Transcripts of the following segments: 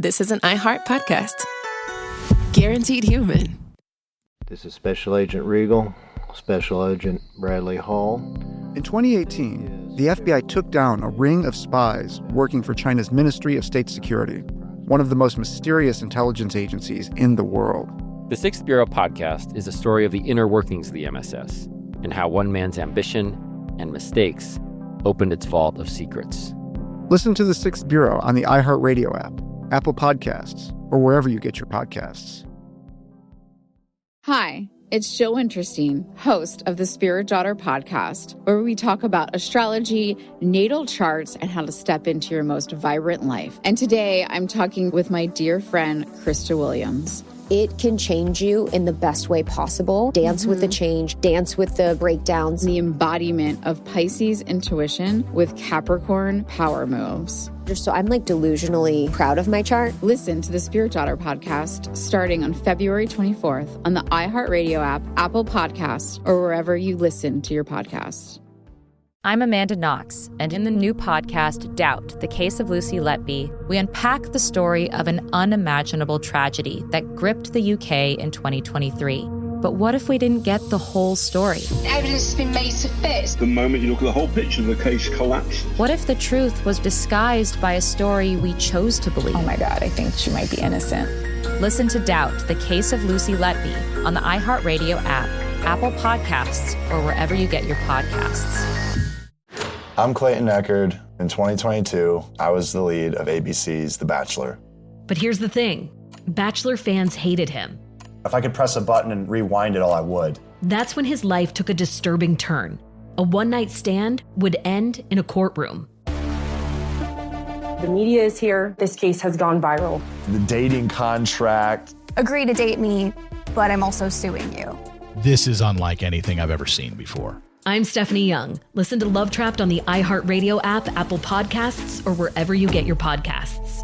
this is an iHeart podcast. Guaranteed human. This is Special Agent Regal, Special Agent Bradley Hall. In 2018, the FBI took down a ring of spies working for China's Ministry of State Security, one of the most mysterious intelligence agencies in the world. The Sixth Bureau podcast is a story of the inner workings of the MSS and how one man's ambition and mistakes opened its vault of secrets. Listen to The Sixth Bureau on the iHeartRadio app, Apple Podcasts, or wherever you get your podcasts. Hi, it's Jill Winterstein, host of the Spirit Daughter podcast, where we talk about astrology, natal charts, and how to step into your most vibrant life. And today I'm talking with my dear friend, Krista Williams. It can change you in the best way possible. Dance with the change, dance with the breakdowns. The embodiment of Pisces intuition with Capricorn power moves. So I'm delusionally proud of my chart. Listen to the Spirit Daughter podcast starting on February 24th on the iHeartRadio app, Apple Podcasts, or wherever you listen to your podcasts. I'm Amanda Knox, and in the new podcast, Doubt, The Case of Lucy Letby, we unpack the story of an unimaginable tragedy that gripped the UK in 2023. But what if we didn't get the whole story? Evidence has been made to fit. The moment you look at the whole picture, the case collapsed. What if the truth was disguised by a story we chose to believe? Oh my God, I think she might be innocent. Listen to Doubt, The Case of Lucy Letby on the iHeartRadio app, Apple Podcasts, or wherever you get your podcasts. I'm Clayton Eckerd. In 2022, I was the lead of ABC's The Bachelor. But here's the thing. Bachelor fans hated him. If I could press a button and rewind it all, I would. That's when his life took a disturbing turn. A one-night stand would end in a courtroom. The media is here. This case has gone viral. The dating contract. Agree to date me, but I'm also suing you. This is unlike anything I've ever seen before. I'm Stephanie Young. Listen to Love Trapped on the iHeartRadio app, Apple Podcasts, or wherever you get your podcasts.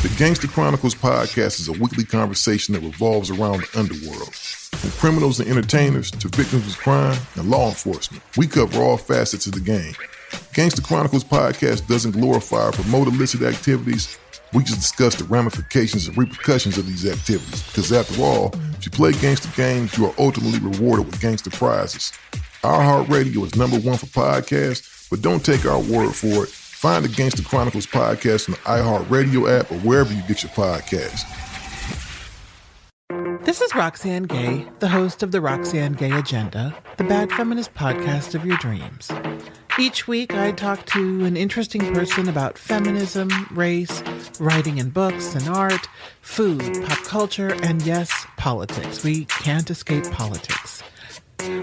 The Gangster Chronicles podcast is a weekly conversation that revolves around the underworld. From criminals and entertainers to victims of crime and law enforcement, we cover all facets of the game. Gangster Chronicles podcast doesn't glorify or promote illicit activities. We just discuss the ramifications and repercussions of these activities, because after all, if you play gangster games, you are ultimately rewarded with gangster prizes. iHeartRadio is #1 for podcasts, but don't take our word for it. Find the Gangster Chronicles podcast on the iHeartRadio app or wherever you get your podcasts. This is Roxanne Gay, the host of the Roxanne Gay Agenda, the bad feminist podcast of your dreams. Each week, I talk to an interesting person about feminism, race, writing in books and art, food, pop culture, and yes, politics. We can't escape politics.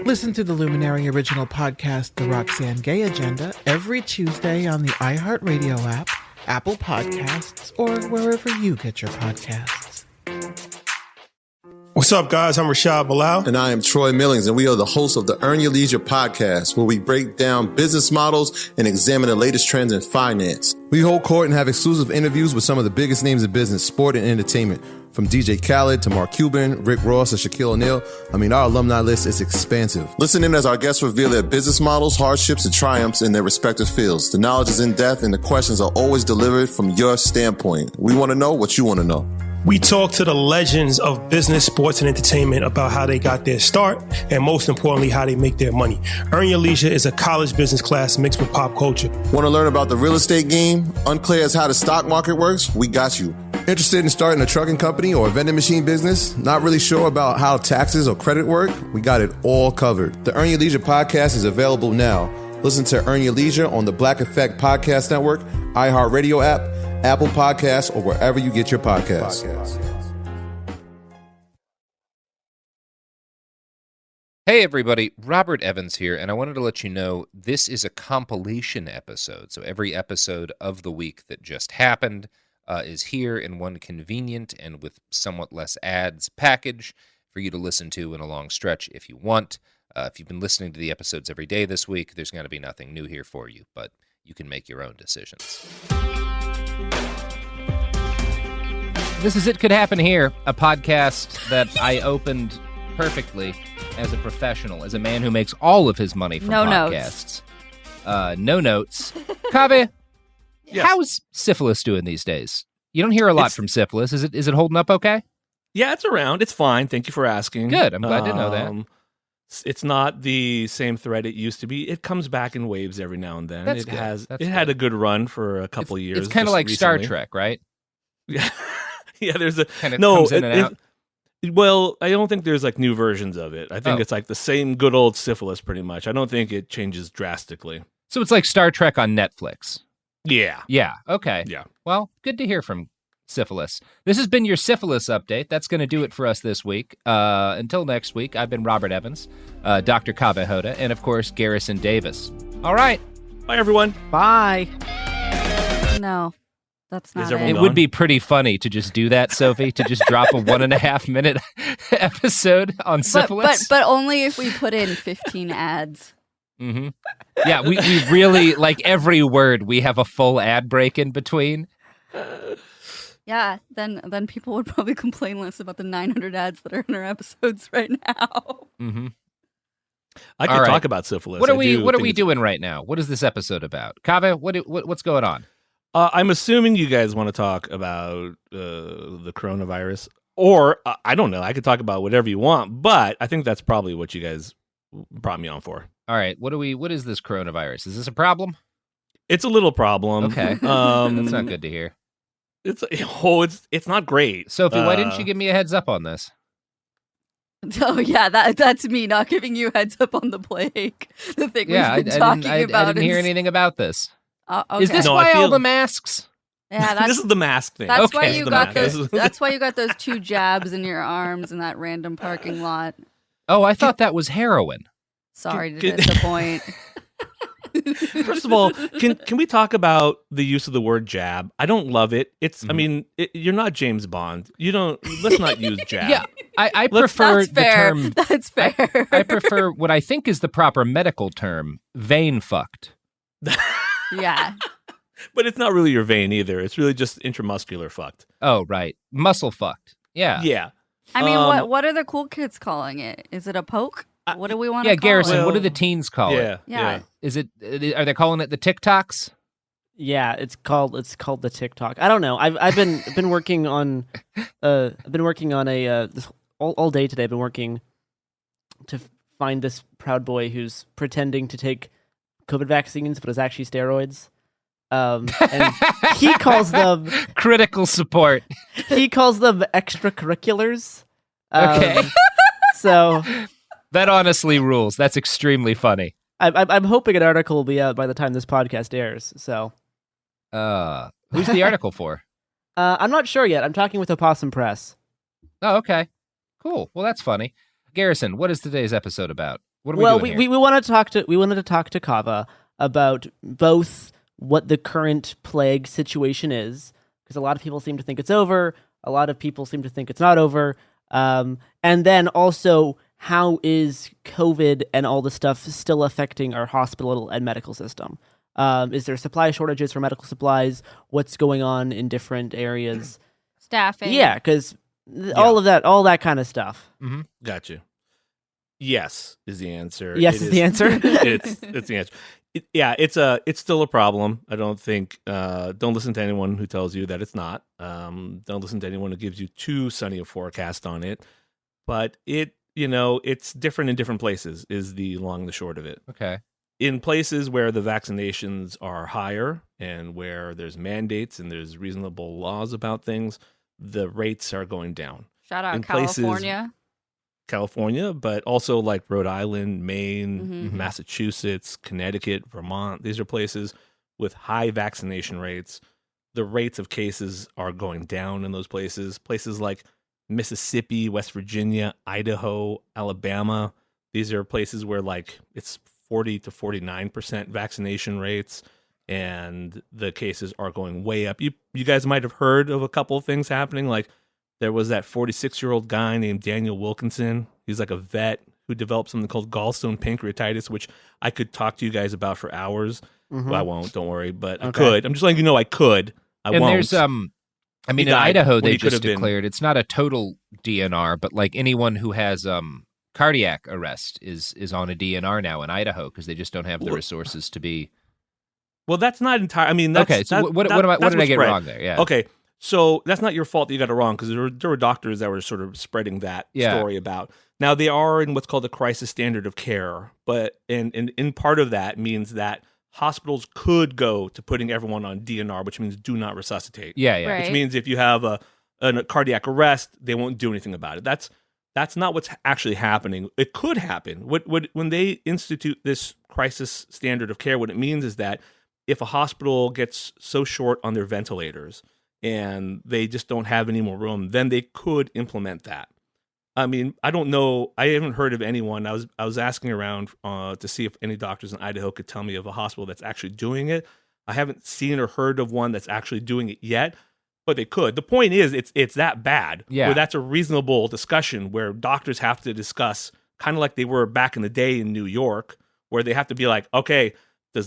Listen to the Luminary original podcast, The Roxanne Gay Agenda, every Tuesday on the iHeartRadio app, Apple Podcasts, or wherever you get your podcasts. What's up, guys? I'm Rashad Bilal. And I am Troy Millings, and we are the hosts of the Earn Your Leisure podcast, where we break down business models and examine the latest trends in finance. We hold court and have exclusive interviews with some of the biggest names in business, sport, and entertainment. From DJ Khaled to Mark Cuban, Rick Ross, and Shaquille O'Neal. Our alumni list is expansive. Listen in as our guests reveal their business models, hardships, and triumphs in their respective fields. The knowledge is in depth, and the questions are always delivered from your standpoint. We want to know what you want to know. We talk to the legends of business, sports, and entertainment about how they got their start and, most importantly, how they make their money. Earn Your Leisure is a college business class mixed with pop culture. Want to learn about the real estate game? Unclear as how the stock market works? We got you. Interested in starting a trucking company or a vending machine business? Not really sure about how taxes or credit work? We got it all covered. The Earn Your Leisure podcast is available now. Listen to Earn Your Leisure on the Black Effect Podcast Network, iHeartRadio app, Apple Podcasts, or wherever you get your podcasts. Hey everybody, Robert Evans here, and I wanted to let you know this is a compilation episode. So every episode of the week that just happened is here in one convenient and with somewhat less ads package for you to listen to in a long stretch if you want. If you've been listening to the episodes every day this week, there's going to be nothing new here for you, but you can make your own decisions. This is It Could Happen Here, a podcast that I opened perfectly as a professional, as a man who makes all of his money from podcasts. No notes. Kaveh, How's syphilis doing these days? You don't hear a lot from syphilis. Is it holding up okay? Yeah, it's around. It's fine. Thank you for asking. Good. I'm glad to know that. It's not the same threat it used to be. It comes back in waves every now and then. That's good. It had a good run for a couple years. It's kind of like recently. Star Trek, right? Yeah. Yeah, there's a kind of comes in and out. Well, I don't think there's like new versions of it. I think it's like the same good old syphilis pretty much. I don't think it changes drastically. So it's like Star Trek on Netflix. Yeah. Yeah. Okay. Yeah. Well, good to hear from syphilis. This has been your syphilis update. That's going to do it for us this week. Until next week, I've been Robert Evans, Dr. Kaveh Hoda, and of course, Garrison Davis. All right. Bye, everyone. Bye. No, that's not it. It would be pretty funny to just do that, Sophie, to just drop a 1.5 minute episode on syphilis. But only if we put in 15 ads. Mm-hmm. Yeah, we really, like every word, we have a full ad break in between. Yeah, then people would probably complain less about the 900 ads that are in our episodes right now. Mm-hmm. I could talk about syphilis. What are we doing right now? What is this episode about? Kaveh, what's going on? I'm assuming you guys want to talk about the coronavirus, or I don't know. I could talk about whatever you want, but I think that's probably what you guys brought me on for. All right. What is this coronavirus? Is this a problem? It's a little problem. Okay. That's not good to hear. It's not great. Sophie, why didn't you give me a heads up on this? Oh yeah, that's me not giving you a heads up on the plague. The thing we've been talking about. I didn't hear anything about this. Okay. Is this why all the masks? Yeah, this is the mask thing. That's why you got those. That's why you got those 2 jabs in your arms in that random parking lot. Oh, I thought that was heroin. Sorry to disappoint. First of all, can we talk about the use of the word jab? I don't love it. It's I mean, you're not James Bond. Let's not use jab. Yeah, I prefer the term. That's fair. I prefer what I think is the proper medical term, vein fucked. Yeah. But it's not really your vein either. It's really just intramuscular fucked. Oh, right. Muscle fucked. Yeah. Yeah. I mean, what are the cool kids calling it? Is it a poke? What do we want to call Garrison, it? what do the teens call it? Yeah. Are they calling it the TikToks? Yeah, it's called the TikTok. I don't know. I've been working on this all day today. I've been working to find this Proud Boy who's pretending to take COVID vaccines, but is actually steroids. And he calls them critical support. He calls them extracurriculars. Okay. So that honestly rules. That's extremely funny. I'm hoping an article will be out by the time this podcast airs. So, who's the article for? I'm not sure yet. I'm talking with Opossum Press. Oh, okay, cool. Well, that's funny. Garrison, what is today's episode about? What are we doing here? we wanted to talk to Kaveh about both what the current plague situation is, because a lot of people seem to think it's over. A lot of people seem to think it's not over. And then also, how is COVID and all the stuff still affecting our hospital and medical system? Is there supply shortages for medical supplies? What's going on in different areas? Staffing. Yeah, because all that kind of stuff. Mm-hmm. Gotcha. Yes is the answer. Yes is the answer. It's the answer. It's still a problem. I don't think. Don't listen to anyone who tells you that it's not. Don't listen to anyone who gives you too sunny a forecast on it. But it's different in different places. Is the long and the short of it. Okay. In places where the vaccinations are higher and where there's mandates and there's reasonable laws about things, the rates are going down. Shout out in California, but also like Rhode Island, Maine, Massachusetts, Connecticut, Vermont. These are places with high vaccination rates. The rates of cases are going down in those places. Places like Mississippi, West Virginia, Idaho, Alabama. These are places where like it's 40 to 49% vaccination rates, and the cases are going way up. You guys might have heard of a couple of things happening. Like there was that 46-year-old guy named Daniel Wilkinson. He's like a vet who developed something called gallstone pancreatitis, which I could talk to you guys about for hours. Well, I won't, don't worry, but I could. I'm just letting you know I could. I won't. There's in Idaho they just declared it's not a total DNR, but like anyone who has cardiac arrest is on a DNR now in Idaho because they just don't have the resources to be Well, that's not entire. I mean, that's, okay. So what did I get wrong there? Yeah. Okay. So that's not your fault that you got it wrong, because there were doctors that were sort of spreading that story about. Now, they are in what's called the crisis standard of care, but in part of that means that hospitals could go to putting everyone on DNR, which means do not resuscitate. Yeah, yeah. Right. Which means if you have a cardiac arrest, they won't do anything about it. That's not what's actually happening. It could happen. When they institute this crisis standard of care, what it means is that if a hospital gets so short on their ventilators and they just don't have any more room, then they could implement that. I mean, I don't know. I haven't heard of anyone. I was asking around to see if any doctors in Idaho could tell me of a hospital that's actually doing it. I haven't seen or heard of one that's actually doing it yet, but they could. The point is, it's that bad. Yeah. Where that's a reasonable discussion where doctors have to discuss, kind of like they were back in the day in New York, where they have to be like, okay, do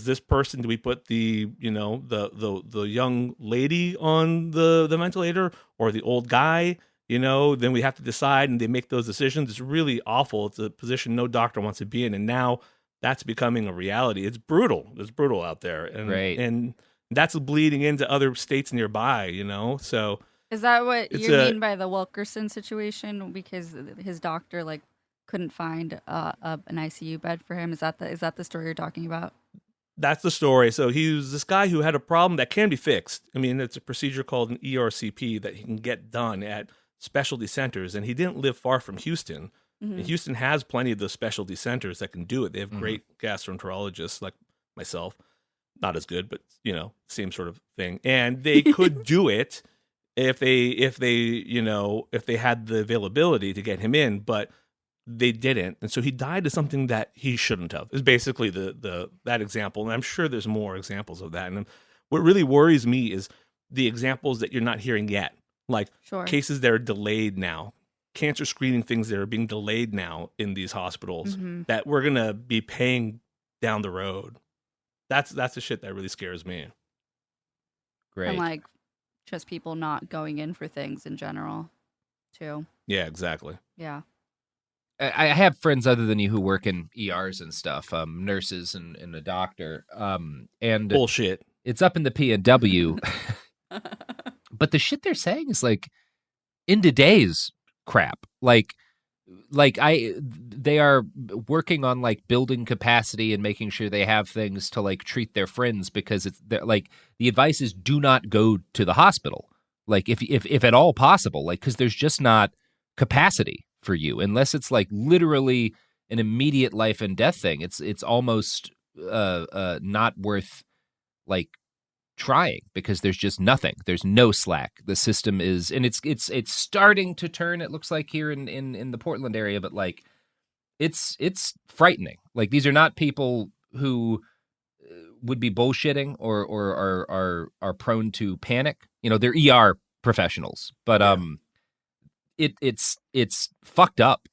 we put the young lady on the ventilator or the old guy? Then we have to decide, and they make those decisions. It's really awful. It's a position no doctor wants to be in, and now that's becoming a reality. It's brutal. It's brutal out there, and that's bleeding into other states nearby. So is that what you mean by the Wilkerson situation? Because his doctor couldn't find an ICU bed for him. Is that the story you're talking about? That's the story. So he was this guy who had a problem that can be fixed. I mean, it's a procedure called an ERCP that he can get done at specialty centers, and he didn't live far from Houston. Mm-hmm. And Houston has plenty of those specialty centers that can do it. They have great gastroenterologists like myself, not as good, but same sort of thing. And they could do it if they had the availability to get him in, but they didn't. And so he died of something that he shouldn't have. Is basically that example. And I'm sure there's more examples of that. And what really worries me is the examples that you're not hearing yet. Like cases that are delayed now, cancer screening things that are being delayed now in these hospitals that we're going to be paying down the road. That's the shit that really scares me. Great. And just people not going in for things in general too. Yeah, exactly. Yeah. I have friends other than you who work in ERs and stuff, nurses and a doctor. And bullshit. It's up in the P&W. But the shit they're saying is in today's crap. They are working on building capacity and making sure they have things to treat their friends, because it's the advice is do not go to the hospital. If at all possible, because there's just not capacity for you unless it's literally an immediate life and death thing. It's almost not worth trying, because there's just nothing. There's no slack. The system is, and it's starting to turn. It looks like here in the Portland area, but it's frightening. These are not people who would be bullshitting or are prone to panic. They're ER professionals, but it's fucked up.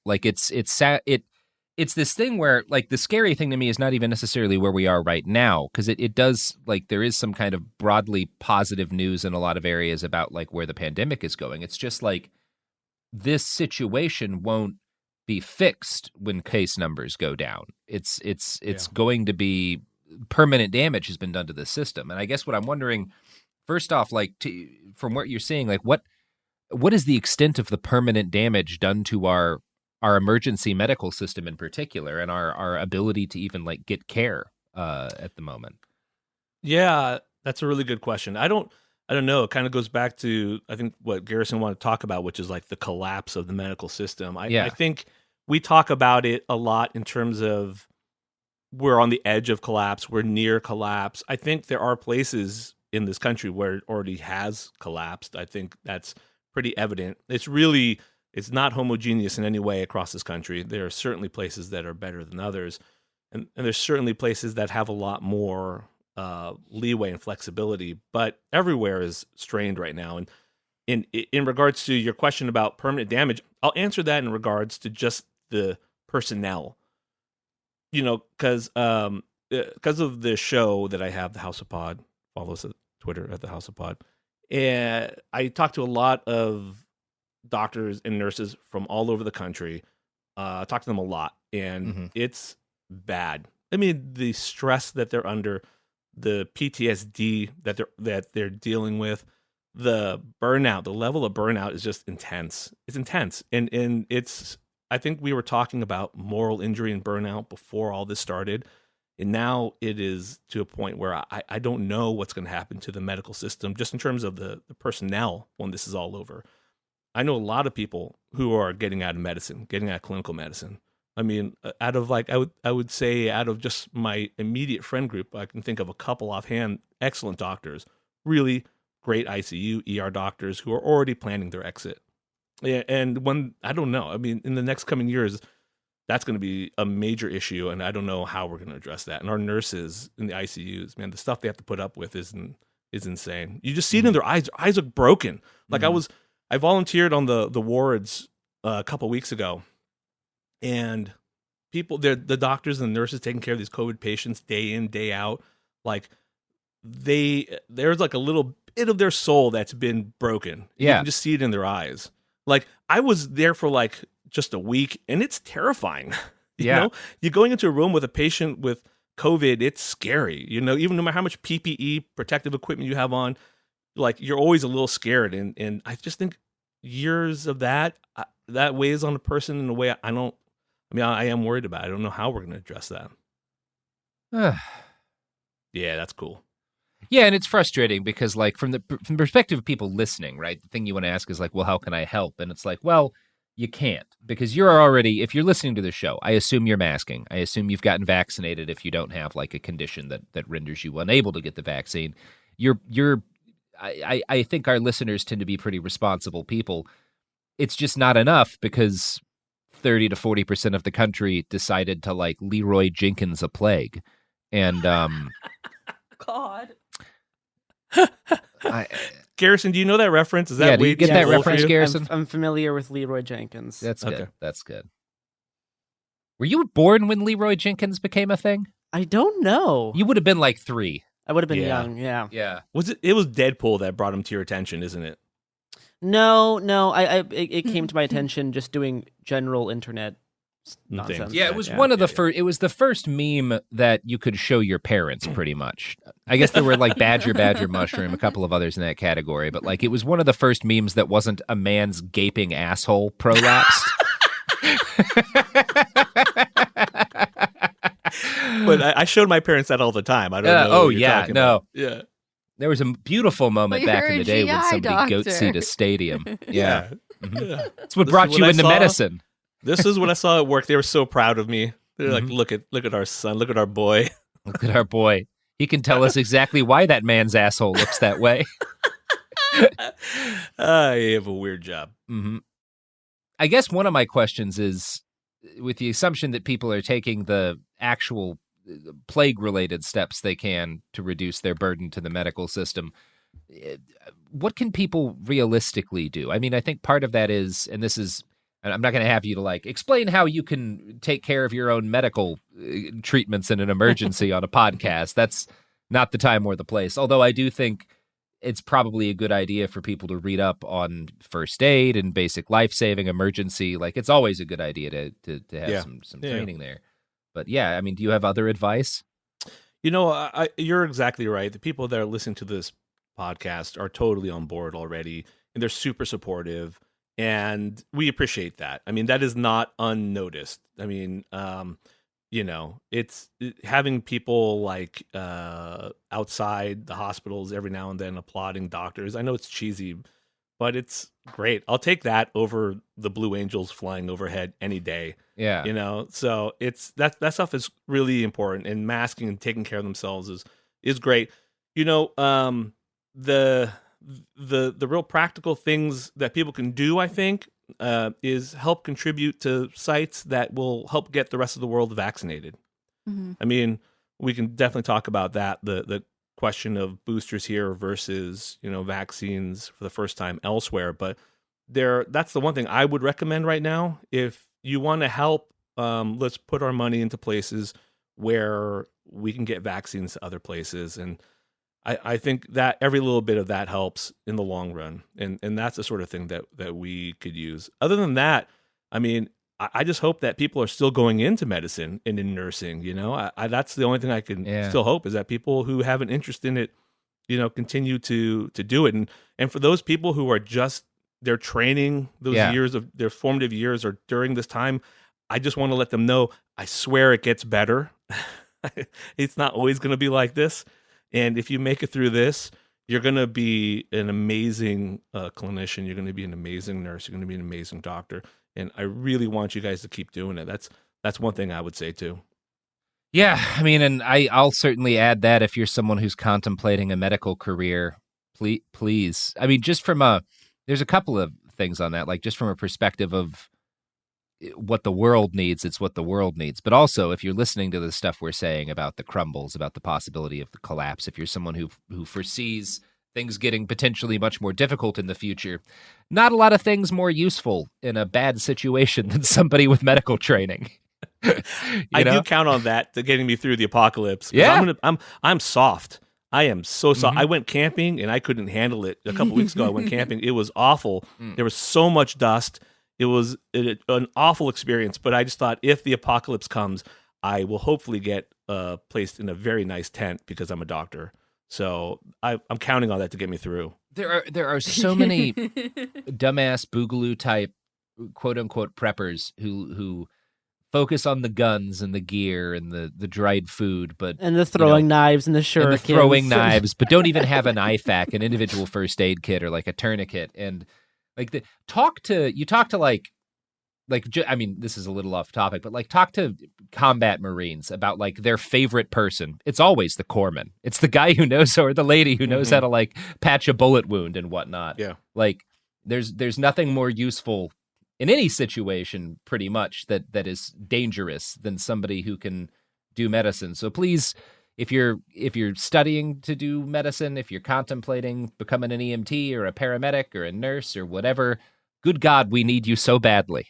It's this thing where the scary thing to me is not even necessarily where we are right now, because it does there is some kind of broadly positive news in a lot of areas about where the pandemic is going. It's just this situation won't be fixed when case numbers go down. It's going to be permanent damage has been done to the system. And I guess what I'm wondering, first off, from what you're seeing, what is the extent of the permanent damage done to our emergency medical system in particular, and our ability to even get care at the moment? Yeah, that's a really good question. I don't know. It kind of goes back to, I think, what Garrison wanted to talk about, which is the collapse of the medical system. I think we talk about it a lot in terms of we're on the edge of collapse. We're near collapse. I think there are places in this country where it already has collapsed. I think that's pretty evident. It's not homogeneous in any way across this country. There are certainly places that are better than others. And there's certainly places that have a lot more leeway and flexibility, but everywhere is strained right now. And in regards to your question about permanent damage, I'll answer that in regards to just the personnel. Because of the show that I have, The House of Pod, follow us at Twitter at The House of Pod. And I talk to a lot of doctors and nurses from all over the country. I talk to them a lot, and it's bad. I mean, the stress that they're under, the PTSD that they're dealing with, the burnout, the level of burnout is just intense. It's intense. And it's, I think we were talking about moral injury and burnout before all this started. And now it is to a point where I don't know what's going to happen to the medical system, just in terms of the personnel when this is all over. I know a lot of people who are getting out of medicine, getting out of clinical medicine. I mean, out of like, I would say out of just my immediate friend group, I can think of a couple offhand, excellent doctors, really great ICU, ER doctors who are already planning their exit. And when, I don't know, I mean, in the next coming years, that's going to be a major issue, and I don't know how we're going to address that. And our nurses in the ICUs, man, the stuff they have to put up with is insane. You just see it in their eyes. Their eyes look broken. Like I volunteered on the wards a couple weeks ago, and people, the doctors and the nurses taking care of these COVID patients day in, day out, like there's like a little bit of their soul that's been broken. Yeah. You can just see it in their eyes. Like I was there for like just a week, and it's terrifying. You know, you're going into a room with a patient with COVID. It's scary. You know, even no matter how much PPE, protective equipment you have on, like you're always a little scared. And I just think years of that weighs on a person in a way I am worried about. I don't know how we're going to address that. Yeah, that's cool. Yeah, and it's frustrating because, like, from the perspective of people listening, right, the thing you want to ask is, like, well, how can I help? And it's like, well, you can't, because you're already, if you're listening to the show, I assume you're masking. I assume you've gotten vaccinated if you don't have, like, a condition that renders you unable to get the vaccine. I think our listeners tend to be pretty responsible people. It's just not enough because 30 to 40% of the country decided to, like, Leroy Jenkins a plague. And, God. Garrison, do you know that reference? Is that do you get that reference, Garrison? I'm familiar with Leroy Jenkins. That's good. Okay. That's good. Were you born when Leroy Jenkins became a thing? I don't know. You would have been like 3. I would have been young. Yeah. Yeah. It was Deadpool that brought him to your attention, isn't it? No. It came to my attention just doing general internet nonsense. Yeah, it was one of the first. It was the first meme that you could show your parents, pretty much. I guess there were like Badger Mushroom, a couple of others in that category, but like it was one of the first memes that wasn't a man's gaping asshole prolapsed. But I showed my parents that all the time. I don't know. Oh yeah, no, about. Yeah. There was a beautiful moment back in the day when somebody goat-seed a stadium. Yeah, Mm-hmm. That's what brought you into medicine. This is what I saw at work. They were so proud of me. They're like, look at our son, look at our boy. Look at our boy. He can tell us exactly why that man's asshole looks that way. You have a weird job. Mm-hmm. I guess one of my questions is, with the assumption that people are taking the actual plague-related steps they can to reduce their burden to the medical system, what can people realistically do? I mean, I think part of that is, and this is, I'm not going to have you to like explain how you can take care of your own medical treatments in an emergency on a podcast. That's not the time or the place. Although I do think it's probably a good idea for people to read up on first aid and basic life-saving emergency. Like it's always a good idea to have some training there. But yeah, I mean, do you have other advice? You know, you're exactly right. The people that are listening to this podcast are totally on board already, and they're super supportive. And we appreciate that. I mean, that is not unnoticed. I mean, you know, it's having people like outside the hospitals every now and then applauding doctors. I know it's cheesy, but it's great. I'll take that over the Blue Angels flying overhead any day. Yeah. You know, so it's that stuff is really important, and masking and taking care of themselves is great. You know, the real practical things that people can do, I think, is help contribute to sites that will help get the rest of the world vaccinated. Mm-hmm. I mean, we can definitely talk about that, the question of boosters here versus, you know, vaccines for the first time elsewhere. But that's the one thing I would recommend right now. If you want to help, let's put our money into places where we can get vaccines to other places. And I think that every little bit of that helps in the long run. And that's the sort of thing that we could use. Other than that, I mean, I just hope that people are still going into medicine and in nursing. That's the only thing I can still hope, is that people who have an interest in it, continue to do it. And for those people who are just, they're training those years of their formative years or during this time, I just want to let them know, I swear it gets better. It's not always going to be like this. And if you make it through this, you're going to be an amazing clinician. You're going to be an amazing nurse. You're going to be an amazing doctor. And I really want you guys to keep doing it. That's one thing I would say too. Yeah, I mean, and I'll certainly add that if you're someone who's contemplating a medical career, please. I mean, there's a couple of things on that, like just from a perspective of what the world needs, it's what the world needs. But also, if you're listening to the stuff we're saying about the crumbles, about the possibility of the collapse, if you're someone who foresees things getting potentially much more difficult in the future, not a lot of things more useful in a bad situation than somebody with medical training. I do count on that to getting me through the apocalypse. Yeah, I'm soft. I am so soft. I went camping and I couldn't handle it. A couple weeks ago, I went camping. It was awful. There was so much dust. It was an awful experience. But I just thought, if the apocalypse comes, I will hopefully get placed in a very nice tent because I'm a doctor. So I'm counting on that to get me through. There are so many dumbass boogaloo type quote unquote preppers who focus on the guns and the gear and the dried food, and the throwing knives and the shurikens. And the throwing knives, but don't even have an IFAK, an individual first aid kit, or like a tourniquet. And like I mean, this is a little off topic, but like talk to combat Marines about like their favorite person. It's always the corpsman. It's the guy who knows, or the lady who knows how to like patch a bullet wound and whatnot. Yeah. Like there's nothing more useful in any situation, pretty much, that is dangerous than somebody who can do medicine. So please, if you're studying to do medicine, if you're contemplating becoming an EMT or a paramedic or a nurse or whatever, good God, we need you so badly.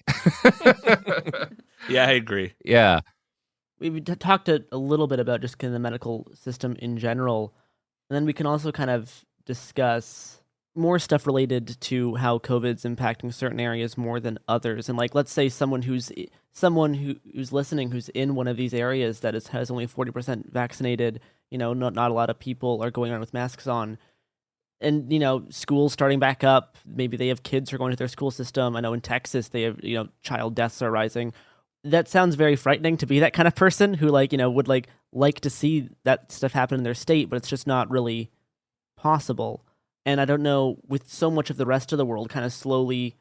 Yeah, I agree. Yeah. We've talked a little bit about just kind of the medical system in general, and then we can also kind of discuss more stuff related to how COVID's impacting certain areas more than others. And like, let's say someone who's listening, who's in one of these areas that has only 40% vaccinated, not a lot of people are going around with masks on. And, schools starting back up, maybe they have kids who are going to their school system. I know in Texas, they have, child deaths are rising. That sounds very frightening to be that kind of person who would like to see that stuff happen in their state, but it's just not really possible. And I don't know, with so much of the rest of the world kind of slowly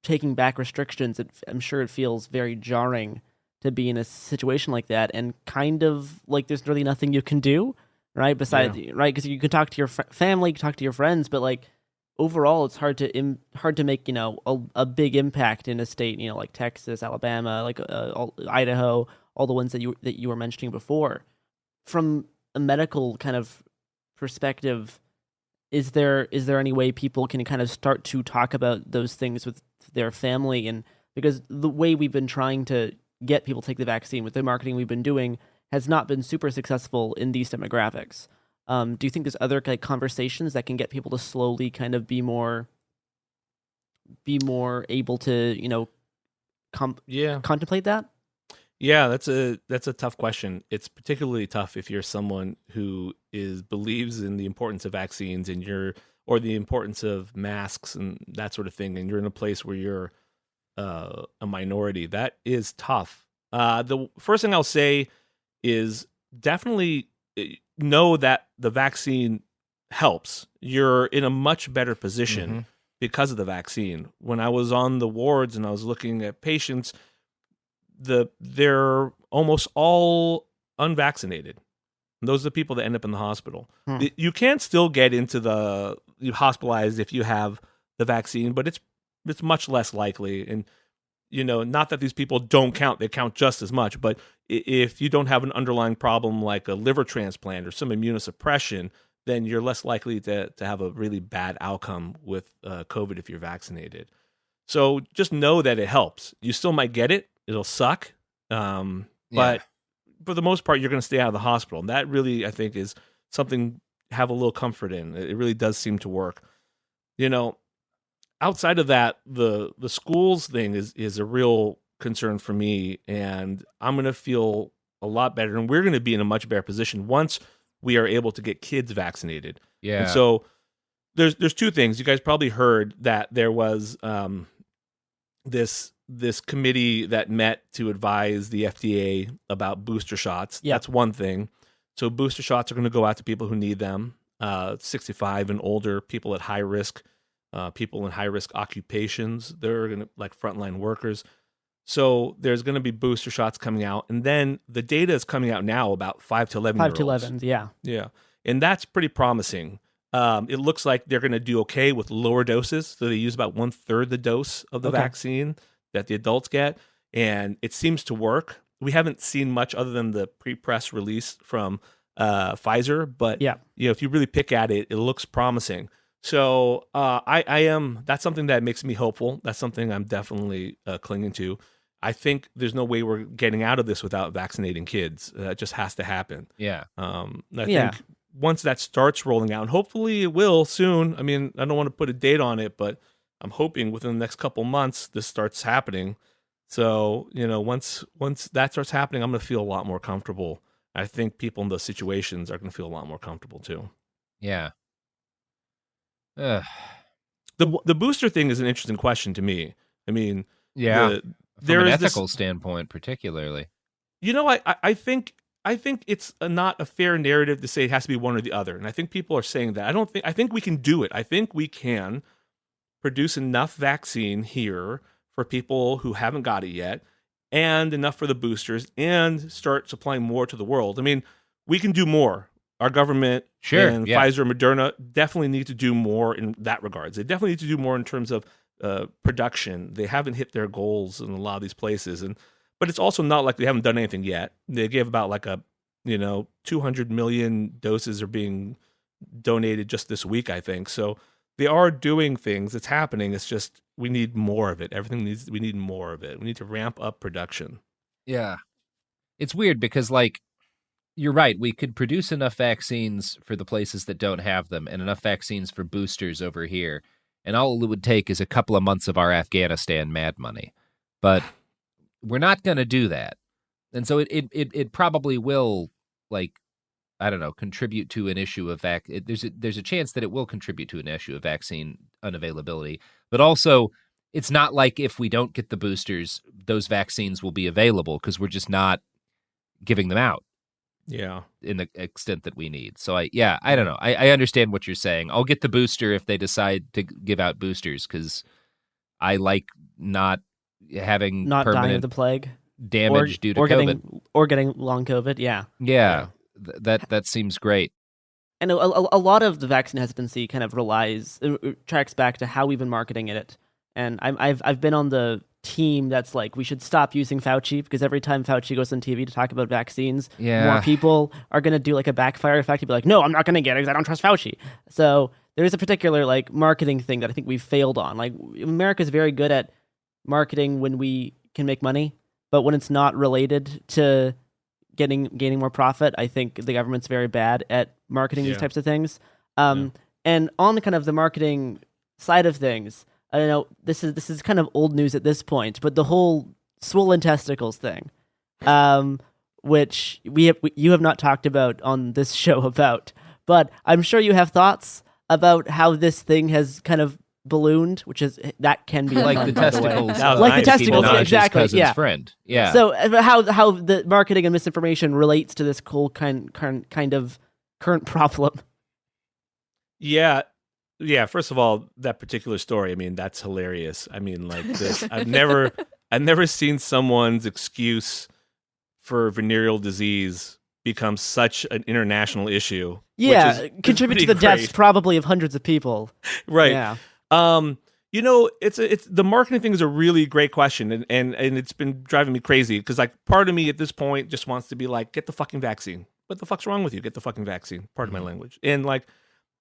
taking back restrictions, I'm sure it feels very jarring to be in a situation like that, and kind of like there's really nothing you can do, right? Besides, right? Because you can talk to your family, you can talk to your friends, but like overall, it's hard to make a big impact in a state like Texas, Alabama, like Idaho, all the ones that you were mentioning before. From a medical kind of perspective, is there any way people can kind of start to talk about those things with their family? And because the way we've been trying to get people to take the vaccine with the marketing we've been doing has not been super successful in these demographics. Do you think there's other kind of conversations that can get people to slowly kind of be more able to contemplate that? Yeah, that's a tough question. It's particularly tough if you're someone who believes in the importance of vaccines or the importance of masks and that sort of thing, and you're in a place where you're a minority. That is tough. The first thing I'll say is definitely know that the vaccine helps. You're in a much better position because of the vaccine. When I was on the wards and I was looking at patients, they're almost all unvaccinated. And those are the people that end up in the hospital. You can still get into hospitalized if you have the vaccine, but it's much less likely. And not that these people don't count; they count just as much. But if you don't have an underlying problem like a liver transplant or some immunosuppression, then you're less likely to have a really bad outcome with COVID if you're vaccinated. So just know that it helps. You still might get it. It'll suck. But for the most part, you're going to stay out of the hospital. And that really, I think, is something to have a little comfort in. It really does seem to work. Outside of that, the schools thing is a real concern for me, and I'm going to feel a lot better, and we're going to be in a much better position once we are able to get kids vaccinated. Yeah. And so there's two things. You guys probably heard that there was this committee that met to advise the FDA about booster shots. Yeah. That's one thing. So booster shots are going to go out to people who need them, 65 and older, people at high risk, people in high risk occupations. They're going to, like, frontline workers. So there's going to be booster shots coming out, and then the data is coming out now about 5 to 11 5 to year olds. 11, yeah. Yeah, and that's pretty promising. It looks like they're going to do okay with lower doses, so they use about 1/3 the dose of the vaccine that the adults get, and it seems to work. We haven't seen much other than the pre-press release from Pfizer, but if you really pick at it, it looks promising. So that's something that makes me hopeful. That's something I'm definitely clinging to. I think there's no way we're getting out of this without vaccinating kids. That just has to happen. Yeah. I think once that starts rolling out, and hopefully it will soon. I mean, I don't want to put a date on it, but I'm hoping within the next couple months this starts happening. So, once that starts happening, I'm going to feel a lot more comfortable. I think people in those situations are going to feel a lot more comfortable too. Yeah. The booster thing is an interesting question to me. I mean, from an ethical standpoint, particularly. I think it's not a fair narrative to say it has to be one or the other, and I think people are saying that. I think we can do it. I think we can produce enough vaccine here for people who haven't got it yet, and enough for the boosters, and start supplying more to the world. I mean, we can do more. Our government and Pfizer and Moderna definitely need to do more in that regards. They definitely need to do more in terms of production. They haven't hit their goals in a lot of these places, but it's also not like they haven't done anything yet. They gave about 200 million doses are being donated just this week, I think. So they are doing things. It's happening. It's just we need more of it. We need more of it. We need to ramp up production. Yeah. It's weird because, you're right. We could produce enough vaccines for the places that don't have them and enough vaccines for boosters over here. And all it would take is a couple of months of our Afghanistan mad money. But we're not going to do that. And so it probably will, contribute to an issue of there's a chance that it will contribute to an issue of vaccine unavailability. But also, it's not like if we don't get the boosters, those vaccines will be available because we're just not giving them out. Yeah. In the extent that we need. So I don't know. I understand what you're saying. I'll get the booster if they decide to give out boosters because I like not having permanent dying of the plague damage due to COVID. Getting long COVID. Yeah. That seems great. And a lot of the vaccine hesitancy kind of tracks back to how we've been marketing it. And I've been on the team that's like, we should stop using Fauci because every time Fauci goes on TV to talk about vaccines, more people are going to do a backfire effect. He'd be like, no, I'm not going to get it because I don't trust Fauci. So there's a particular marketing thing that I think we've failed on. America's very good at marketing when we can make money, but when it's not related to gaining more profit, I think the government's very bad at marketing these types of things. And on the kind of the marketing side of things, I don't know, this is kind of old news at this point, but the whole swollen testicles thing, which you have not talked about on this show but I'm sure you have thoughts about how this thing has kind of ballooned, that can be like the testicles, the testicles, exactly. Cousin's friend. Yeah. So how the marketing and misinformation relates to this whole kind of current problem. Yeah. Yeah, first of all, that particular story, I mean, that's hilarious. I mean, this, I've never seen someone's excuse for venereal disease become such an international issue. Yeah, contribute to the deaths probably of hundreds of people. Right. Yeah. It's the marketing thing is a really great question, and it's been driving me crazy because part of me at this point just wants to be get the fucking vaccine. What the fuck's wrong with you? Get the fucking vaccine. Pardon my language. And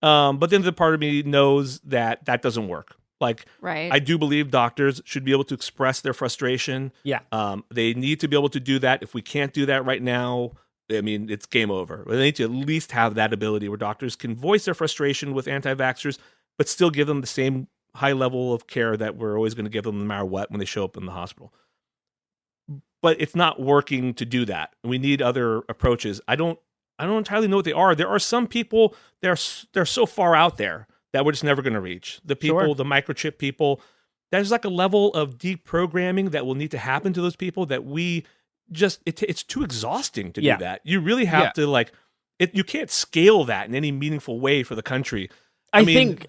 but then the part of me knows that doesn't work. Right. I do believe doctors should be able to express their frustration. Yeah. They need to be able to do that. If we can't do that right now, I mean, it's game over. They need to at least have that ability where doctors can voice their frustration with anti-vaxxers, but still give them the same high level of care that we're always going to give them no matter what when they show up in the hospital. but it's not working to do that. We need other approaches. I don't entirely know what they are. There are some people they're so far out there that we're just never going to reach. The people, the microchip people, there's like a level of deprogramming that will need to happen to those people that we just it's too exhausting to do that. You really have to like it. You can't scale that in any meaningful way for the country. I think.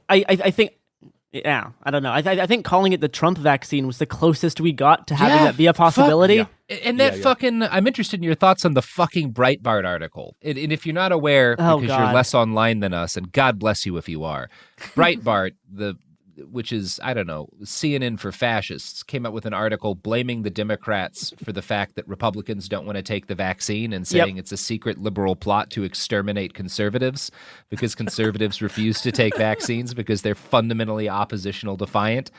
Yeah, I don't know. I think calling it the Trump vaccine was the closest we got to having that be a possibility. And that fucking, I'm interested in your thoughts on the fucking Breitbart article. And if you're not aware, because you're less online than us, and God bless you if you are, Breitbart, which is, I don't know, CNN for fascists, came up with an article blaming the Democrats for the fact that Republicans don't want to take the vaccine and saying it's a secret liberal plot to exterminate conservatives because conservatives refuse to take vaccines because they're fundamentally oppositional defiant.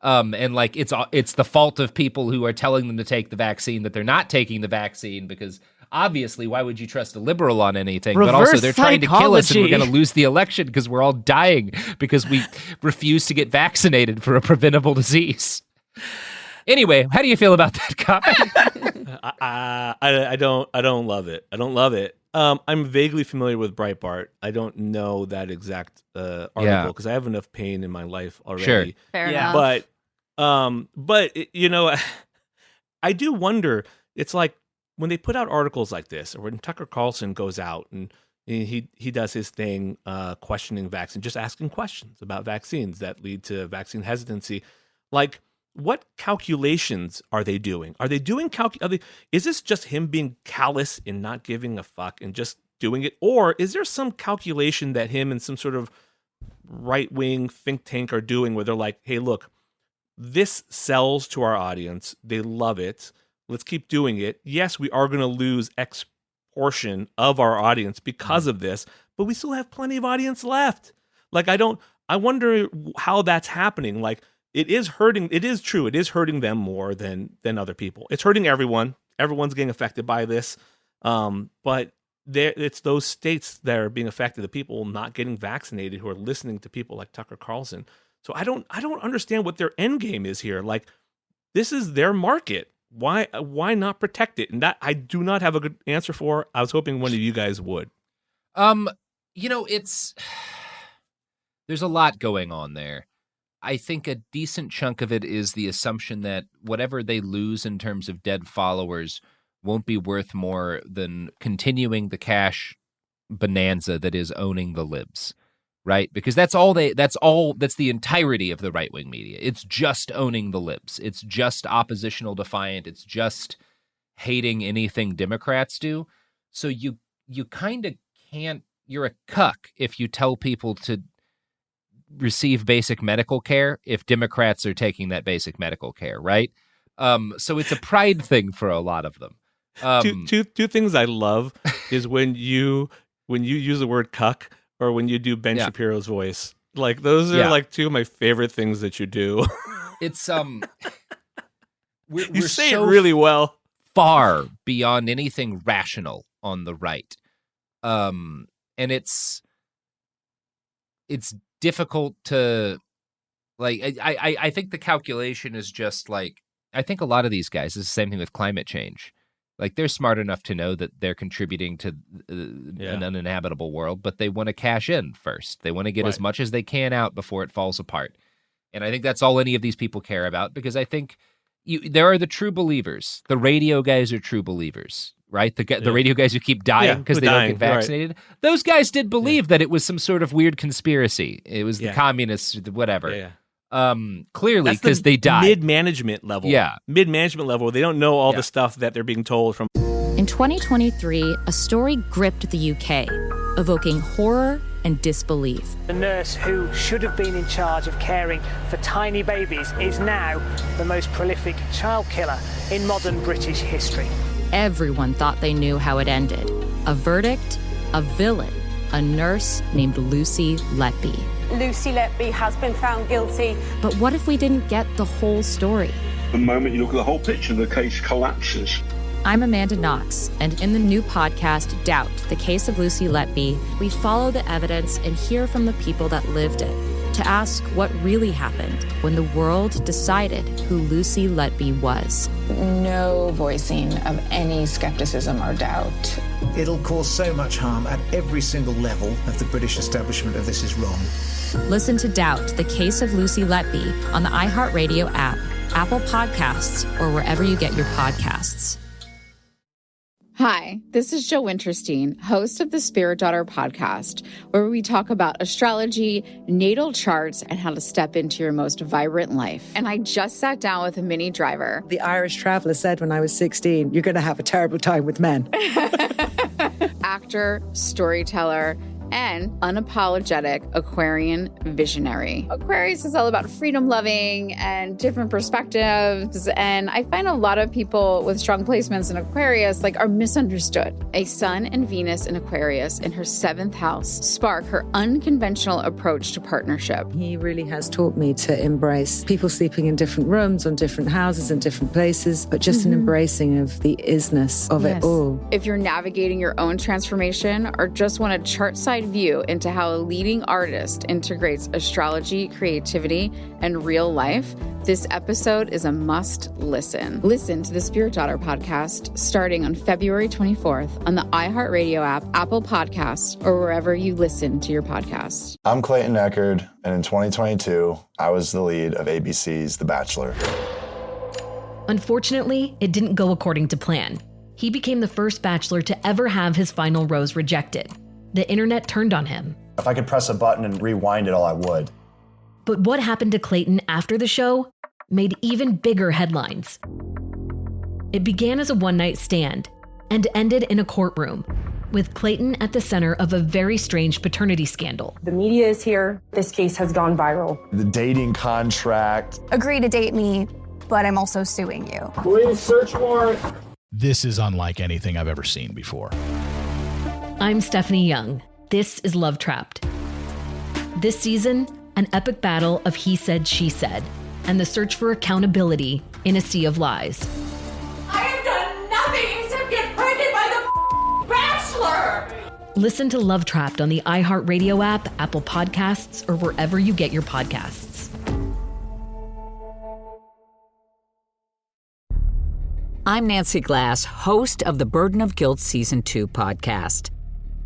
And like it's the fault of people who are telling them to take the vaccine that they're not taking the vaccine because obviously, why would you trust a liberal on anything? Reverse but also, they're trying to kill us, and we're psychology. going to lose the election because we're all dying because we refuse to get vaccinated for a preventable disease. Anyway, how do you feel about that comment? I don't love it. I don't love it. I'm vaguely familiar with Breitbart. I don't know that exact article because I have enough pain in my life already. Sure. Fair enough. But you know, I do wonder. It's like when they put out articles like this, or when Tucker Carlson goes out and he does his thing, questioning vaccine, just asking questions about vaccines that lead to vaccine hesitancy, like. What calculations are they doing? Are they doing is this just him being callous and not giving a fuck and just doing it? Or is there some calculation that him and some sort of right-wing think tank are doing where they're like, hey, look, this sells to our audience. They love it. Let's keep doing it. Yes, we are going to lose X portion of our audience because of this, but we still have plenty of audience left. Like, I wonder how that's happening. Like, it is hurting. It is true. It is hurting them more than other people. It's hurting everyone. Everyone's getting affected by this. But it's those states that are being affected. The people not getting vaccinated who are listening to people like Tucker Carlson. So I don't understand what their end game is here. Like, this is their market. Why not protect it? And that I do not have a good answer for. I was hoping one of you guys would. You know, there's a lot going on there. I think a decent chunk of it is the assumption that whatever they lose in terms of dead followers won't be worth more than continuing the cash bonanza that is owning the libs, right? Because that's the entirety of the right-wing media. It's just owning the libs. It's just oppositional defiant. It's just hating anything Democrats do. So you kind of can't, you're a cuck if you tell people to receive basic medical care if Democrats are taking that basic medical care, right? So it's a pride thing for a lot of them. Two things I love is when you use the word cuck or when you do Ben Shapiro's voice. Like, those are like two of my favorite things that you do. It's you say so it really well. Far beyond anything rational on the right. And it's difficult to, like, I think the calculation is just like, I think a lot of these guys, it's the same thing with climate change. Like, they're smart enough to know that they're contributing to an uninhabitable world, but they want to cash in first. They want to get as much as they can out before it falls apart. And I think that's all any of these people care about, because I think there are the true believers. The radio guys are true believers. Right? The radio guys who keep dying because they don't get vaccinated. Right. Those guys did believe that it was some sort of weird conspiracy. It was the communists, whatever. Clearly, because they died. Mid-management level. Yeah. Mid-management level. They don't know all the stuff that they're being told from. In 2023, a story gripped the UK, evoking horror and disbelief. The nurse who should have been in charge of caring for tiny babies is now the most prolific child killer in modern British history. Everyone thought they knew how it ended. A verdict, a villain, a nurse named Lucy Letby. Lucy Letby has been found guilty. But what if we didn't get the whole story? The moment you look at the whole picture, the case collapses. I'm Amanda Knox, and in the new podcast, Doubt, the Case of Lucy Letby, we follow the evidence and hear from the people that lived it. to ask what really happened when the world decided who Lucy Letby was. No voicing of any skepticism or doubt. It'll cause so much harm at every single level of the British establishment of this is wrong. Listen to Doubt, the Case of Lucy Letby on the iHeartRadio app, Apple Podcasts, or wherever you get your podcasts. Hi, this is Jo Winterstein, host of the Spirit Daughter podcast, where we talk about astrology, natal charts, and how to step into your most vibrant life. And I just sat down with a Minnie Driver. The Irish traveller said when I was 16, you're going to have a terrible time with men. Actor, storyteller, and unapologetic Aquarian visionary. Aquarius is all about freedom loving and different perspectives. And I find a lot of people with strong placements in Aquarius are misunderstood. A Sun and Venus in Aquarius in her 7th house spark her unconventional approach to partnership. He really has taught me to embrace people sleeping in different rooms, on different houses, in different places, but just an embracing of the isness of it all. If you're navigating your own transformation or just want a chart side view into how a leading artist integrates astrology, creativity, and real life, this episode is a must listen. Listen to the Spirit Daughter podcast starting on February 24th on the iHeartRadio app, Apple Podcasts, or wherever you listen to your podcasts. I'm Clayton Eckerd, and in 2022, I was the lead of ABC's The Bachelor. Unfortunately, it didn't go according to plan. He became the first Bachelor to ever have his final rose rejected. The internet turned on him. If I could press a button and rewind it all, I would. But what happened to Clayton after the show made even bigger headlines. It began as a one-night stand and ended in a courtroom, with Clayton at the center of a very strange paternity scandal. The media is here. This case has gone viral. The dating contract. Agree to date me, but I'm also suing you. Please search warrant. This is unlike anything I've ever seen before. I'm Stephanie Young. This is Love Trapped. This season, an epic battle of he said, she said, and the search for accountability in a sea of lies. I have done nothing except get pregnant by the Bachelor! Listen to Love Trapped on the iHeartRadio app, Apple Podcasts, or wherever you get your podcasts. I'm Nancy Glass, host of the Burden of Guilt Season 2 podcast.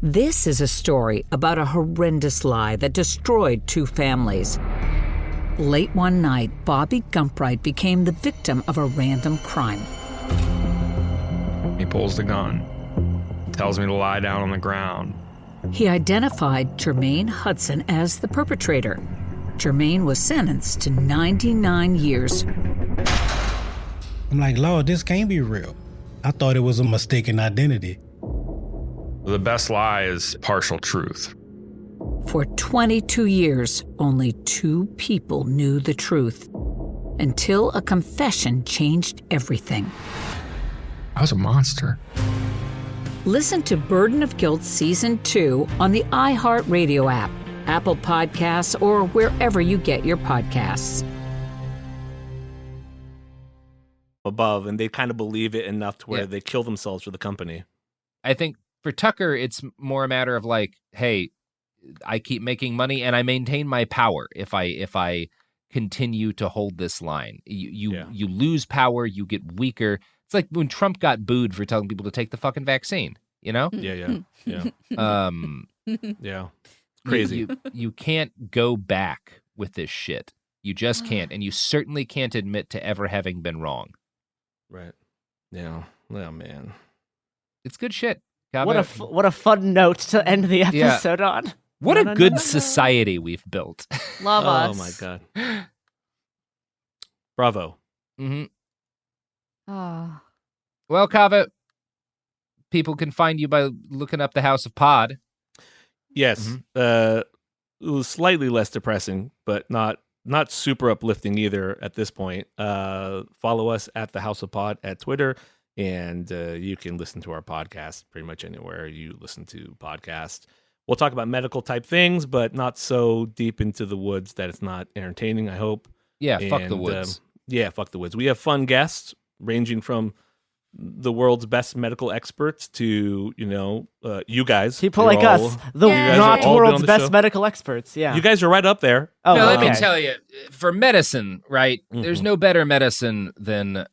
This is a story about a horrendous lie that destroyed 2 families. Late one night, Bobby Gumpright became the victim of a random crime. He pulls the gun, tells me to lie down on the ground. He identified Jermaine Hudson as the perpetrator. Jermaine was sentenced to 99 years. I'm like, Lord, this can't be real. I thought it was a mistaken identity. The best lie is partial truth. For 22 years, only 2 people knew the truth, until a confession changed everything. I was a monster. Listen to Burden of Guilt Season 2 on the iHeartRadio app, Apple Podcasts, or wherever you get your podcasts. Above, and they kind of believe it enough to where they kill themselves for the company. I think for Tucker, it's more a matter of hey, I keep making money and I maintain my power if I continue to hold this line. You lose power, you get weaker. It's like when Trump got booed for telling people to take the fucking vaccine, you know? Yeah. Yeah. Crazy. You can't go back with this shit. You just can't. And you certainly can't admit to ever having been wrong. Right. Yeah. Oh, man. It's good shit. What a fun note to end the episode on. What a good society we've built. Love us. Oh, my God. Bravo. Mm-hmm. Oh. Well, Kava, people can find you by looking up the House of Pod. Yes. Mm-hmm. It was slightly less depressing, but not super uplifting either at this point. Follow us at the House of Pod at Twitter, and you can listen to our podcast pretty much anywhere you listen to podcasts. We'll talk about medical type things, but not so deep into the woods that it's not entertaining, I hope. Yeah, fuck the woods. Fuck the woods. We have fun guests ranging from the world's best medical experts to, you guys. People like us, the not world's best medical experts. Yeah. You guys are right up there. Oh, no, let me tell you, for medicine, right, there's no better medicine than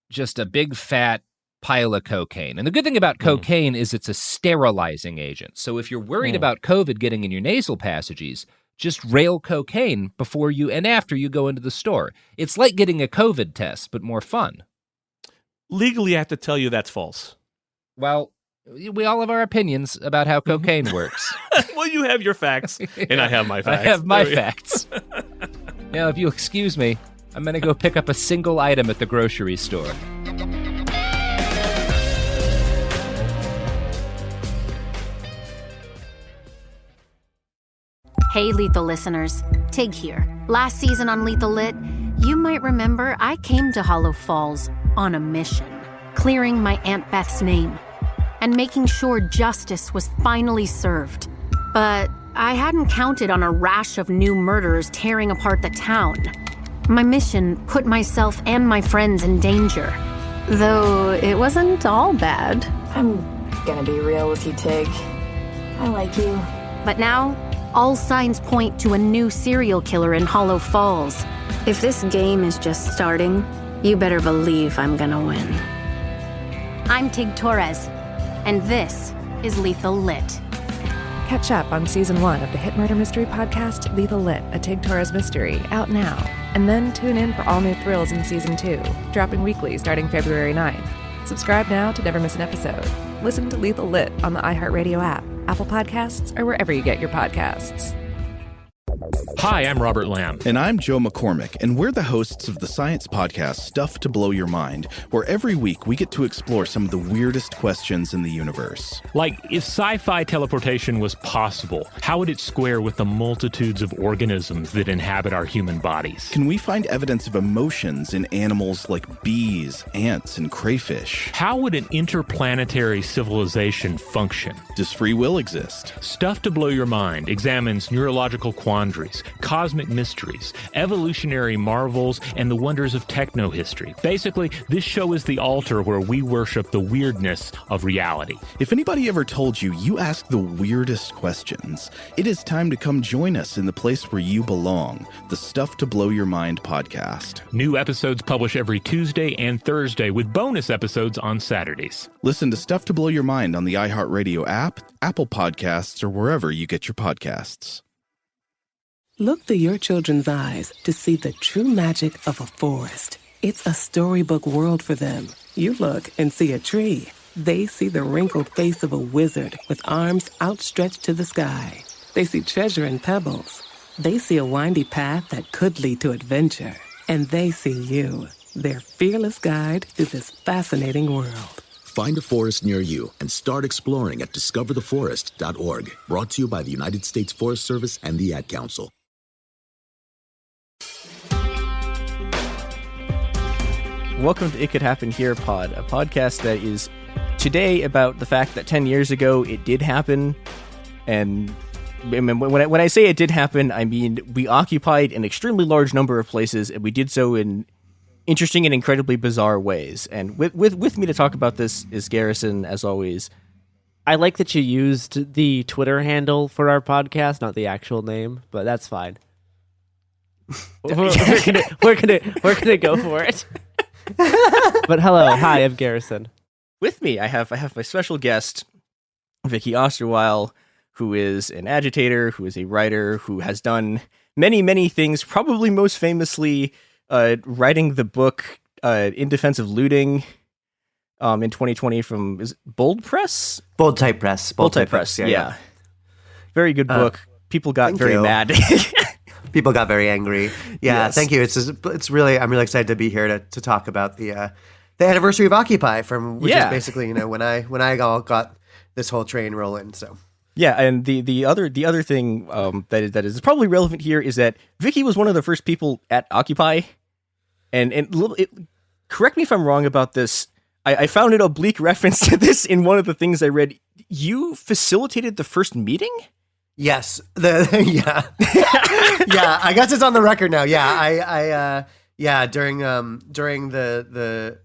just a big fat pile of cocaine. And the good thing about cocaine is it's a sterilizing agent. So if you're worried about COVID getting in your nasal passages, just rail cocaine before you and after you go into the store. It's like getting a COVID test, but more fun. Legally, I have to tell you that's false. Well, we all have our opinions about how cocaine works. Well, you have your facts, and I have my facts. I have my facts. Now, if you excuse me, I'm going to go pick up a single item at the grocery store. Hey, Lethal listeners. Tig here. Last season on Lethal Lit, you might remember I came to Hollow Falls on a mission, clearing my Aunt Beth's name and making sure justice was finally served. But I hadn't counted on a rash of new murderers tearing apart the town. My mission put myself and my friends in danger, though it wasn't all bad. I'm gonna be real with you, Tig. I like you. But now, all signs point to a new serial killer in Hollow Falls. If this game is just starting, you better believe I'm gonna win. I'm Tig Torres, and this is Lethal Lit. Catch up on Season 1 of the hit murder mystery podcast Lethal Lit, a Tig Torres mystery, out now. And then tune in for all new thrills in Season 2, dropping weekly starting February 9th. Subscribe now to never miss an episode. Listen to Lethal Lit on the iHeartRadio app, Apple Podcasts, or wherever you get your podcasts. Hi, I'm Robert Lamb. And I'm Joe McCormick, and we're the hosts of the science podcast Stuff to Blow Your Mind, where every week we get to explore some of the weirdest questions in the universe. Like, if sci-fi teleportation was possible, how would it square with the multitudes of organisms that inhabit our human bodies? Can we find evidence of emotions in animals like bees, ants, and crayfish? How would an interplanetary civilization function? Does free will exist? Stuff to Blow Your Mind examines neurological quandaries, cosmic mysteries, evolutionary marvels, and the wonders of techno-history. Basically, this show is the altar where we worship the weirdness of reality. If anybody ever told you you ask the weirdest questions, it is time to come join us in the place where you belong, the Stuff to Blow Your Mind podcast. New episodes publish every Tuesday and Thursday, with bonus episodes on Saturdays. Listen to Stuff to Blow Your Mind on the iHeartRadio app, Apple Podcasts, or wherever you get your podcasts. Look through your children's eyes to see the true magic of a forest. It's a storybook world for them. You look and see a tree. They see the wrinkled face of a wizard with arms outstretched to the sky. They see treasure in pebbles. They see a windy path that could lead to adventure. And they see you, their fearless guide through this fascinating world. Find a forest near you and start exploring at discovertheforest.org. Brought to you by the United States Forest Service and the Ad Council. Welcome to It Could Happen Here Pod, a podcast that is today about the fact that 10 years ago it did happen. And when I say it did happen, I mean we occupied an extremely large number of places, and we did so in interesting and incredibly bizarre ways. And with me to talk about this is Garrison, as always. I like that you used the Twitter handle for our podcast, not the actual name, but that's fine. we're gonna go for it. But hello, hi, I'm Garrison. With me, I have my special guest, Vicky Osterweil, who is an agitator, who is a writer, who has done many, many things, probably most famously writing the book In Defense of Looting in 2020 from Bold Press? Bold Type Press. Bold Type Press, yeah. Very good book. People got very mad. People got very angry. Yeah, Yes. Thank you. It's really, I'm really excited to be here to talk about the anniversary of Occupy, which is basically when I all got this whole train rolling. So yeah, and the other thing that is probably relevant here is that Vicky was one of the first people at Occupy, and correct me if I'm wrong about this. I found an oblique reference to this in one of the things I read. You facilitated the first meeting? yes, yeah. I guess it's on the record now. Yeah, Yeah, during the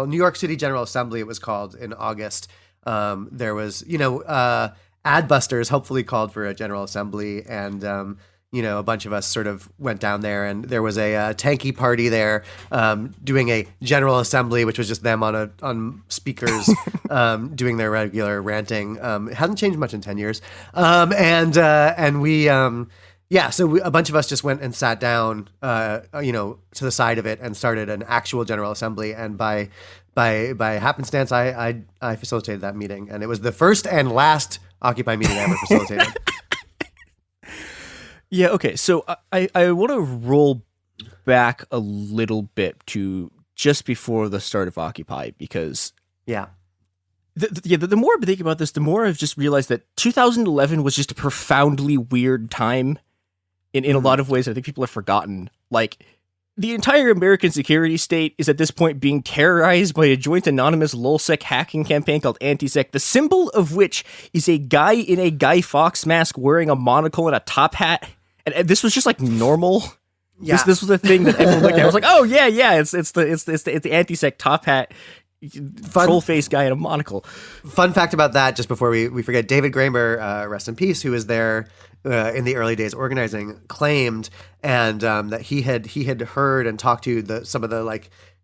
New York City General Assembly, it was called in August. There was, Adbusters hopefully called for a General Assembly, and a bunch of us sort of went down there, and there was a tanky party there doing a General Assembly, which was just them on speakers doing their regular ranting. It hasn't changed much in 10 years, and we. So a bunch of us just went and sat down, to the side of it and started an actual General Assembly. And by happenstance, I facilitated that meeting, and it was the first and last Occupy meeting I ever facilitated. Yeah. Okay. So I want to roll back a little bit to just before the start of Occupy, because the more I think about this, the more I've just realized that 2011 was just a profoundly weird time. In a lot of ways, I think people have forgotten. Like, the entire American security state is at this point being terrorized by a joint anonymous LulzSec hacking campaign called Antisec, the symbol of which is a guy in a Guy Fawkes mask wearing a monocle and a top hat. And this was just like normal. Yeah. This was the thing that everyone looked at. I was like, oh yeah, it's the Antisec top hat. Troll face guy in a monocle. Fun fact about that, just before we forget, David Graeber, rest in peace, who was there in the early days organizing, claimed and that he had heard and talked to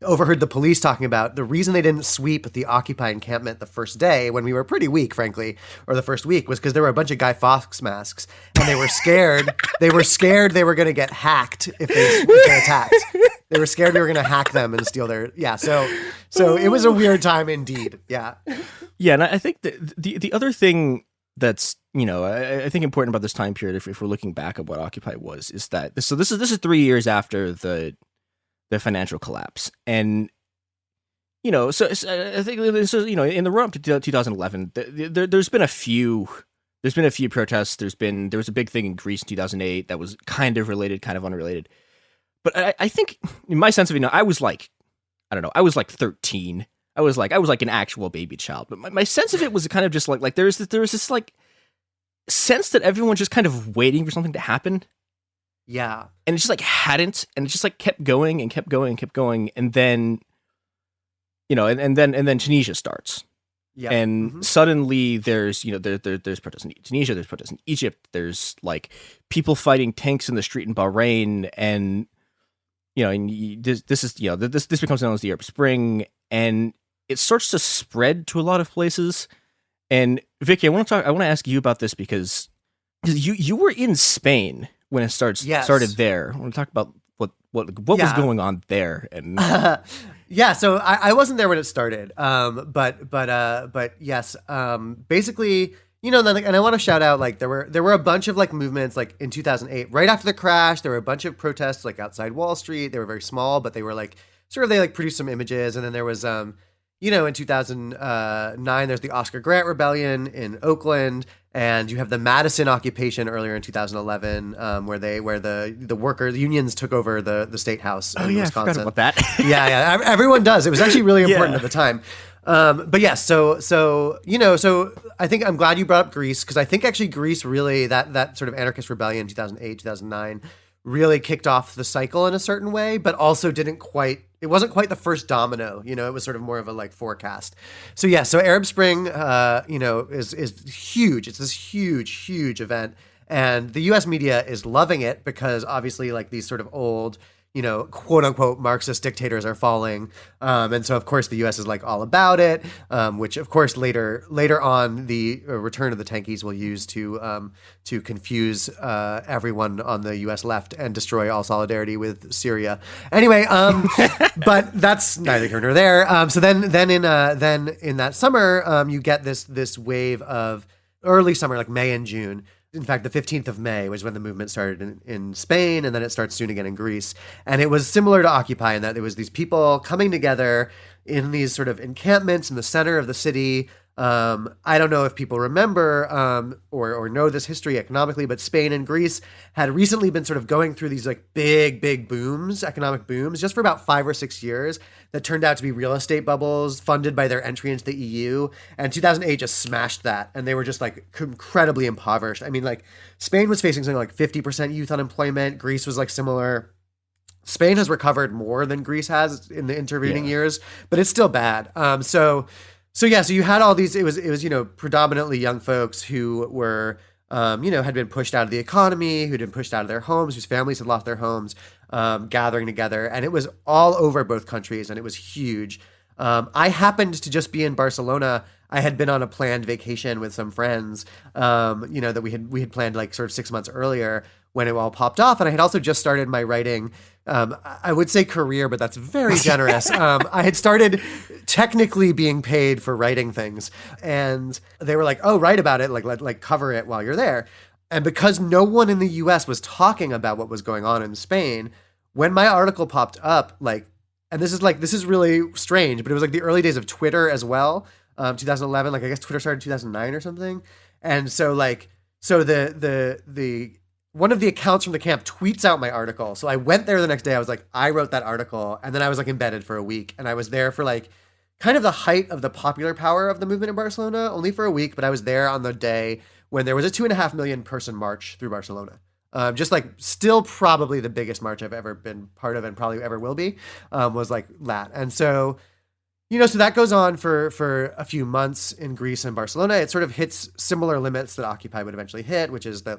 overheard the police talking about the reason they didn't sweep the Occupy encampment the first day, when we were pretty weak, frankly, or the first week, was because there were a bunch of Guy Fawkes masks, and they were scared. They were scared they were going to get hacked if they attacked. They were scared we were going to hack them and steal their So it was a weird time indeed. Yeah. Yeah, and I think the other thing that's I think important about this time period, if we're looking back at what Occupy was, is that this is 3 years after the financial collapse, and so I think in the run up to 2011, there's been a few protests. There was a big thing in Greece in 2008 that was kind of related, kind of unrelated. But I think, in my sense of it, I was like, I was like 13. I was like an actual baby child. But my sense of it was kind of just like there was this like sense that everyone's just kind of waiting for something to happen. Yeah. And it just like hadn't, and it just like kept going and kept going and kept going, and then and then Tunisia starts. Yeah. And suddenly there's there's protests in Tunisia, there's protests in Egypt, there's like people fighting tanks in the street in Bahrain, and this becomes known as the Arab Spring, and it starts to spread to a lot of places. And Vicky, I want to ask you about this because you were in Spain when it started there. I want to talk about what was going on there. And so I wasn't there when it started. But yes, basically, and I want to shout out, like, there were a bunch of like movements, like in 2008, right after the crash, there were a bunch of protests like outside Wall Street. They were very small, but they were like they produced some images. And then there was in 2009, there's the Oscar Grant Rebellion in Oakland, and you have the Madison occupation earlier in 2011, where the workers, the unions took over the state house in Wisconsin. I forgot about that. yeah, everyone does. It was actually really important at the time. But yes, so I think I'm glad you brought up Greece, because I think actually Greece really, that sort of anarchist rebellion in 2008, 2009 really kicked off the cycle in a certain way, but also it wasn't quite the first domino, it was sort of more of a like forecast. So yeah, so Arab Spring, is huge. It's this huge event, and the US media is loving it because obviously like these sort of old, quote unquote Marxist dictators are falling. And so of course the US is like all about it, which of course later on the return of the tankies will use to confuse everyone on the US left and destroy all solidarity with Syria. Anyway, but that's neither here nor there. So then in that summer, you get this wave of early summer, like May and June. In fact, the 15th of May was when the movement started in Spain, and then it starts soon again in Greece. And it was similar to Occupy in that there was these people coming together in these sort of encampments in the center of the city. I don't know if people remember or know this history economically, but Spain and Greece had recently been sort of going through these like big booms, economic booms, just for about 5 or 6 years that turned out to be real estate bubbles funded by their entry into the EU. And 2008 just smashed that. And they were just like incredibly impoverished. I mean, like Spain was facing something like 50% youth unemployment. Greece was like similar. Spain has recovered more than Greece has in the intervening years, but it's still bad. So you had all these. It was predominantly young folks who were had been pushed out of the economy, who'd been pushed out of their homes, whose families had lost their homes, gathering together, and it was all over both countries, and it was huge. I happened to just be in Barcelona. I had been on a planned vacation with some friends, that we had planned like sort of 6 months earlier when it all popped off. And I had also just started my writing, I would say career, but that's very generous. I had started technically being paid for writing things. And they were like, oh, write about it, like cover it while you're there. And because no one in the US was talking about what was going on in Spain, when my article popped up, and this is really strange, but it was like the early days of Twitter as well. 2011, I guess Twitter started in 2009 or something. And so the one of the accounts from the camp tweets out my article. So I went there the next day. I was like, I wrote that article. And then I was like embedded for a week. And I was there for like kind of the height of the popular power of the movement in Barcelona, only for a week. But I was there on the day when there was a 2.5 million person march through Barcelona. Just like still probably the biggest march I've ever been part of and probably ever will be, was like that. And so, so that goes on for a few months in Greece and Barcelona. It sort of hits similar limits that Occupy would eventually hit, which is that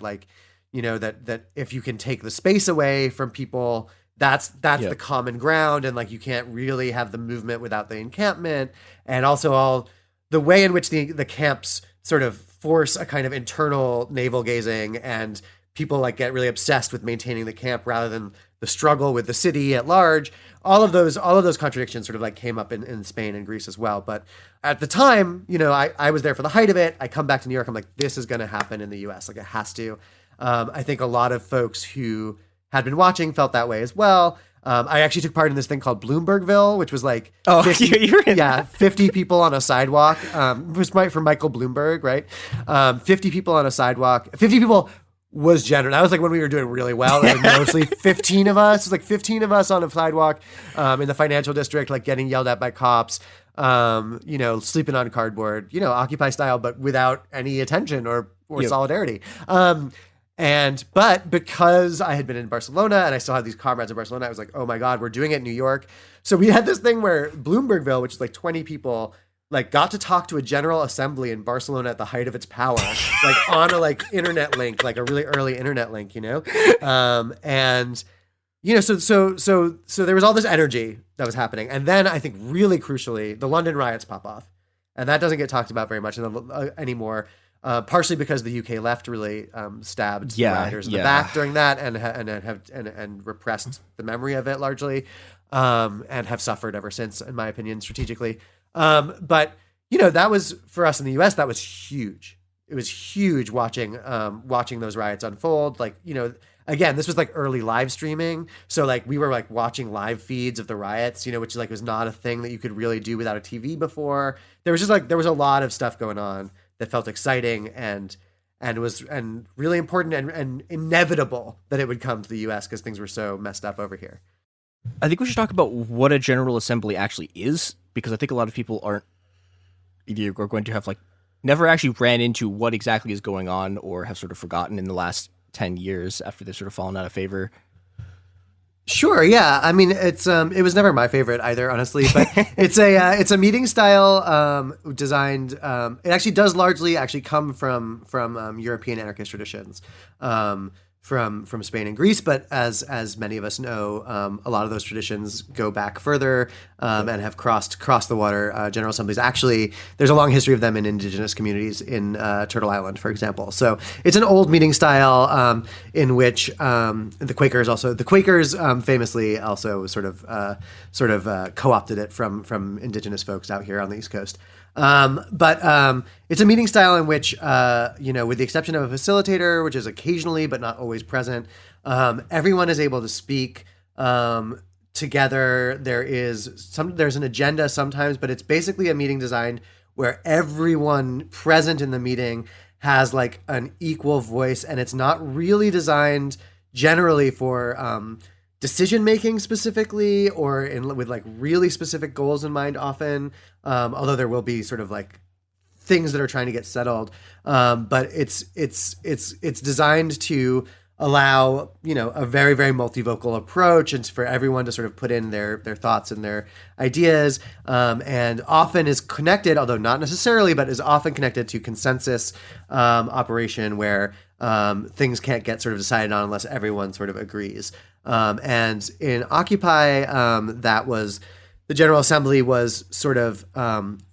that if you can take the space away from people, that's the common ground. And like, you can't really have the movement without the encampment. And also all the way in which the camps sort of force a kind of internal navel gazing, and people like get really obsessed with maintaining the camp rather than the struggle with the city at large. All of those contradictions sort of like came up in Spain and Greece as well. But at the time, I was there for the height of it. I come back to New York. I'm like, this is going to happen in the US. Like, it has to. I think a lot of folks who had been watching felt that way as well. I actually took part in this thing called Bloombergville, which was like 50 people on a sidewalk. It was for Michael Bloomberg, right? 50 people on a sidewalk. 50 people was generous. That was like when we were doing really well. It was mostly 15 of us. It was like 15 of us on a sidewalk in the financial district, like getting yelled at by cops, sleeping on cardboard, Occupy style, but without any attention or solidarity. But because I had been in Barcelona and I still had these comrades in Barcelona, I was like, oh my God, we're doing it in New York. So we had this thing where Bloombergville, which is like 20 people, like got to talk to a general assembly in Barcelona at the height of its power, like on a like internet link, like a really early internet link, so there was all this energy that was happening. And then I think really crucially, the London riots pop off, and that doesn't get talked about very much anymore. Partially because the UK left really stabbed rioters in the back during that, and repressed the memory of it largely, and have suffered ever since, in my opinion, strategically. But that was, for us in the US, that was huge. It was huge watching those riots unfold. Like, again, this was like early live streaming. So like we were like watching live feeds of the riots, which like was not a thing that you could really do without a TV before. There was a lot of stuff going on that felt exciting and really important and inevitable that it would come to the US because things were so messed up over here. I think we should talk about what a General Assembly actually is, because I think a lot of people are going to have like never actually ran into what exactly is going on, or have sort of forgotten in the last 10 years after they've sort of fallen out of favor. Sure. Yeah. I mean, it was never my favorite either, honestly, but it's a meeting style, designed, it actually does largely come from European anarchist traditions, from Spain and Greece. But as many of us know, a lot of those traditions go back further, and have crossed the water. General Assemblies, actually, there's a long history of them in indigenous communities in Turtle Island, for example. So it's an old meeting style, in which the Quakers famously also sort of co-opted it from indigenous folks out here on the East Coast. But it's a meeting style in which, with the exception of a facilitator, which is occasionally but not always present, everyone is able to speak together. There's an agenda sometimes, but it's basically a meeting designed where everyone present in the meeting has like an equal voice, and it's not really designed generally for decision making specifically, or with like really specific goals in mind often, although there will be sort of like things that are trying to get settled, but it's designed to allow, you know, a very, very multivocal approach and for everyone to sort of put in their thoughts and their ideas, and often is connected, although not necessarily, but is often connected to consensus operation where things can't get sort of decided on unless everyone sort of agrees. And in Occupy, that was... The General Assembly was sort of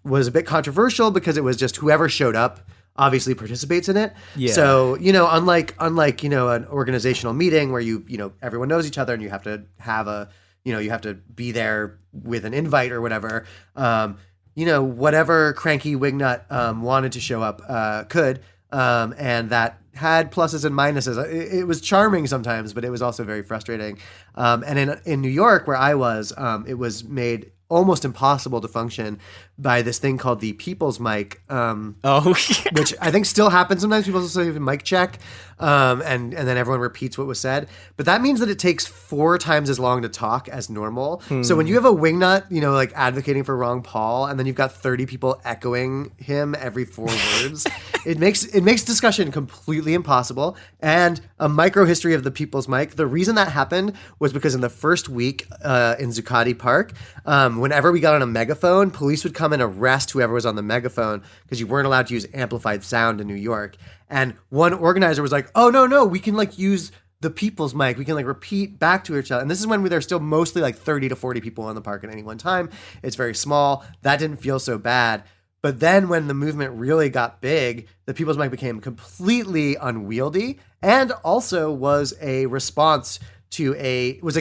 was a bit controversial because it was just whoever showed up obviously participates in it. Yeah. So, you know, unlike, you know, an organizational meeting where you know, everyone knows each other and you have to have you have to be there with an invite or whatever. You know, whatever cranky wingnut wanted to show up could, and that had pluses and minuses. It was charming sometimes, but it was also very frustrating. And in New York, where I was, it was made almost impossible to function by this thing called the People's Mic, which I think still happens sometimes. People also say mic check, and then everyone repeats what was said. But that means that it takes 4 times as long to talk as normal. So when you have a wingnut, you know, like advocating for Ron Paul, and then you've got 30 people echoing him every 4 words, it makes discussion completely impossible. And a micro history of the People's Mic. The reason that happened was because in the first week in Zuccotti Park, whenever we got on a megaphone, police would come and arrest whoever was on the megaphone because you weren't allowed to use amplified sound in New York. And one organizer was like, "Oh no, we can like use the People's Mic. We can like repeat back to each other." And this is when there's still mostly like 30 to 40 people in the park at any one time. It's very small. That didn't feel so bad. But then when the movement really got big, the People's Mic became completely unwieldy and also was a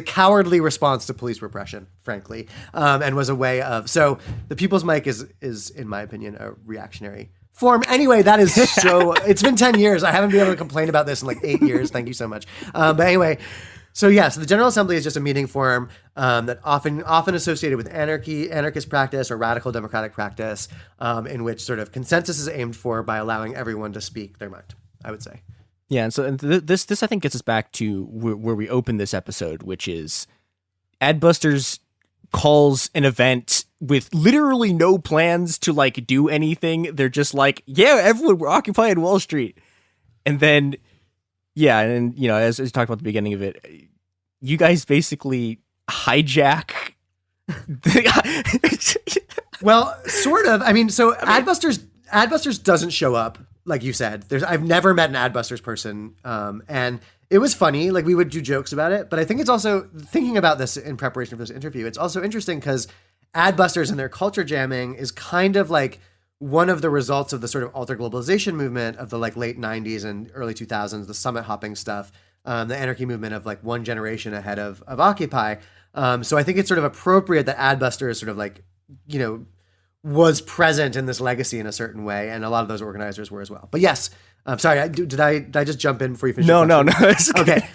cowardly response to police repression, frankly, and was a way of... So the People's Mic is, in my opinion, a reactionary form. Anyway, that is so... It's been 10 years. I haven't been able to complain about this in like 8 years. Thank you so much. But anyway... So the General Assembly is just a meeting forum that often associated with anarchist practice or radical democratic practice, in which sort of consensus is aimed for by allowing everyone to speak their mind, I would say. Yeah, and so this I think gets us back to where we opened this episode, which is Adbusters calls an event with literally no plans to like do anything. They're just like, yeah, everyone, we're occupying Wall Street, and then. Yeah, and you know, as we talked about at the beginning of it, you guys basically hijack. Well, sort of. I mean, Adbusters doesn't show up, like you said. I've never met an Adbusters person, and it was funny. Like we would do jokes about it, but I think it's also thinking about this in preparation for this interview. It's also interesting because Adbusters and their culture jamming is kind of like one of the results of the sort of alter globalization movement of the like late 90s and early 2000s, the summit hopping stuff, the anarchy movement of like one generation ahead of Occupy. So I think it's sort of appropriate that Adbusters sort of like, you know, was present in this legacy in a certain way. And a lot of those organizers were as well. But yes, I'm sorry. Did I just jump in before you finish? No. Okay.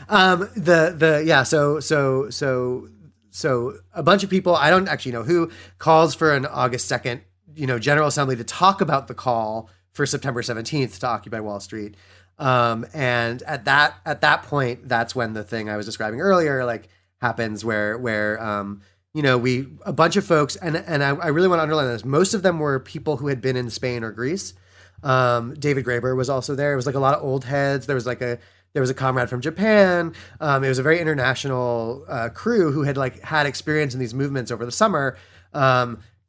So a bunch of people, I don't actually know who, calls for an August 2nd, you know, General Assembly to talk about the call for September 17th to occupy Wall Street. And at that point, that's when the thing I was describing earlier, like happens where you know, a bunch of folks, and I really want to underline this. Most of them were people who had been in Spain or Greece. David Graeber was also there. It was like a lot of old heads. There was a comrade from Japan. It was a very international crew who had had experience in these movements over the summer.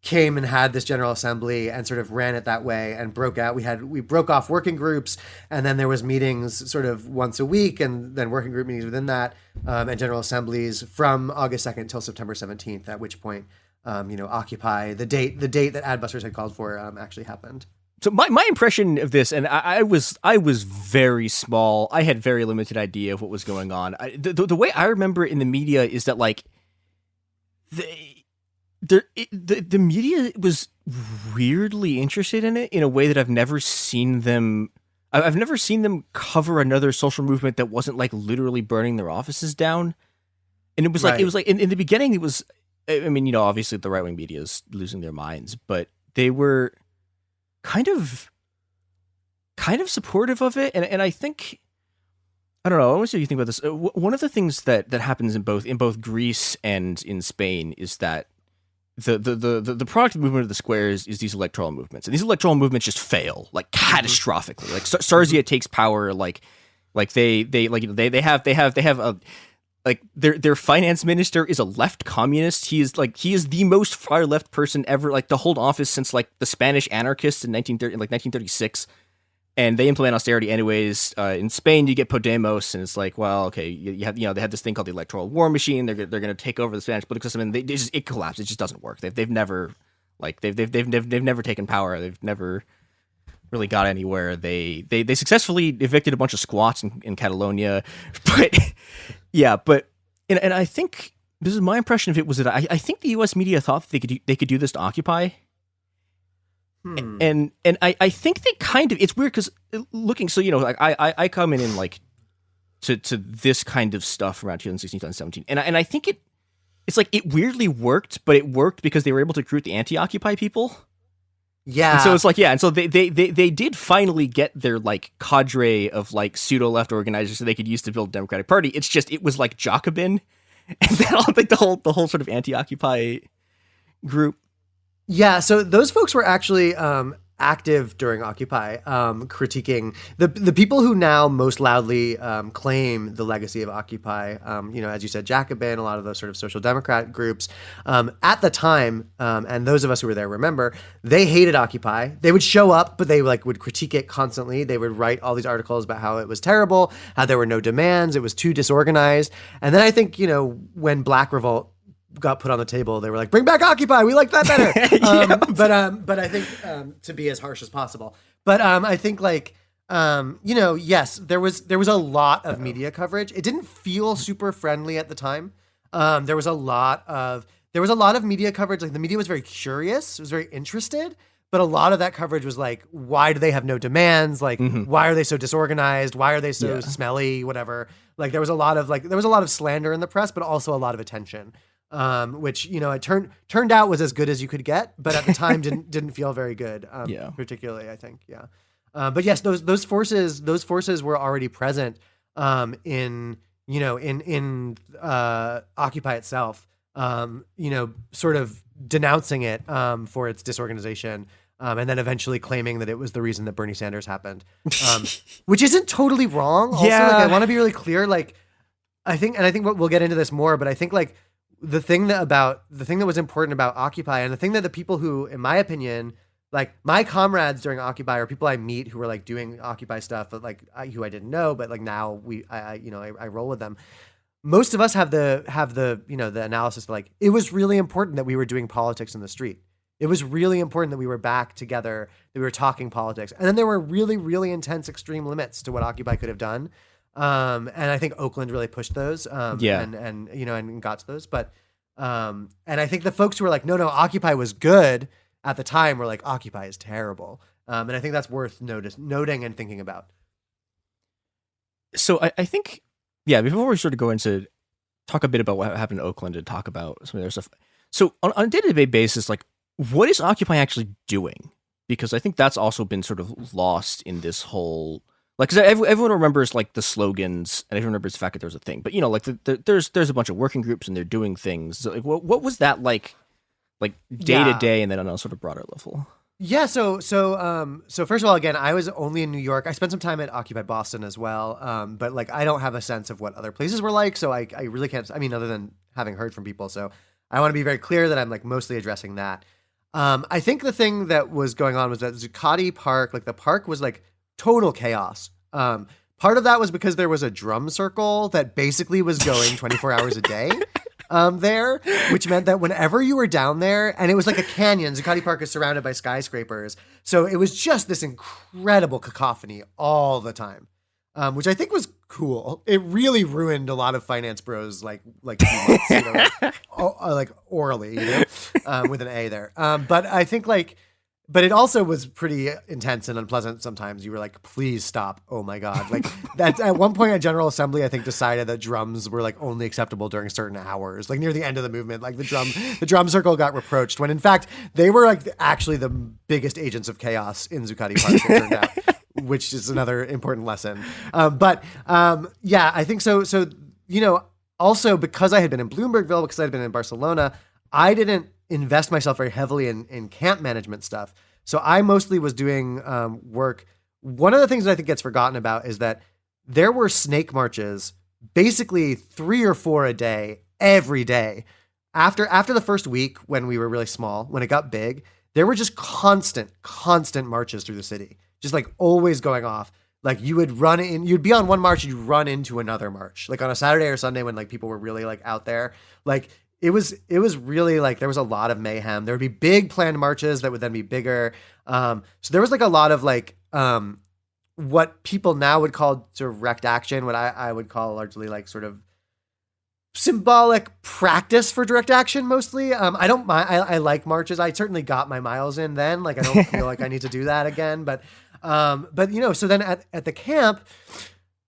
Came and had this General Assembly and sort of ran it that way and broke out. We broke off working groups, and then there was meetings sort of once a week, and then working group meetings within that, and General Assemblies from August 2nd till September 17th, at which point, you know, Occupy, the date that Adbusters had called for, actually happened. So my impression of this, and I was very small. I had very limited idea of what was going on. The way I remember it in the media is that like the media was weirdly interested in it in a way that I've never seen them. I've never seen them cover another social movement that wasn't like literally burning their offices down. And it was like, in the beginning, it was, I mean, you know, obviously the right wing media is losing their minds, but they were kind of supportive of it. And I think, I don't know, I want to see what you think about this. One of the things that happens in both Greece and in Spain is that the product of the movement of the squares is these electoral movements, and these electoral movements just fail like catastrophically. Like Sarsia takes power like Like they have a like their finance minister is a left communist. He is the most far left person ever like to hold office since like the Spanish anarchists in 1936. And they implement austerity anyways. In Spain, you get Podemos, and it's like, well, okay, you have they had this thing called the electoral war machine. They're going to take over the Spanish political system, and it collapsed. It just doesn't work. They've never taken power. They've never really got anywhere. They successfully evicted a bunch of squats in Catalonia, but yeah, and I think this is my impression of it was that I think the U.S. media thought that they could do this to Occupy. And I think they kind of, it's weird because looking, so, like I come in like to this kind of stuff around 2016, 2017. And I think it's like it weirdly worked, but it worked because they were able to recruit the anti-Occupy people. Yeah. And so it's like, yeah. And so they did finally get their like cadre of like pseudo left organizers so they could use to build a Democratic Party. It's just, it was like Jacobin and then like the whole sort of anti-Occupy group. Yeah, so those folks were actually active during Occupy, critiquing the people who now most loudly claim the legacy of Occupy. As you said, Jacobin, a lot of those sort of social democrat groups. At the time, and those of us who were there remember, they hated Occupy. They would show up, but they would critique it constantly. They would write all these articles about how it was terrible, how there were no demands, it was too disorganized. And then I think, when Black Revolt got put on the table, they were like, bring back Occupy, we like that better. But I think to be as harsh as possible, but I think yes, there was a lot of media coverage. It didn't feel super friendly at the time. There was a lot of media coverage. Like the media was very curious, it was very interested, but a lot of that coverage was like, why do they have no demands? Like, why are they so disorganized? Why are they so smelly? Whatever. Like there was a lot of slander in the press, but also a lot of attention. Which it turned out was as good as you could get, but at the time didn't feel very good. Particularly, I think, yeah. But yes, those forces were already present in Occupy itself. Sort of denouncing it for its disorganization, and then eventually claiming that it was the reason that Bernie Sanders happened, which isn't totally wrong. Also, I want to be really clear. Like, I think we'll get into this more, but I think like. The thing that was important about Occupy, and the thing that the people who, in my opinion, like my comrades during Occupy or people I meet who were like doing Occupy stuff, but like who I didn't know, but like now I roll with them. Most of us have the analysis of like, it was really important that we were doing politics in the street. It was really important that we were back together, that we were talking politics. And then there were really, really intense extreme limits to what Occupy could have done. And I think Oakland really pushed those, and got to those. But, and I think the folks who were like, no, Occupy was good at the time were like, Occupy is terrible. And I think that's worth noting and thinking about. So I think, before we sort of go into talk a bit about what happened in Oakland and talk about some of their stuff. So on a day-to-day basis, like what is Occupy actually doing? Because I think that's also been sort of lost in this whole, like, because everyone remembers like the slogans and everyone remembers the fact that there's a thing, but there's a bunch of working groups and they're doing things. So, like, what was that like day to day, and then on a sort of broader level? Yeah. So first of all, again, I was only in New York. I spent some time at Occupy Boston as well. But like, I don't have a sense of what other places were like. So I really can't, other than having heard from people. So I want to be very clear that I'm like mostly addressing that. I think the thing that was going on was that Zuccotti Park, like the park was like total chaos. Part of that was because there was a drum circle that basically was going 24 hours a day there, which meant that whenever you were down there, and it was like a canyon, Zuccotti Park is surrounded by skyscrapers. So it was just this incredible cacophony all the time, which I think was cool. It really ruined a lot of finance bros like 2 months, like orally, with an A there. But I think but it also was pretty intense and unpleasant sometimes. You were like, please stop. Oh my God. Like that at one point at General Assembly, I think decided that drums were like only acceptable during certain hours, like near the end of the movement. Like the drum circle got reproached when in fact they were like actually the biggest agents of chaos in Zuccotti Park, it turned out, which is another important lesson. I think so. So, also because I had been in Bloombergville, because I had been in Barcelona, I didn't invest myself very heavily in camp management stuff. So I mostly was doing work. One of the things that I think gets forgotten about is that there were snake marches, basically 3 or 4 a day, every day. After the first week, when we were really small, when it got big, there were just constant marches through the city, just like always going off. Like you would run in, you'd be on one march and you'd run into another march, like on a Saturday or Sunday when like people were really like out there. Like it was really like there was a lot of mayhem. There would be big planned marches that would then be bigger. So there was like a lot of like what people now would call direct action, what I would call largely like sort of symbolic practice for direct action mostly. I don't mind. I like marches. I certainly got my miles in then. Like I don't feel like I need to do that again. But you know, so then at the camp,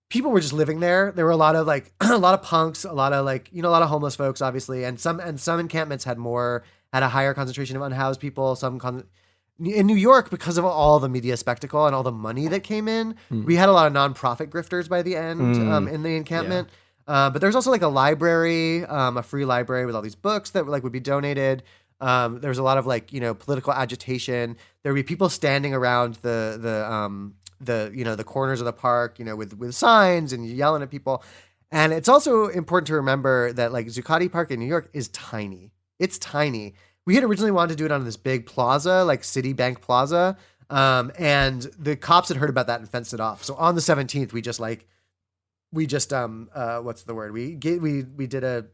people were just living there. There were a lot of like a lot of punks, a lot of like, you know, a lot of homeless folks, obviously, and some encampments had a higher concentration of unhoused people. In New York, because of all the media spectacle and all the money that came in, we had a lot of nonprofit grifters by the end in the encampment. Yeah. But there's also like a library, a free library with all these books that like would be donated. There was a lot of like, you know, political agitation. There would be people standing around the you know, the corners of the park, you know, with signs and yelling at people. And it's also important to remember that like Zuccotti Park in New York is tiny. It's tiny. We had originally wanted to do it on this big plaza, like Citibank Plaza. And the cops had heard about that and fenced it off. So on the 17th, we just what's the word? We did a,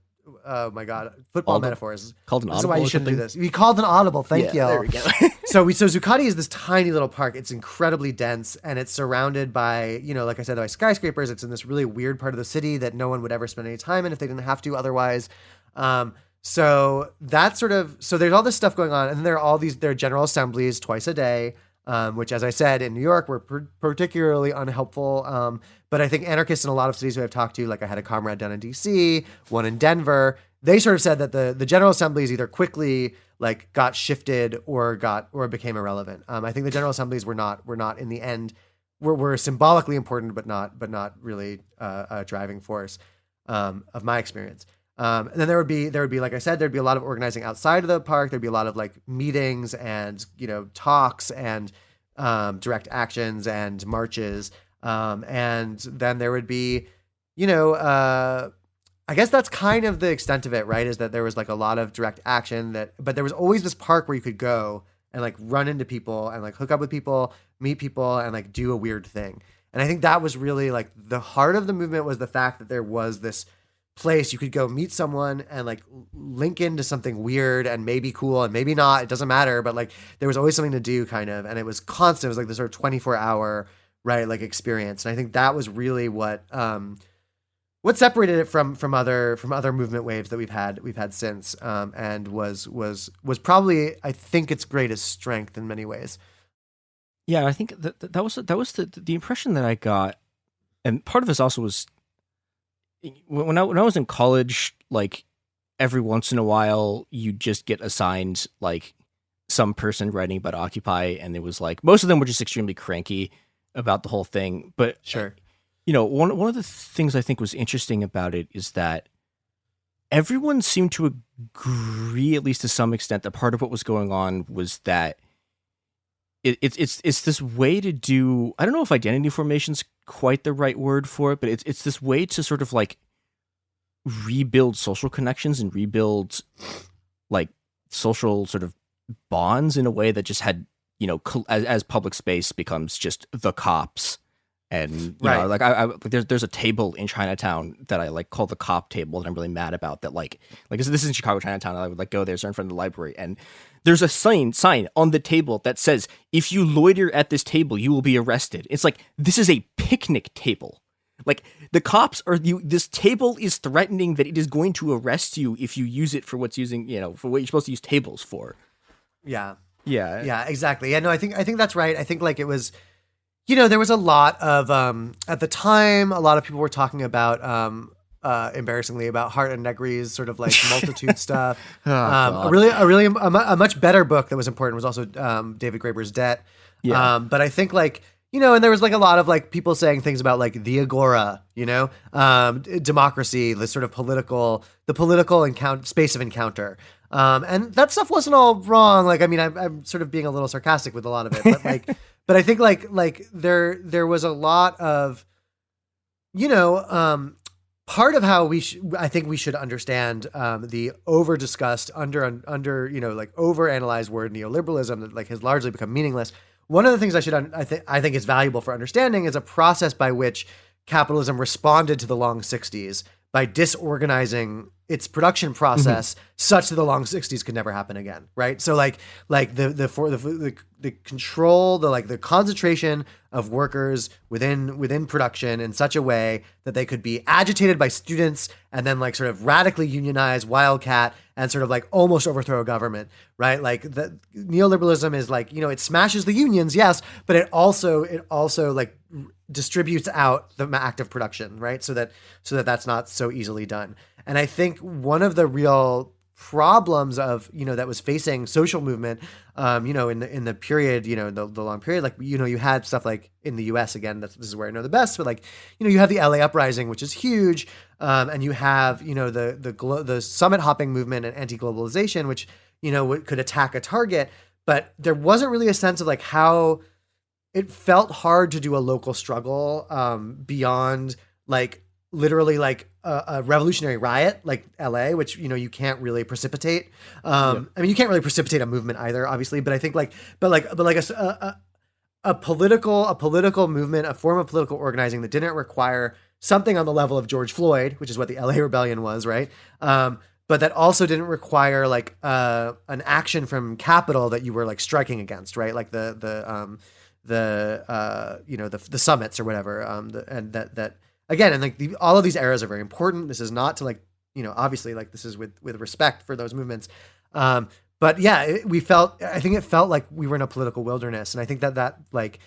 oh my God, football metaphors. Called an audible. This is why you shouldn't do this. We called an audible. Thank you. There we go. So Zuccotti is this tiny little park. It's incredibly dense and it's surrounded by, you know, like I said, by skyscrapers. It's in this really weird part of the city that no one would ever spend any time in if they didn't have to otherwise. So that's so there's all this stuff going on. And then there are general assemblies twice a day, which, as I said, in New York were particularly unhelpful. But I think anarchists in a lot of cities who I've talked to, like I had a comrade down in DC, one in Denver, they sort of said that the general assemblies either quickly like got shifted or became irrelevant. I think the general assemblies were not in the end, were symbolically important, but not really a driving force of my experience. And then there would be, like I said, there'd be a lot of organizing outside of the park. There'd be a lot of like meetings and, you know, talks and direct actions and marches. And then there would be, you know, I guess that's kind of the extent of it, right? Is that there was like a lot of direct action but there was always this park where you could go and like run into people and like hook up with people, meet people and like do a weird thing. And I think that was really like the heart of the movement, was the fact that there was this place you could go meet someone and like link into something weird and maybe cool and maybe not, it doesn't matter, but like there was always something to do kind of, and it was constant. It was like this sort of 24-hour right like experience. And I think that was really what separated it from other movement waves that we've had since, and was probably, I think, its greatest strength in many ways. Yeah, I think that was the impression that I got, and part of this also was when I was in college, like every once in a while you just get assigned like some person writing about Occupy, and it was like most of them were just extremely cranky about the whole thing. But sure, you know, one of the things I think was interesting about it is that everyone seemed to agree, at least to some extent, that part of what was going on was that it's this way to do, I don't know if identity formation's quite the right word for it, but it's this way to sort of like rebuild social connections and rebuild like social sort of bonds in a way that just had, you know, as public space becomes just the cops. And you know, like there's a table in Chinatown that I like call the cop table that I'm really mad about. That like this is in Chicago Chinatown. I would like go there, so in front of the library, and there's a sign on the table that says, "If you loiter at this table, you will be arrested." It's like, this is a picnic table. Like the cops this table is threatening that it is going to arrest you if you use it for for what you're supposed to use tables for. Yeah, exactly. Yeah, no, I think that's right. I think like it was. You know, there was a lot of, at the time, a lot of people were talking about, embarrassingly, about Hart and Negri's sort of like multitude stuff. A much better book that was important was also David Graeber's Debt. Yeah. But I think like, you know, and there was like a lot of like people saying things about like the Agora, you know, democracy, the sort of political space of encounter. And that stuff wasn't all wrong. Like, I mean, I'm sort of being a little sarcastic with a lot of it, but like, but I think like there was a lot of part of how I think we should understand the over discussed, under over analyzed word neoliberalism that like has largely become meaningless. One of the things I think is valuable for understanding is a process by which capitalism responded to the long 60s by disorganizing its production process such that the long 60s could never happen again, right? So like the control, the concentration of workers within production in such a way that they could be agitated by students and then like sort of radically unionize, wildcat, and sort of like almost overthrow a government, right? Like the neoliberalism is like, it smashes the unions, yes, but it also like distributes out the act of production, right? So that's not so easily done. And I think one of the real problems of, that was facing social movement, in the period, the long period, like, you had stuff like in the US, again, this is where I know the best, but like, you have the LA uprising, which is huge. And you have, the summit hopping movement and anti-globalization, which, could attack a target, but there wasn't really a sense of like how it felt hard to do a local struggle, beyond like literally like a revolutionary riot like LA, which, you can't really precipitate. I mean, you can't really precipitate a movement either, obviously, but I think a political movement, a form of political organizing that didn't require something on the level of George Floyd, which is what the LA rebellion was, right? But that also didn't require like an action from capital that you were like striking against, right? Like the summits or whatever, and that again, and like all of these eras are very important. This is not to like, obviously like this is with respect for those movements. But yeah, I think it felt like we were in a political wilderness. And I think that like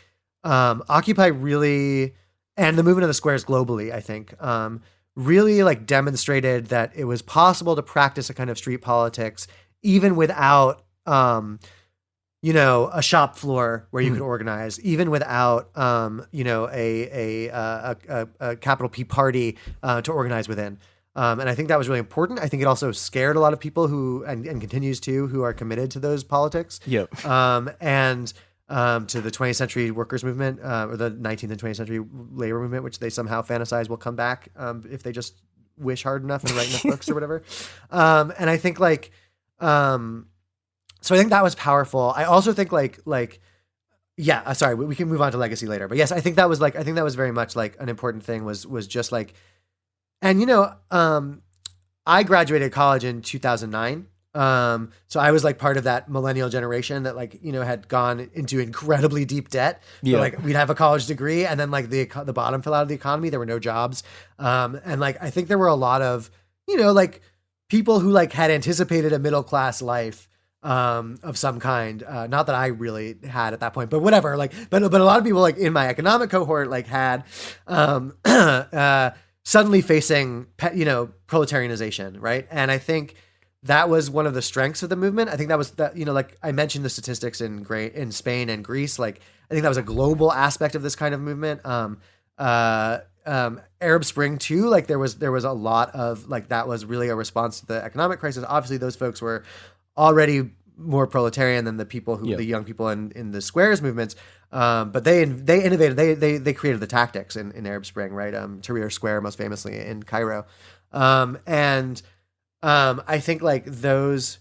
Occupy really, and the movement of the squares globally, I think, really like demonstrated that it was possible to practice a kind of street politics even without, a shop floor where you could organize, even without, a capital P party to organize within. And I think that was really important. I think it also scared a lot of people and continues to, who are committed to those politics. Yep. And to the 20th century workers movement, or the 19th and 20th century labor movement, which they somehow fantasize will come back if they just wish hard enough and write enough books or whatever. And I think like, so I think that was powerful. I also think yeah, sorry, we can move on to legacy later, but yes, I think that was very much like an important thing was just like, and I graduated college in 2009. So I was like part of that millennial generation that like, had gone into incredibly deep debt. Yeah. So, like we'd have a college degree and then like the bottom fell out of the economy. There were no jobs. And like, I think there were a lot of, like people who like had anticipated a middle-class life, of some kind. Not that I really had at that point, but whatever. Like, but a lot of people like in my economic cohort, like had, suddenly facing, proletarianization. Right. And I think that was one of the strengths of the movement. I think that was that, like I mentioned the statistics in Spain and Greece. Like, I think that was a global aspect of this kind of movement. Arab Spring too. Like there was a lot of like, that was really a response to the economic crisis. Obviously those folks were already more proletarian than the people the young people in the squares movements. But they innovated, they created the tactics in Arab Spring, right? Tahrir Square, most famously in Cairo. I think like those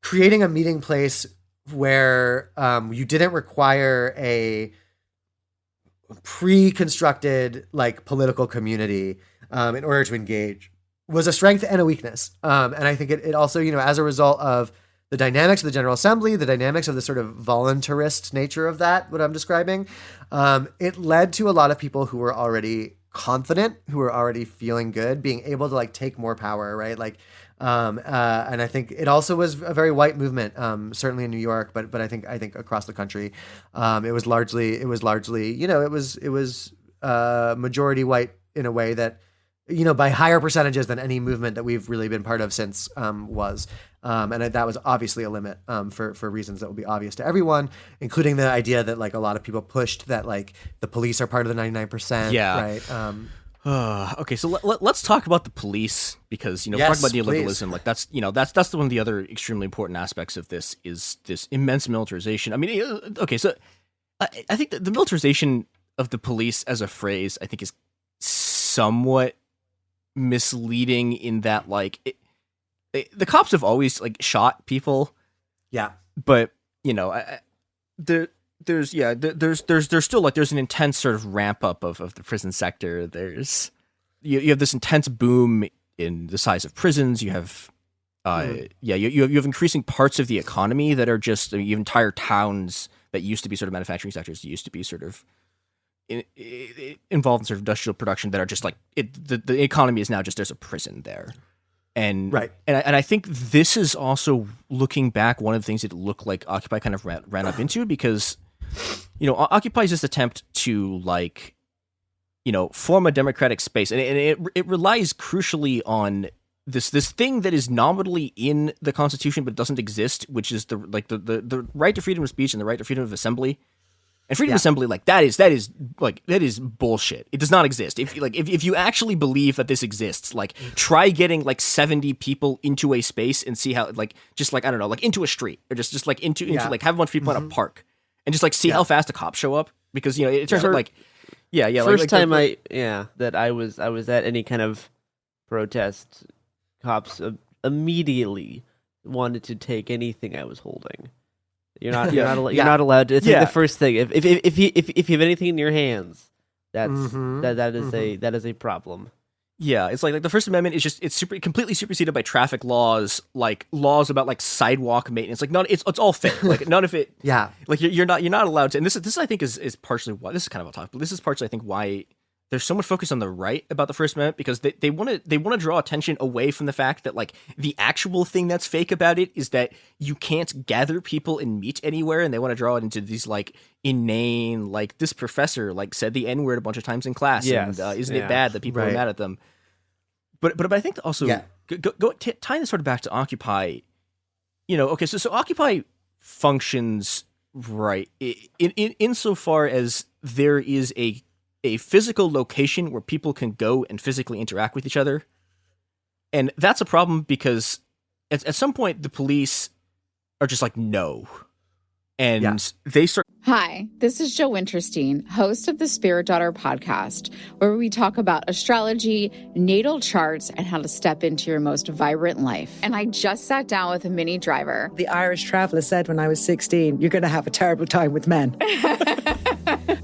creating a meeting place where, you didn't require a pre-constructed like political community, in order to engage was a strength and a weakness. And I think it also, as a result of the dynamics of the General Assembly, the dynamics of the sort of voluntarist nature of that, what I'm describing, it led to a lot of people who were already confident, who were already feeling good, being able to like take more power, right? Like, and I think it also was a very white movement, certainly in New York, but I think across the country, it was largely, it was majority white in a way that, by higher percentages than any movement that we've really been part of since, was. And that was obviously a limit, for reasons that will be obvious to everyone, including the idea that like a lot of people pushed that like the police are part of the 99%. Yeah. Right. Okay. So let's talk about the police because, Yes, talking about neoliberalism, please. like that's one of the other extremely important aspects of this is this immense militarization. I mean, okay. So I think that the militarization of the police as a phrase, I think is somewhat misleading in that, like, the cops have always, like, shot people. Yeah. But, you know, there's still, like, there's an intense sort of ramp up of the prison sector. There's, you have this intense boom in the size of prisons. You have, you have increasing parts of the economy that are just, you have entire towns that used to be sort of manufacturing sectors, used to be sort of involved in sort of industrial production that are just like, the economy is now just, there's a prison there. And right. And I think this is also, looking back, one of the things that looked like Occupy kind of ran up into, because, you know, Occupy's this attempt to, like, you know, form a democratic space, and it relies crucially on this thing that is nominally in the Constitution but doesn't exist, which is the right to freedom of speech and the right to freedom of assembly. And freedom of assembly, like, that is bullshit. It does not exist. If you actually believe that this exists, like, try getting like 70 people into a space and see how, like, just like, I don't know, like into a street, or just like into like, have a bunch of people in a park and just like see how fast the cops show up, because, you know, it turns out like first time that I was at any kind of protest, cops immediately wanted to take anything I was holding. You're not allowed to. It's like the first thing. If you have anything in your hands, that is a problem. Yeah, it's like the First Amendment is just, it's completely superseded by traffic laws, like laws about like sidewalk maintenance. Like, it's all fake. Like, none of it. Yeah. Like, you're not allowed to. And this I think is partially why, this is kind of a topic, but this is partially, I think, why there's so much focus on the right about the First Amendment, because they want to draw attention away from the fact that, like, the actual thing that's fake about it is that you can't gather people and meet anywhere, and they want to draw it into these, like, inane, like, this professor, like, said the N-word a bunch of times in class, and isn't it bad that people are mad at them? But I think also tying this sort of back to Occupy, you know, okay, so Occupy functions right in insofar as there is a physical location where people can go and physically interact with each other. And that's a problem because at some point the police are just like, no. And they start. Hi, this is Jill Winterstein, host of the Spirit Daughter podcast, where we talk about astrology, natal charts, and how to step into your most vibrant life. And I just sat down with a Minnie Driver. The Irish traveller said when I was 16, you're going to have a terrible time with men.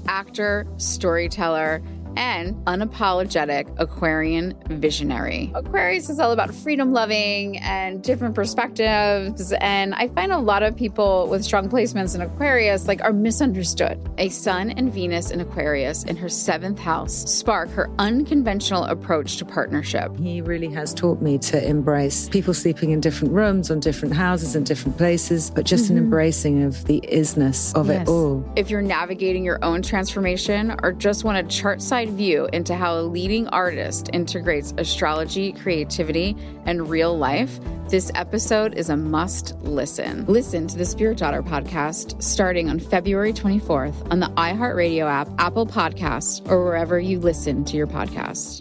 Actor, storyteller, and unapologetic Aquarian visionary. Aquarius is all about freedom-loving and different perspectives, and I find a lot of people with strong placements in Aquarius are misunderstood. A Sun and Venus in Aquarius in her 7th house spark her unconventional approach to partnership. He really has taught me to embrace people sleeping in different rooms, on different houses, in different places, but just an embracing of the isness of it all. If you're navigating your own transformation or just want a chart-side view into how a leading artist integrates astrology, creativity, and real life, this episode is a must listen. Listen to the Spirit Daughter podcast starting on February 24th on the iHeartRadio app, Apple Podcasts, or wherever you listen to your podcasts.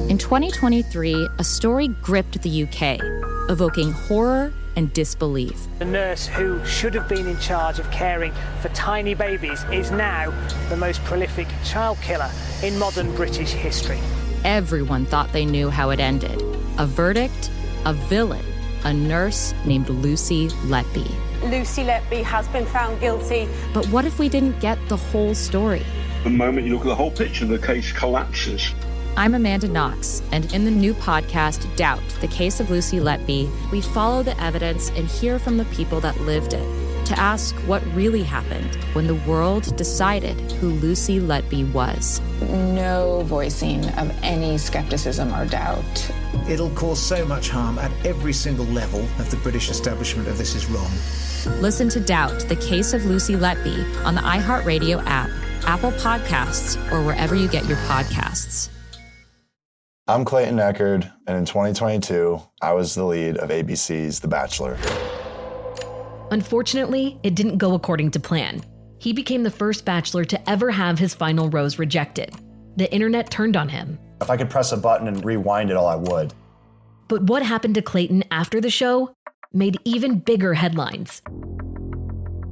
In 2023, a story gripped the UK, evoking horror and disbelief. The nurse who should have been in charge of caring for tiny babies is now the most prolific child killer in modern British history. Everyone thought they knew how it ended. A verdict, a villain, a nurse named Lucy Letby. Lucy Letby has been found guilty. But what if we didn't get the whole story? The moment you look at the whole picture, the case collapses. I'm Amanda Knox, and in the new podcast, Doubt, the Case of Lucy Letby, we follow the evidence and hear from the people that lived it to ask what really happened when the world decided who Lucy Letby was. No voicing of any skepticism or doubt. It'll cause so much harm at every single level of the British establishment of this is wrong. Listen to Doubt, the Case of Lucy Letby on the iHeartRadio app, Apple Podcasts, or wherever you get your podcasts. I'm Clayton Echard, and in 2022, I was the lead of ABC's The Bachelor. Unfortunately, it didn't go according to plan. He became the first Bachelor to ever have his final rose rejected. The internet turned on him. If I could press a button and rewind it all, I would. But what happened to Clayton after the show made even bigger headlines.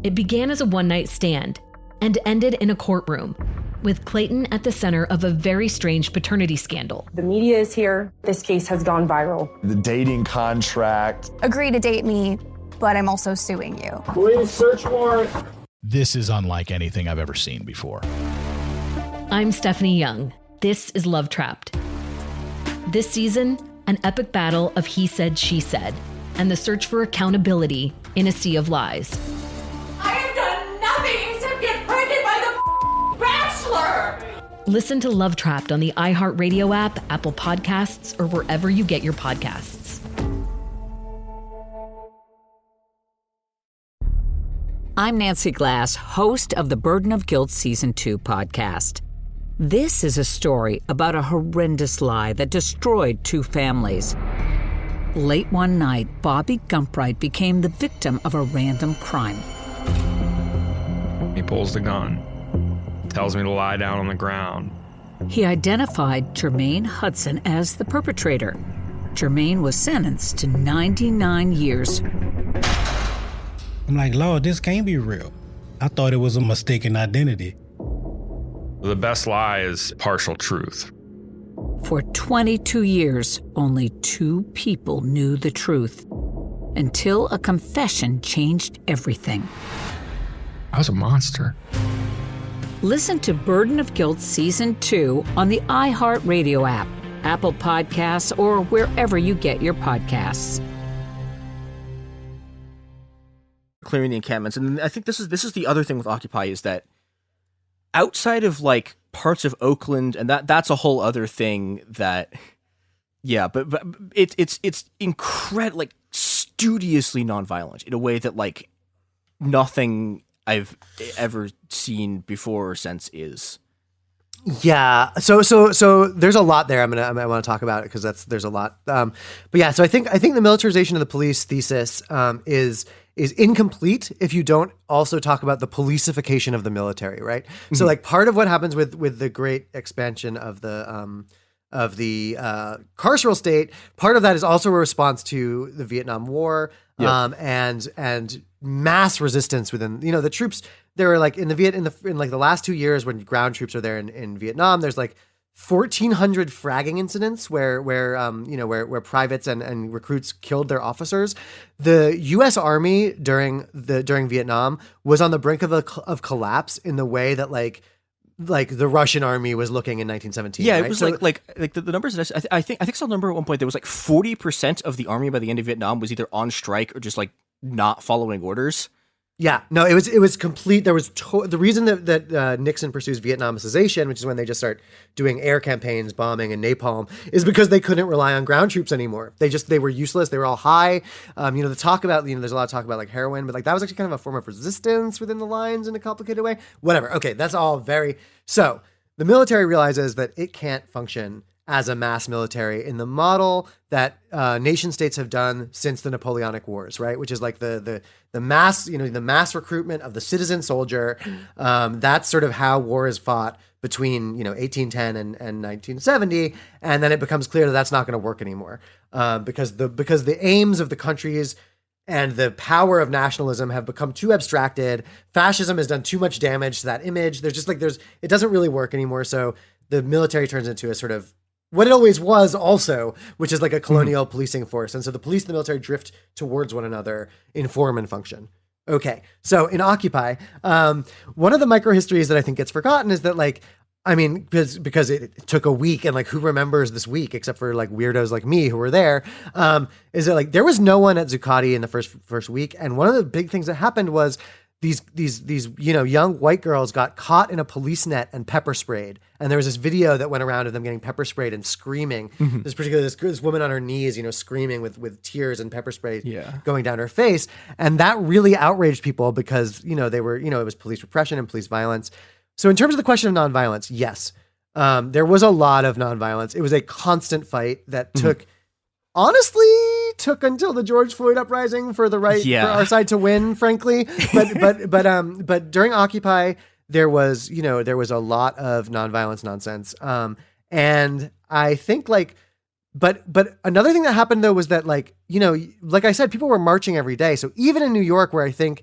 It began as a one-night stand and ended in a courtroom with Clayton at the center of a very strange paternity scandal. The media is here. This case has gone viral. The dating contract. Agree to date me, but I'm also suing you. Please search warrant. This is unlike anything I've ever seen before. I'm Stephanie Young. This is Love Trapped. This season, an epic battle of he said, she said, and the search for accountability in a sea of lies. I have done nothing except get pregnant by the Bachelor! Listen to Love Trapped on the iHeartRadio app, Apple Podcasts, or wherever you get your podcasts. I'm Nancy Glass, host of the Burden of Guilt Season 2 podcast. This is a story about a horrendous lie that destroyed 2 families. Late one night, Bobby Gumpright became the victim of a random crime. He pulls the gun, tells me to lie down on the ground. He identified Jermaine Hudson as the perpetrator. Jermaine was sentenced to 99 years. I'm like, Lord, this can't be real. I thought it was a mistaken identity. The best lie is partial truth. For 22 years, only 2 people knew the truth, until a confession changed everything. I was a monster. Listen to Burden of Guilt Season 2 on the iHeartRadio app, Apple Podcasts, or wherever you get your podcasts. Clearing the encampments, and I think this is the other thing with Occupy is that outside of like parts of Oakland, and that's a whole other thing that, yeah, but it's incredible, like studiously nonviolent in a way that like nothing I've ever seen before or since is. Yeah. So there's a lot there. I want to talk about it because there's a lot. But yeah, so I think the militarization of the police thesis is incomplete if you don't also talk about the policification of the military, right? Mm-hmm. So like part of what happens with the great expansion of the carceral state, part of that is also a response to the Vietnam War, and mass resistance within, the troops. There were like in the last 2 years when ground troops are there in Vietnam, there's like 1,400 fragging incidents where privates and recruits killed their officers. The U.S. Army during Vietnam was on the brink of collapse in the way that like the Russian army was looking in 1917. Yeah, right? it was so, like the numbers that I think I saw a number at one point. There was like 40% of the army by the end of Vietnam was either on strike or just like not following orders. Yeah, no, it was complete. There was the reason that Nixon pursues Vietnamicization, which is when they just start doing air campaigns, bombing, and napalm, is because they couldn't rely on ground troops anymore. They were useless. They were all high. The talk about there's a lot of talk about like heroin, but like that was actually kind of a form of resistance within the lines in a complicated way. Whatever. Okay, that's all very. So the military realizes that it can't function as a mass military in the model that nation states have done since the Napoleonic Wars, right? Which is like the mass, the mass recruitment of the citizen soldier. That's sort of how war is fought between 1810 and 1970, and then it becomes clear that that's not going to work anymore because the aims of the countries and the power of nationalism have become too abstracted. Fascism has done too much damage to that image. It doesn't really work anymore. So the military turns into a sort of what it always was also, which is like a colonial policing force. And so the police and the military drift towards one another in form and function. Okay, so in Occupy, one of the microhistories that I think gets forgotten is that because it took a week and like who remembers this week except for like weirdos like me who were there, is that like there was no one at Zuccotti in the first week. And one of the big things that happened was these young white girls got caught in a police net and pepper sprayed. And there was this video that went around of them getting pepper sprayed and screaming. Mm-hmm. This woman on her knees, screaming with tears and pepper spray going down her face. And that really outraged people because, they were, it was police repression and police violence. So in terms of the question of nonviolence, yes, there was a lot of nonviolence. It was a constant fight that took until the George Floyd uprising for for our side to win, frankly. But during Occupy, there was a lot of nonviolence nonsense. And I think but another thing that happened though was that like I said, people were marching every day. So even in New York, where I think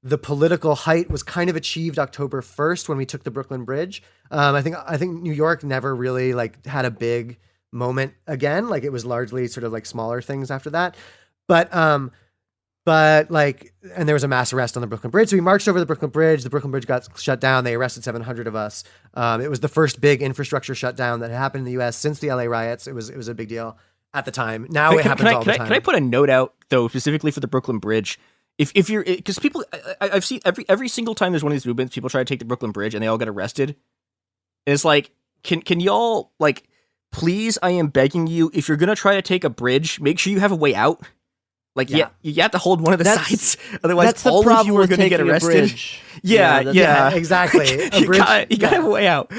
the political height was kind of achieved October 1st when we took the Brooklyn Bridge. I think New York never really like had a big moment again. Like it was largely sort of like smaller things after that. But like, and there was a mass arrest on the Brooklyn Bridge. So we marched over the Brooklyn Bridge. The Brooklyn Bridge got shut down. They arrested 700 of us. It was the first big infrastructure shutdown that had happened in the U.S. since the LA riots. It was a big deal at the time. Now it happens all the time. Can I put a note out though, specifically for the Brooklyn Bridge? If you're, because people, I've seen every single time there's one of these movements, people try to take the Brooklyn Bridge and they all get arrested. And it's like, can y'all like, please, I am begging you, if you're gonna try to take a bridge, make sure you have a way out. Like, you have to hold one of the sides, otherwise all of you are going to get arrested. Yeah, exactly. You gotta have a way out.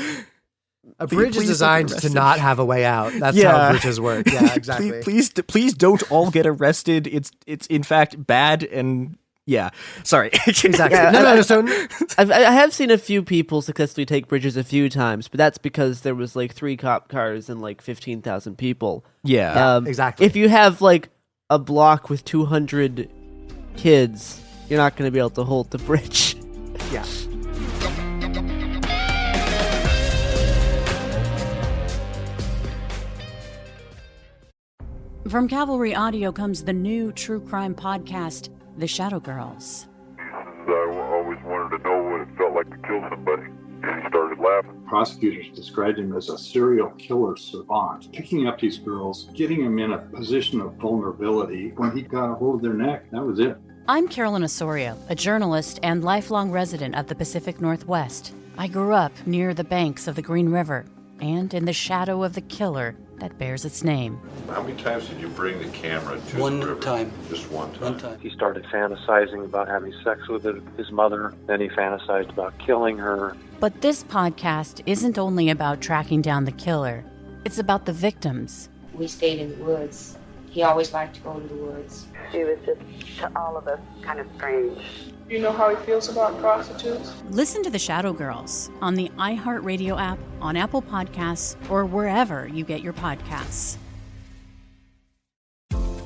A bridge is designed to not have a way out. That's how bridges work. Yeah, exactly. Please don't all get arrested. It's in fact bad and sorry. Exactly. No. So I have seen a few people successfully take bridges a few times, but that's because there was like 3 cop cars and like 15,000 people. Yeah, exactly. If you have like a block with 200 kids, you're not going to be able to hold the bridge. Yeah. From Cavalry Audio comes the new true crime podcast, The Shadow Girls. I always wanted to know what it felt like to kill somebody. And he started laughing. Prosecutors described him as a serial killer savant, picking up these girls, getting them in a position of vulnerability. When he got a hold of their neck, that was it. I'm Carolyn Osorio, a journalist and lifelong resident of the Pacific Northwest. I grew up near the banks of the Green River and in the shadow of the killer that bears its name. How many times did you bring the camera to One the river? time. Just one time? One time. He started fantasizing about having sex with his mother. Then he fantasized about killing her. But this podcast isn't only about tracking down the killer. It's about the victims. We stayed in the woods. He always liked to go to the woods. She was just, to all of us, kind of strange. You know how he feels about prostitutes? Listen to The Shadow Girls on the iHeartRadio app, on Apple Podcasts, or wherever you get your podcasts.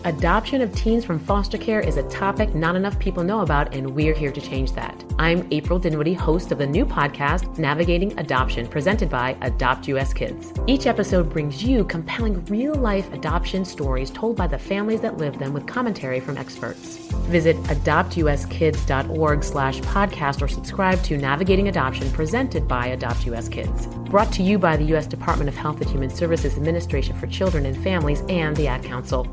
Adoption of teens from foster care is a topic not enough people know about, and we're here to change that. I'm April Dinwiddie, host of the new podcast, Navigating Adoption, presented by Adopt US Kids. Each episode brings you compelling real-life adoption stories told by the families that live them with commentary from experts. Visit adoptuskids.org/podcast or subscribe to Navigating Adoption, presented by Adopt US Kids. Brought to you by the U.S. Department of Health and Human Services Administration for Children and Families and the Ad Council.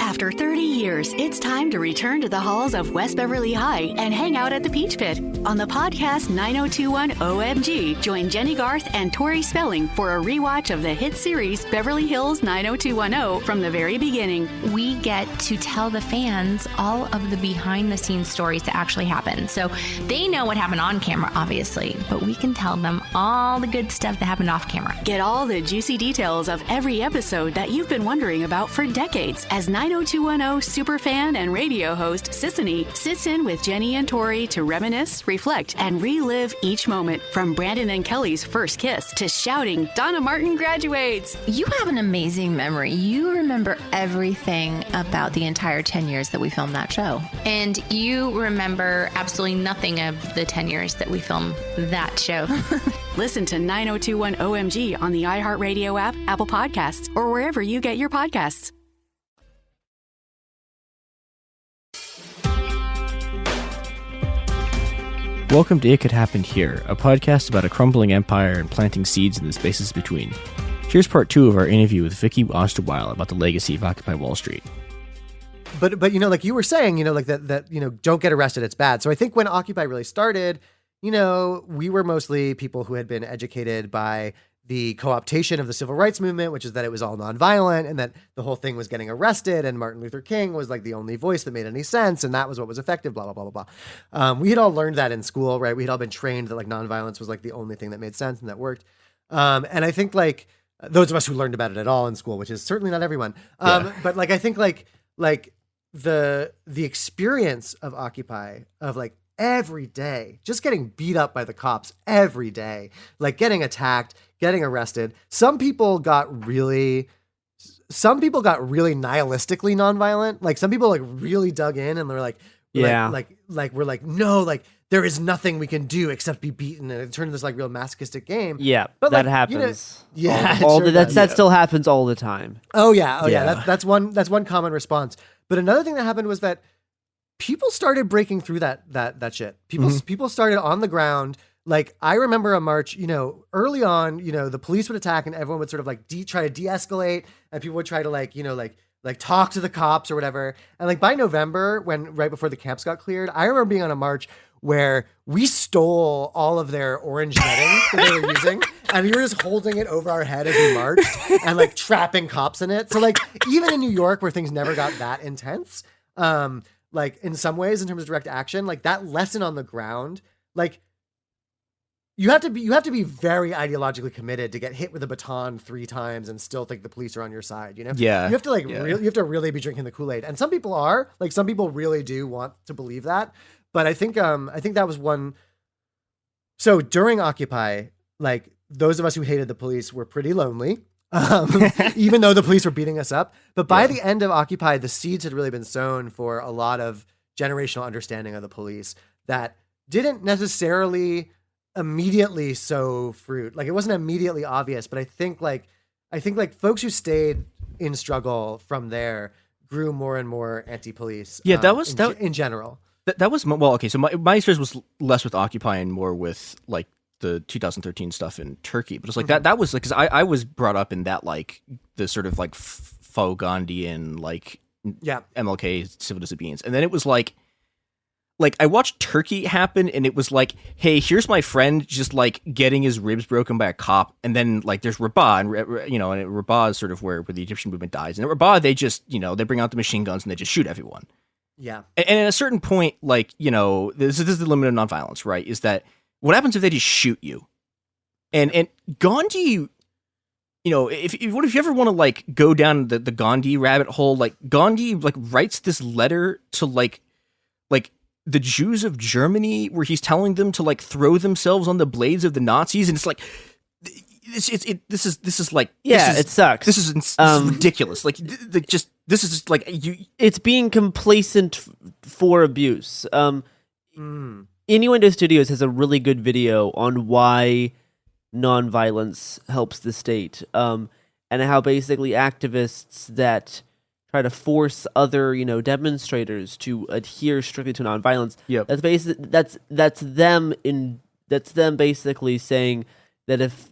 After 30 years, it's time to return to the halls of West Beverly High and hang out at the Peach Pit. On the podcast 9021 OMG, join Jenny Garth and Tori Spelling for a rewatch of the hit series Beverly Hills 90210 from the very beginning. We get to tell the fans all of the behind-the-scenes stories that actually happen. So they know what happened on camera, obviously, but we can tell them all the good stuff that happened off camera. Get all the juicy details of every episode that you've been wondering about for decades as 90210 superfan and radio host Sissany sits in with Jenny and Tori to reminisce, reflect, and relive each moment, from Brandon and Kelly's first kiss to shouting, Donna Martin graduates. You have an amazing memory. You remember everything about the entire 10 years that we filmed that show. And you remember absolutely nothing of the 10 years that we filmed that show. Listen to 9021 OMG on the iHeartRadio app, Apple Podcasts, or wherever you get your podcasts. Welcome to It Could Happen Here, a podcast about a crumbling empire and planting seeds in the spaces between. Here's part 2 of our interview with Vicky Osterweil about the legacy of Occupy Wall Street. But you know, like you were saying, you know, like that you know, don't get arrested, it's bad. So I think when Occupy really started, you know, we were mostly people who had been educated by the co-optation of the civil rights movement, which is that it was all nonviolent and that the whole thing was getting arrested and Martin Luther King was like the only voice that made any sense. And that was what was effective, blah, blah, blah, blah, blah. We had all learned that in school, right? We had all been trained that like nonviolence was like the only thing that made sense and that worked. And I think like those of us who learned about it at all in school, which is certainly not everyone. But like, I think like the experience of Occupy, of like every day, just getting beat up by the cops every day, like getting attacked, getting arrested. Some people got really nihilistically nonviolent. Like some people like really dug in and they're like, Yeah. Like we're like, no, like there is nothing we can do except be beaten, and it turned into this like real masochistic game. Yeah, but that like, happens. Yeah, all sure the, that does. that still happens all the time. Oh yeah. That's one common response. But another thing that happened was that people started breaking through that shit. People started on the ground. Like I remember a march, early on, the police would attack and everyone would sort of like try to de-escalate, and people would try to like talk to the cops or whatever. And like by November, right before the camps got cleared, I remember being on a march where we stole all of their orange netting that they were using, and we were just holding it over our head as we marched and like trapping cops in it. So like even in New York, where things never got that intense, like in some ways in terms of direct action, like that lesson on the ground, like you have to be very ideologically committed to get hit with a baton 3 times and still think the police are on your side. Yeah. You have to you have to really be drinking the Kool-Aid, and some people are. Like some people really do want to believe that. But I think that was one. So during Occupy, like those of us who hated the police were pretty lonely, even though the police were beating us up. But by the end of Occupy, the seeds had really been sown for a lot of generational understanding of the police that didn't necessarily immediately sow fruit. Like it wasn't immediately obvious, but I think folks who stayed in struggle from there grew more and more anti-police. Yeah, that was in general. That was well, okay. So my experience was less with Occupy and more with like the 2013 stuff in Turkey. But it's like that was like because I was brought up in that like the sort of like faux Gandhian like MLK civil disobedience, and then it was like I watched Turkey happen, and it was like, hey, here's my friend just like getting his ribs broken by a cop, and then like there's Rabah, and Rabah is sort of where the Egyptian movement dies, and at Rabah they just they bring out the machine guns and they just shoot everyone. Yeah. And at a certain point, like, this is the limit of nonviolence, right? Is that what happens if they just shoot you? And Gandhi, if you ever want to like go down the Gandhi rabbit hole, like Gandhi like writes this letter to like the Jews of Germany where he's telling them to like throw themselves on the blades of the Nazis, and it's like this is like it sucks. This is ridiculous. Like just this is just like it's being complacent for abuse. Innuendo Studios has a really good video on why nonviolence helps the state, and how basically activists that try to force other demonstrators to adhere strictly to nonviolence. Yep. That's them basically saying that if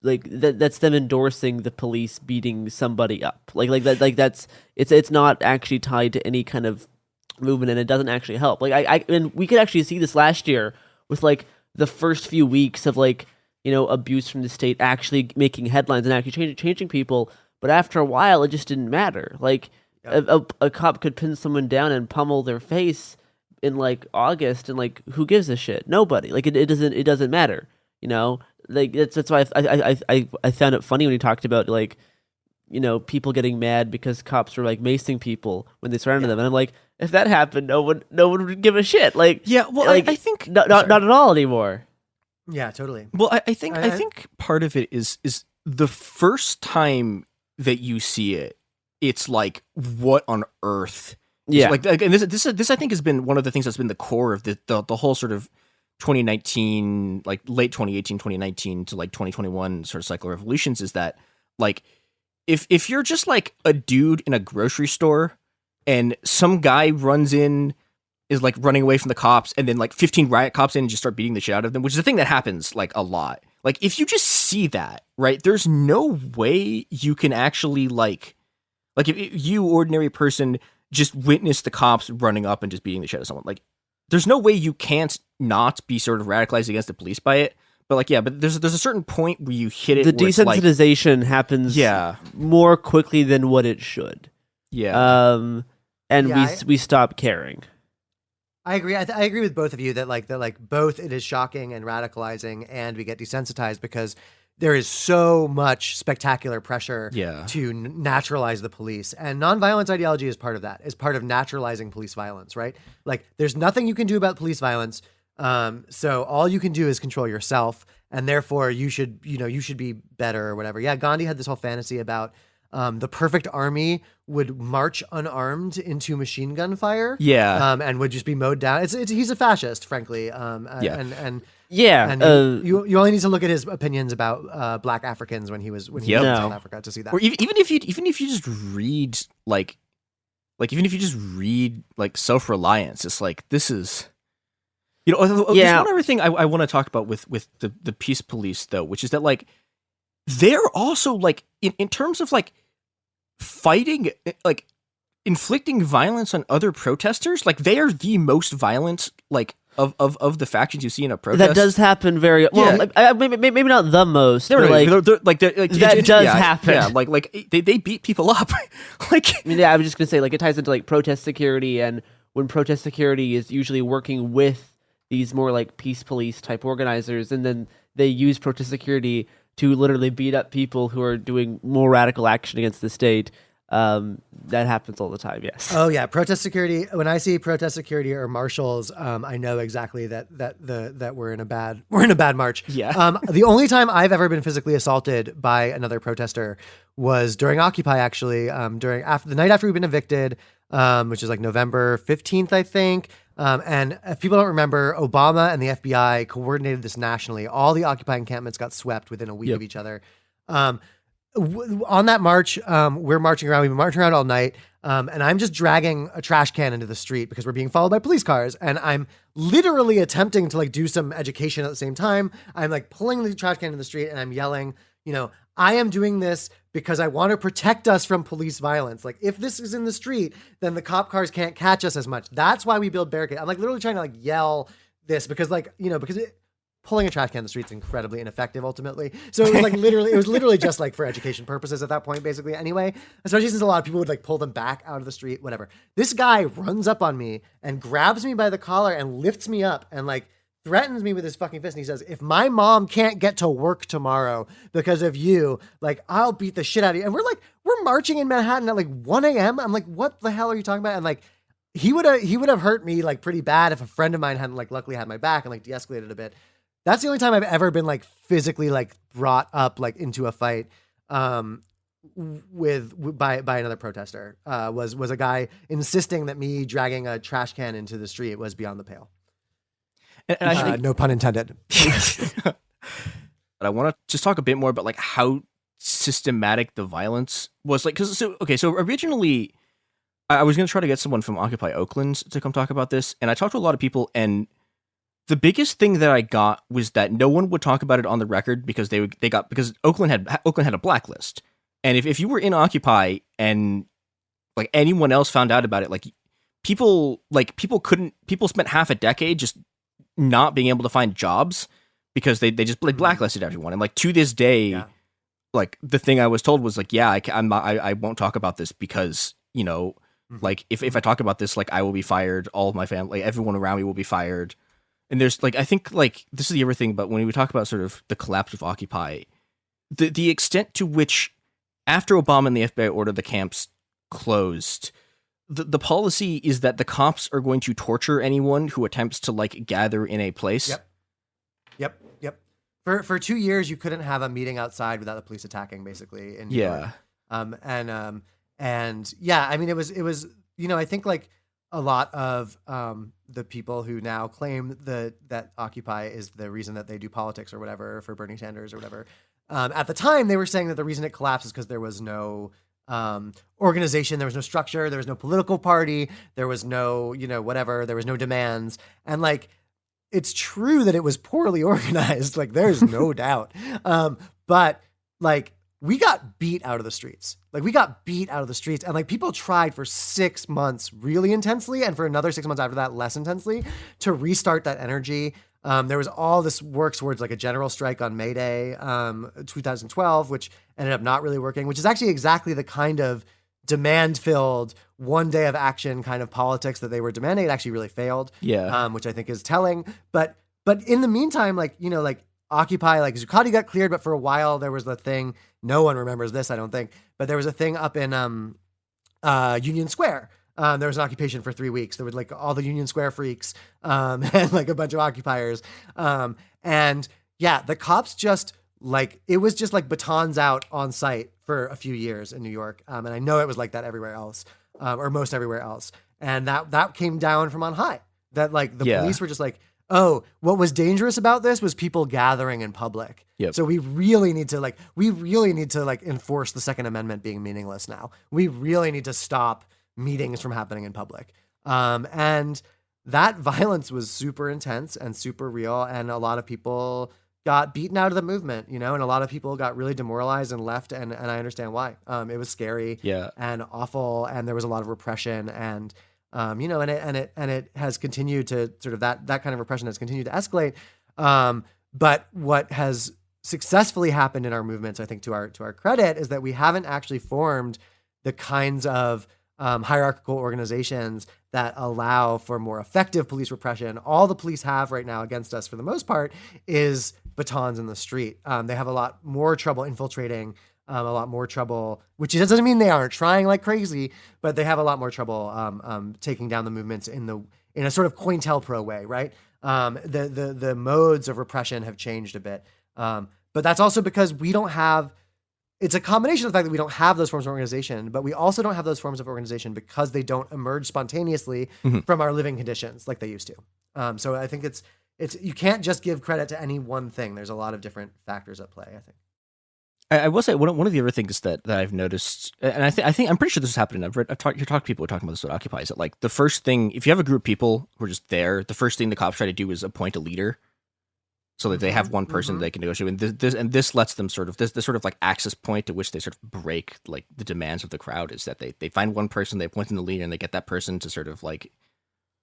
that's them endorsing the police beating somebody up. It's not actually tied to any kind of movement, and it doesn't actually help. And we could actually see this last year with like the first few weeks of abuse from the state actually making headlines and actually changing people. But after a while, it just didn't matter. Like a cop could pin someone down and pummel their face in like August, and like who gives a shit? Nobody. Like it doesn't matter. Like that's why I found it funny when he talked about like people getting mad because cops were like macing people when they surrounded them, and I'm like, if that happened, no one would give a shit. Like I think not at all anymore. Yeah, totally. Well, I think part of it is the first time that you see it, it's like, what on earth? Yeah, like and this I think has been one of the things that's been the core of the whole sort of 2019, like late 2018, 2019 to like 2021 sort of cycle of revolutions, is that like if you're just like a dude in a grocery store and some guy runs in, is like running away from the cops, and then like 15 riot cops in and just start beating the shit out of them, which is a thing that happens like a lot. Like if you just see that, right, there's no way you can actually like if you ordinary person just witness the cops running up and just beating the shit out of someone, like there's no way you can't not be sort of radicalized against the police by it. But like, yeah, but there's a certain point where you hit it. The desensitization happens more quickly than what it should. Yeah. We stop caring. I agree. I agree with both of you that both it is shocking and radicalizing, and we get desensitized because there is so much spectacular pressure to naturalize the police, and nonviolence ideology is part of that. Is part of naturalizing police violence, right? Like, there's nothing you can do about police violence. So all you can do is control yourself, and therefore you should be better or whatever. Yeah, Gandhi had this whole fantasy about the perfect army would march unarmed into machine gun fire. Yeah. And would just be mowed down. He's a fascist, frankly. And you only need to look at his opinions about black Africans when he was in South Africa to see that. Or even if you just read like Self-Reliance, it's like, this is, there's one other thing I want to talk about with the peace police though, which is that like they're also like in terms of like fighting, like inflicting violence on other protesters, like they are the most violent like of the factions you see in a protest. That does happen very well. Yeah. Maybe not the most. That does happen. Yeah, like they beat people up. Like, I was just gonna say, like, it ties into like protest security, and when protest security is usually working with these more like peace police type organizers, and then they use protest security to literally beat up people who are doing more radical action against the state. That happens all the time. Yes. Oh yeah. Protest security. When I see protest security or marshals, I know exactly that we're in a bad march. Yeah. The only time I've ever been physically assaulted by another protester was during Occupy, actually, the night after we've been evicted, which is like November 15th, I think. And if people don't remember, Obama and the FBI coordinated this nationally. All the Occupy encampments got swept within a week of each other. On that march, we're marching around. We've been marching around all night, and I'm just dragging a trash can into the street because we're being followed by police cars. And I'm literally attempting to like do some education at the same time. I'm like pulling the trash can in the street, and I'm yelling, I am doing this because I want to protect us from police violence. Like, if this is in the street, then the cop cars can't catch us as much. That's why we build barricades. I'm like literally trying to like yell this because pulling a trash can in the street is incredibly ineffective ultimately. So it was like literally, just like for education purposes at that point, basically anyway, especially since a lot of people would like pull them back out of the street, whatever. This guy runs up on me and grabs me by the collar and lifts me up and like threatens me with his fucking fist. And he says, if my mom can't get to work tomorrow because of you, like I'll beat the shit out of you. And we're marching in Manhattan at like 1 a.m. I'm like, what the hell are you talking about? And like, he would have hurt me like pretty bad if a friend of mine hadn't like luckily had my back and like de-escalated a bit. That's the only time I've ever been like physically like brought up like into a fight by another protester. Was a guy insisting that me dragging a trash can into the street was beyond the pale. And no pun intended. But I want to just talk a bit more about like how systematic the violence was. Like, so originally I was going to try to get someone from Occupy Oakland to come talk about this, and I talked to a lot of people, and the biggest thing that I got was that no one would talk about it on the record because because Oakland had a blacklist. And if you were in Occupy and like anyone else found out about it, like people spent half a decade just not being able to find jobs because they just like blacklisted everyone. And like to this day, like the thing I was told was like, I won't talk about this because, like if I talk about this, like I will be fired, all of my family, everyone around me will be fired. And there's like, I think like this is the other thing, but when we talk about sort of the collapse of Occupy, the extent to which after Obama and the FBI ordered the camps closed, the policy is that the cops are going to torture anyone who attempts to like gather in a place. Yep. For 2 years, you couldn't have a meeting outside without the police attacking, basically. In New York. And yeah, I mean, it was, I think like a lot of the people who now claim that Occupy is the reason that they do politics or whatever for Bernie Sanders or whatever. At the time, they were saying that the reason it collapsed is because there was no organization, there was no structure, there was no political party, there was no, whatever, there was no demands. And like, it's true that it was poorly organized. Like, there's no doubt. But like, we got beat out of the streets. And like people tried for 6 months really intensely. And for another 6 months after that, less intensely to restart that energy. There was all this work towards like a general strike on May Day, 2012, which ended up not really working, which is actually exactly the kind of demand-filled one day of action kind of politics that they were demanding. It actually really failed. Yeah. Which I think is telling. But in the meantime, like, like Occupy, like Zuccotti got cleared, but for a while there was the thing, no one remembers this, I don't think, but there was a thing up in Union Square. There was an occupation for 3 weeks. There was like all the Union Square freaks and like a bunch of occupiers. And yeah, the cops just like it was just like batons out on site for a few years in New York. And I know it was like that everywhere else, or most everywhere else. And that came down from on high, that like the police were just like, oh, what was dangerous about this was people gathering in public. Yep. So we really need to enforce the Second Amendment being meaningless now. We really need to stop meetings from happening in public. And that violence was super intense and super real. And a lot of people got beaten out of the movement, and a lot of people got really demoralized and left. And I understand why. It was scary and awful. And there was a lot of repression and, and it has continued to sort of that kind of repression has continued to escalate. But what has successfully happened in our movements, I think to our credit, is that we haven't actually formed the kinds of hierarchical organizations that allow for more effective police repression. All the police have right now against us, for the most part, is batons in the street. They have a lot more trouble infiltrating, a lot more trouble, which doesn't mean they aren't trying like crazy, but they have a lot more trouble taking down the movements in a sort of COINTELPRO way, right? The modes of repression have changed a bit. But that's also because we don't have, it's a combination of the fact that we don't have those forms of organization, but we also don't have those forms of organization because they don't emerge spontaneously from our living conditions like they used to. So I think it's you can't just give credit to any one thing. There's a lot of different factors at play, I think. I will say one of the other things that I've noticed, and I think I'm pretty sure this has happened. I've talked to people who are talking about this at Occupy, is that like the first thing, if you have a group of people who are just there, the first thing the cops try to do is appoint a leader, so that they have one person that they can negotiate with. This lets them sort of this sort of like access point to which they sort of break like the demands of the crowd, is that they find one person, they appoint the leader, and they get that person to sort of like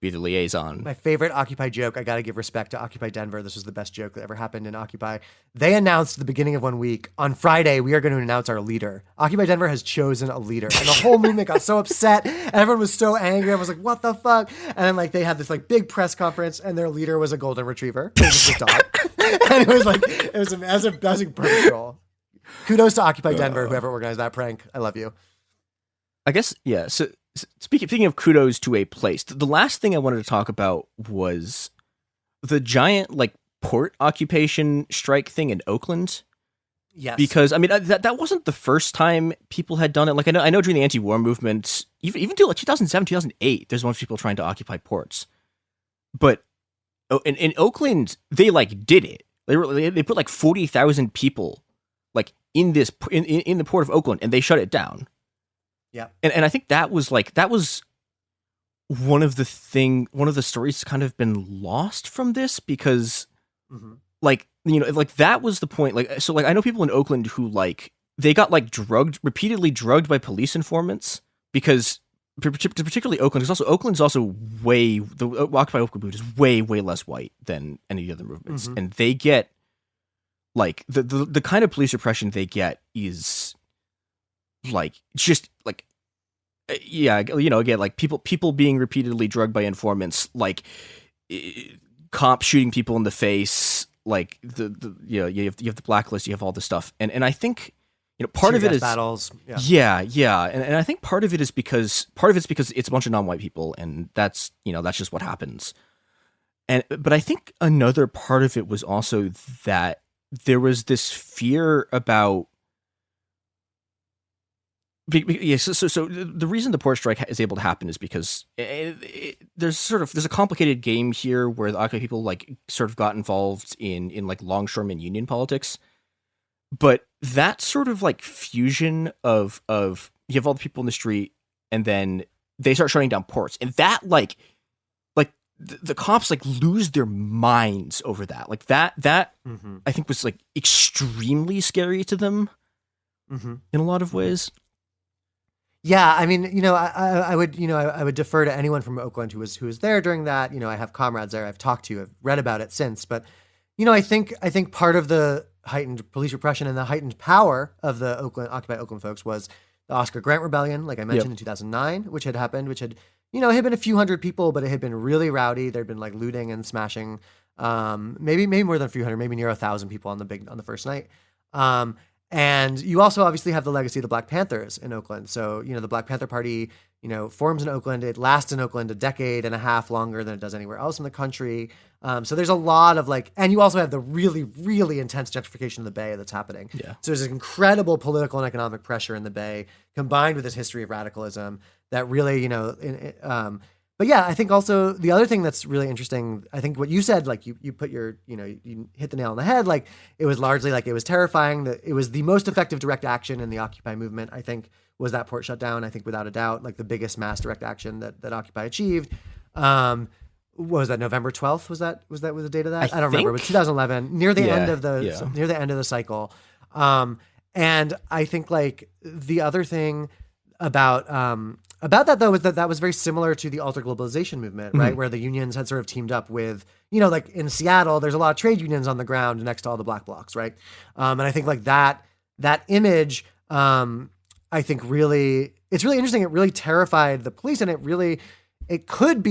be the liaison. My favorite Occupy joke, I got to give respect to Occupy Denver. This was the best joke that ever happened in Occupy. They announced at the beginning of one week, on Friday, we are going to announce our leader. Occupy Denver has chosen a leader. And the whole movement got so upset. Everyone was so angry. I was like, what the fuck? And then like they had this like big press conference, and their leader was a golden retriever. It was just a dog. And it was like, that was a perfect role. Kudos to Occupy Denver, whoever organized that prank. I love you. I guess, yeah. So speaking of kudos to a place, the last thing I wanted to talk about was the giant like port occupation strike thing in Oakland. Yes. Because I mean that wasn't the first time people had done it. Like I know during the anti-war movement, even till like 2007, 2008, there's a bunch of people trying to occupy ports. But in Oakland, they like did it. They put like 40,000 people like in the port of Oakland, and they shut it down. Yeah. And I think that was one of the stories that's kind of been lost from this, because like, like that was the point. Like, so like I know people in Oakland who like, they got like repeatedly drugged by police informants, because particularly Oakland, because also Oakland's also the Occupy Oakland movement is way less white than any of the other movements. And they get like the kind of police repression they get is like just like, yeah, again, like people being repeatedly drugged by informants, like cops shooting people in the face, like you have the blacklist, you have all this stuff, and I think part of it is battles, yeah, and I think part of it's because it's a bunch of non-white people, and that's just what happens, but I think another part of it was also that there was this fear about. So the reason the port strike is able to happen is because there's a complicated game here where the Occupy people like sort of got involved in like longshoreman union politics, but that sort of like fusion of you have all the people in the street, and then they start shutting down ports, and that like the cops like lose their minds over that. Like that I think was like extremely scary to them in a lot of ways. Yeah, I mean, I would defer to anyone from Oakland who was there during that. I have comrades there. I've talked to. I've read about it since. But I think part of the heightened police repression and the heightened power of the Occupy Oakland folks was the Oscar Grant Rebellion, like I mentioned in 2009, which had happened, which had it had been a few hundred people, but it had been really rowdy. There'd been like looting and smashing, maybe more than a few hundred, maybe near 1,000 people on the first night. And you also obviously have the legacy of the Black Panthers in Oakland. So, the Black Panther Party, forms in Oakland. It lasts in Oakland a decade and a half longer than it does anywhere else in the country. So there's a lot of and you also have the really, really intense gentrification of the Bay that's happening. Yeah. So there's incredible political and economic pressure in the Bay combined with this history of radicalism that really, but yeah, I think also the other thing that's really interesting, I think what you said, you put your, you hit the nail on the head. It was largely it was terrifying that it was the most effective direct action in the Occupy movement, I think, was that port shutdown. I think without a doubt, the biggest mass direct action that Occupy achieved. What was that? November 12th? Was the date of that? I don't remember, but 2011, near the end of the cycle. And I think the other thing about that though was that was very similar to the alter globalization movement, right? Mm-hmm. Where the unions had sort of teamed up with, in Seattle, there's a lot of trade unions on the ground next to all the black blocs, right? And I think that image, I think it's really interesting. It really terrified the police, and it could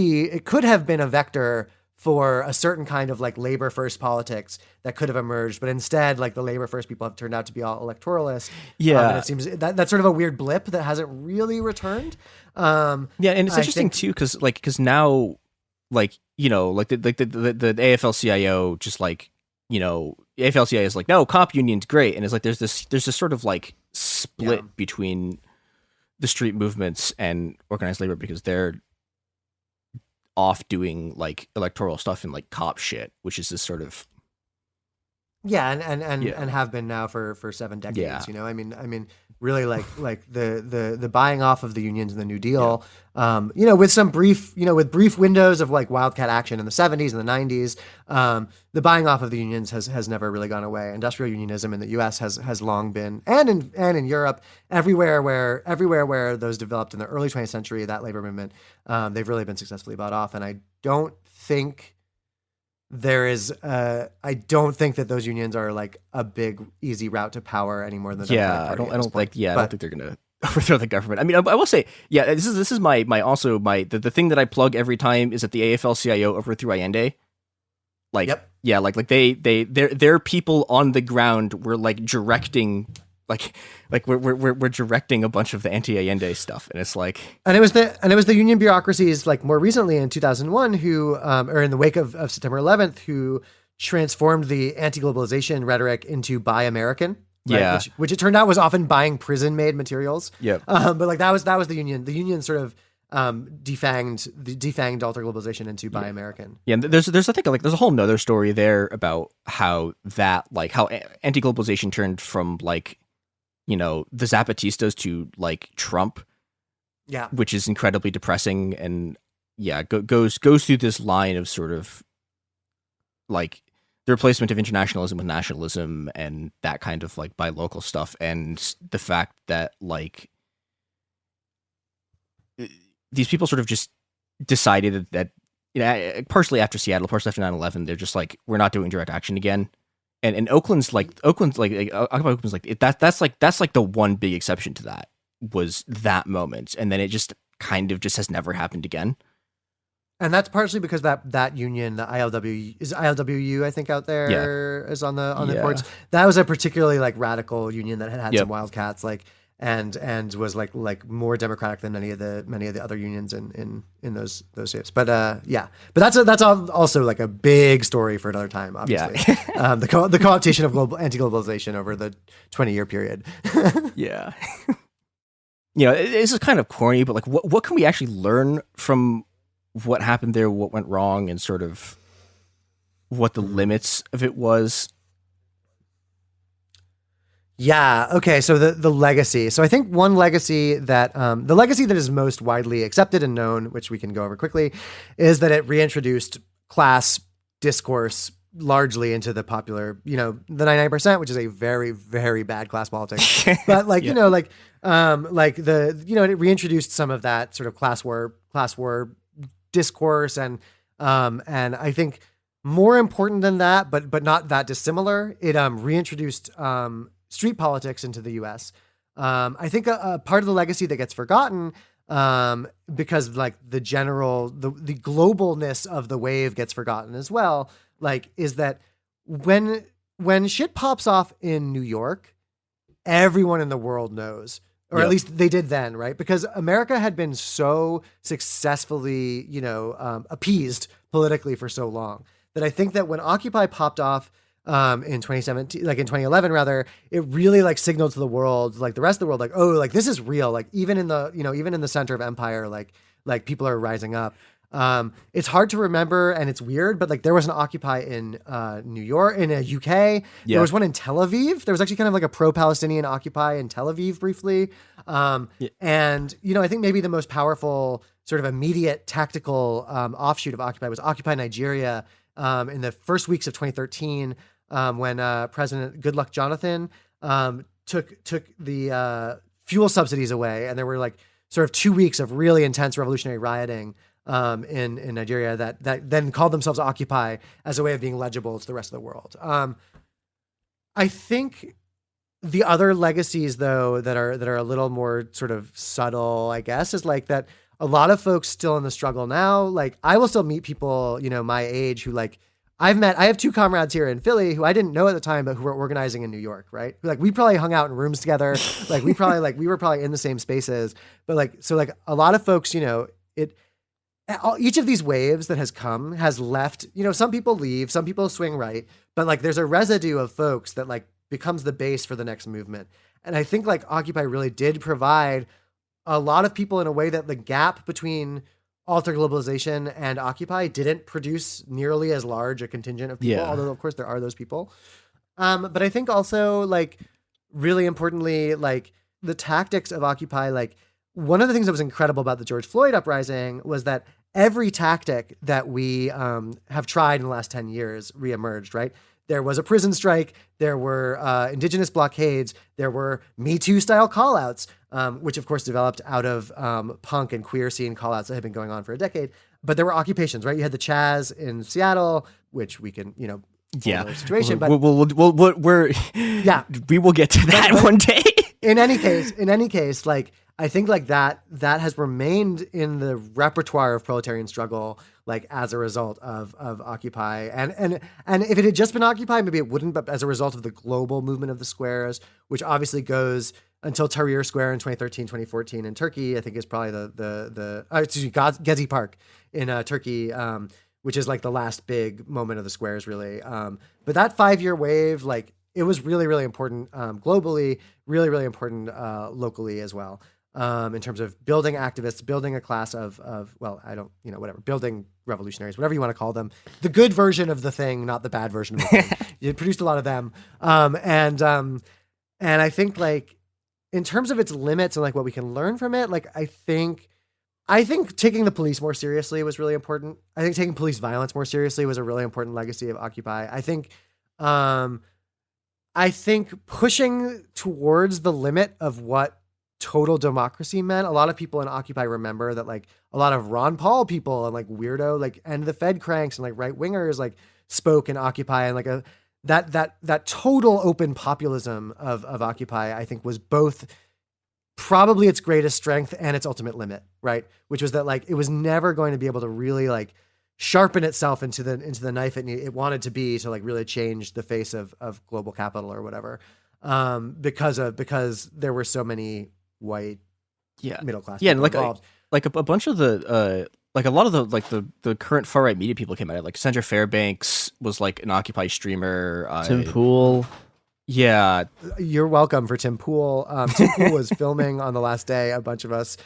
have been a vector for a certain kind of labor first politics that could have emerged, but instead the labor first people have turned out to be all electoralists. Yeah. And it seems that's sort of a weird blip that hasn't really returned. Yeah. And it's interesting too, cause now, the AFL-CIO just AFL-CIO is no, comp union's great. And it's there's this sort of split between the street movements and organized labor because they're off doing electoral stuff and cop shit, which is this sort of and have been now for 7 decades. I mean really the buying off of the unions in the New Deal, with some brief windows of wildcat action in the 70s and the 90s, the buying off of the unions has never really gone away. Industrial unionism in the US has long been, and in Europe, everywhere where those developed in the early 20th century, that labor movement, they've really been successfully bought off. And I don't think that those unions are a big easy route to power any more than the I don't think they're gonna overthrow the government. I mean, I will say, this is my the thing that I plug every time is that the AFL-CIO overthrew Allende. Their people on the ground were directing. We're directing a bunch of the anti-Allende stuff, and it's and it was the union bureaucracies more recently in 2001 who or in the wake of September 11th who transformed the anti-globalization rhetoric into Buy American, right? which it turned out was often buying prison-made materials. But that was the union. The union sort of defanged alter globalization into Buy American. Yeah, and there's I think there's a whole nother story there about how that how anti-globalization turned from the Zapatistas to Trump, which is incredibly depressing, and goes through this line of sort of the replacement of internationalism with nationalism and that kind of buy local stuff, and the fact that these people sort of just decided that partially after Seattle, partially after 9/11, they're just we're not doing direct action again. And Oakland's Occupy Oakland's that's the one big exception to that was that moment, and then it just kind of just has never happened again. And that's partially because that union, the ILWU, I think out there is on the courts. That was a particularly like radical union that had some wildcats and was like more democratic than many of the other unions in those shapes. But but that's also like a big story for another time. Obviously, the co-optation of anti-globalization over the 20-year period. Yeah. You know, this is kind of corny, but like, what can we actually learn from what happened there, what went wrong, and sort of what the limits of it was? Yeah. Okay. So the legacy. So I think one legacy that the legacy that is most widely accepted and known, which we can go over quickly, is that it reintroduced class discourse largely into the popular, the 99%, which is a very, very bad class politics. But it reintroduced some of that sort of class war discourse, and I think more important than that, but not that dissimilar, it reintroduced street politics into the U.S. I think a part of the legacy that gets forgotten, because like the globalness of the wave gets forgotten as well, is that when shit pops off in New York, everyone in the world knows, or at least they did then, right? Because America had been so successfully, appeased politically for so long that I think that when Occupy popped off in 2017, like in 2011 rather, it really like signaled to the world, like the rest of the world, like, oh, like this is real. Like even in the center of empire, like people are rising up. It's hard to remember and it's weird, but like there was an Occupy in New York, in UK. Yeah. There was one in Tel Aviv. There was actually kind of like a pro-Palestinian Occupy in Tel Aviv briefly. And, I think maybe the most powerful sort of immediate tactical offshoot of Occupy was Occupy Nigeria in the first weeks of 2013 when President Goodluck Jonathan took the fuel subsidies away. And there were like sort of 2 weeks of really intense revolutionary rioting in Nigeria that then called themselves Occupy as a way of being legible to the rest of the world. I think the other legacies though that are a little more sort of subtle, I guess, is like that a lot of folks still in the struggle now. Like I will still meet people, my age who like I have 2 comrades here in Philly who I didn't know at the time, but who were organizing in New York, right? Like we probably hung out in rooms together. Like we were probably in the same spaces, but like, so like a lot of folks, each of these waves that has come has left, some people leave, some people swing right, but like there's a residue of folks that like becomes the base for the next movement. And I think like Occupy really did provide a lot of people in a way that the gap between Alter Globalization and Occupy didn't produce nearly as large a contingent of people, although of course there are those people. But I think also like really importantly, like the tactics of Occupy, like one of the things that was incredible about the George Floyd uprising was that every tactic that we have tried in the last 10 years reemerged, right? There was a prison strike. There were indigenous blockades. There were Me Too style callouts, which of course developed out of punk and queer scene callouts that had been going on for a decade. But there were occupations, right? You had the Chaz in Seattle, which we can, situation. But we will get to that one day. In any case, like I think like that has remained in the repertoire of proletarian struggle, like as a result of Occupy. And if it had just been Occupy, maybe it wouldn't, but as a result of the global movement of the squares, which obviously goes until Tahrir Square in 2013, 2014 in Turkey, I think is probably Gezi Park in Turkey, which is like the last big moment of the squares really. But that 5-year wave, like it was really, really important globally, really, really important locally as well. In terms of building activists, building a class of building revolutionaries, whatever you want to call them, the good version of the thing, not the bad version of the thing. It produced a lot of them. And I think like in terms of its limits and like what we can learn from it, like I think taking the police more seriously was really important. I think taking police violence more seriously was a really important legacy of Occupy. I think pushing towards the limit of what total democracy meant. A lot of people in Occupy remember that like a lot of Ron Paul people and like weirdo, like End the Fed cranks and like right wingers like spoke in Occupy, and like that total open populism of Occupy, I think was both probably its greatest strength and its ultimate limit, right? Which was that like, it was never going to be able to really like sharpen itself into the knife it wanted to be to like really change the face of global capital or whatever. Because there were so many white middle class people involved. Like a bunch of the like a lot of the current far right media people came out. Like Sandra Fairbanks was like an Occupy streamer. Tim Pool. Yeah, you're welcome for Tim Pool. Tim Pool was filming on the last day, a bunch of us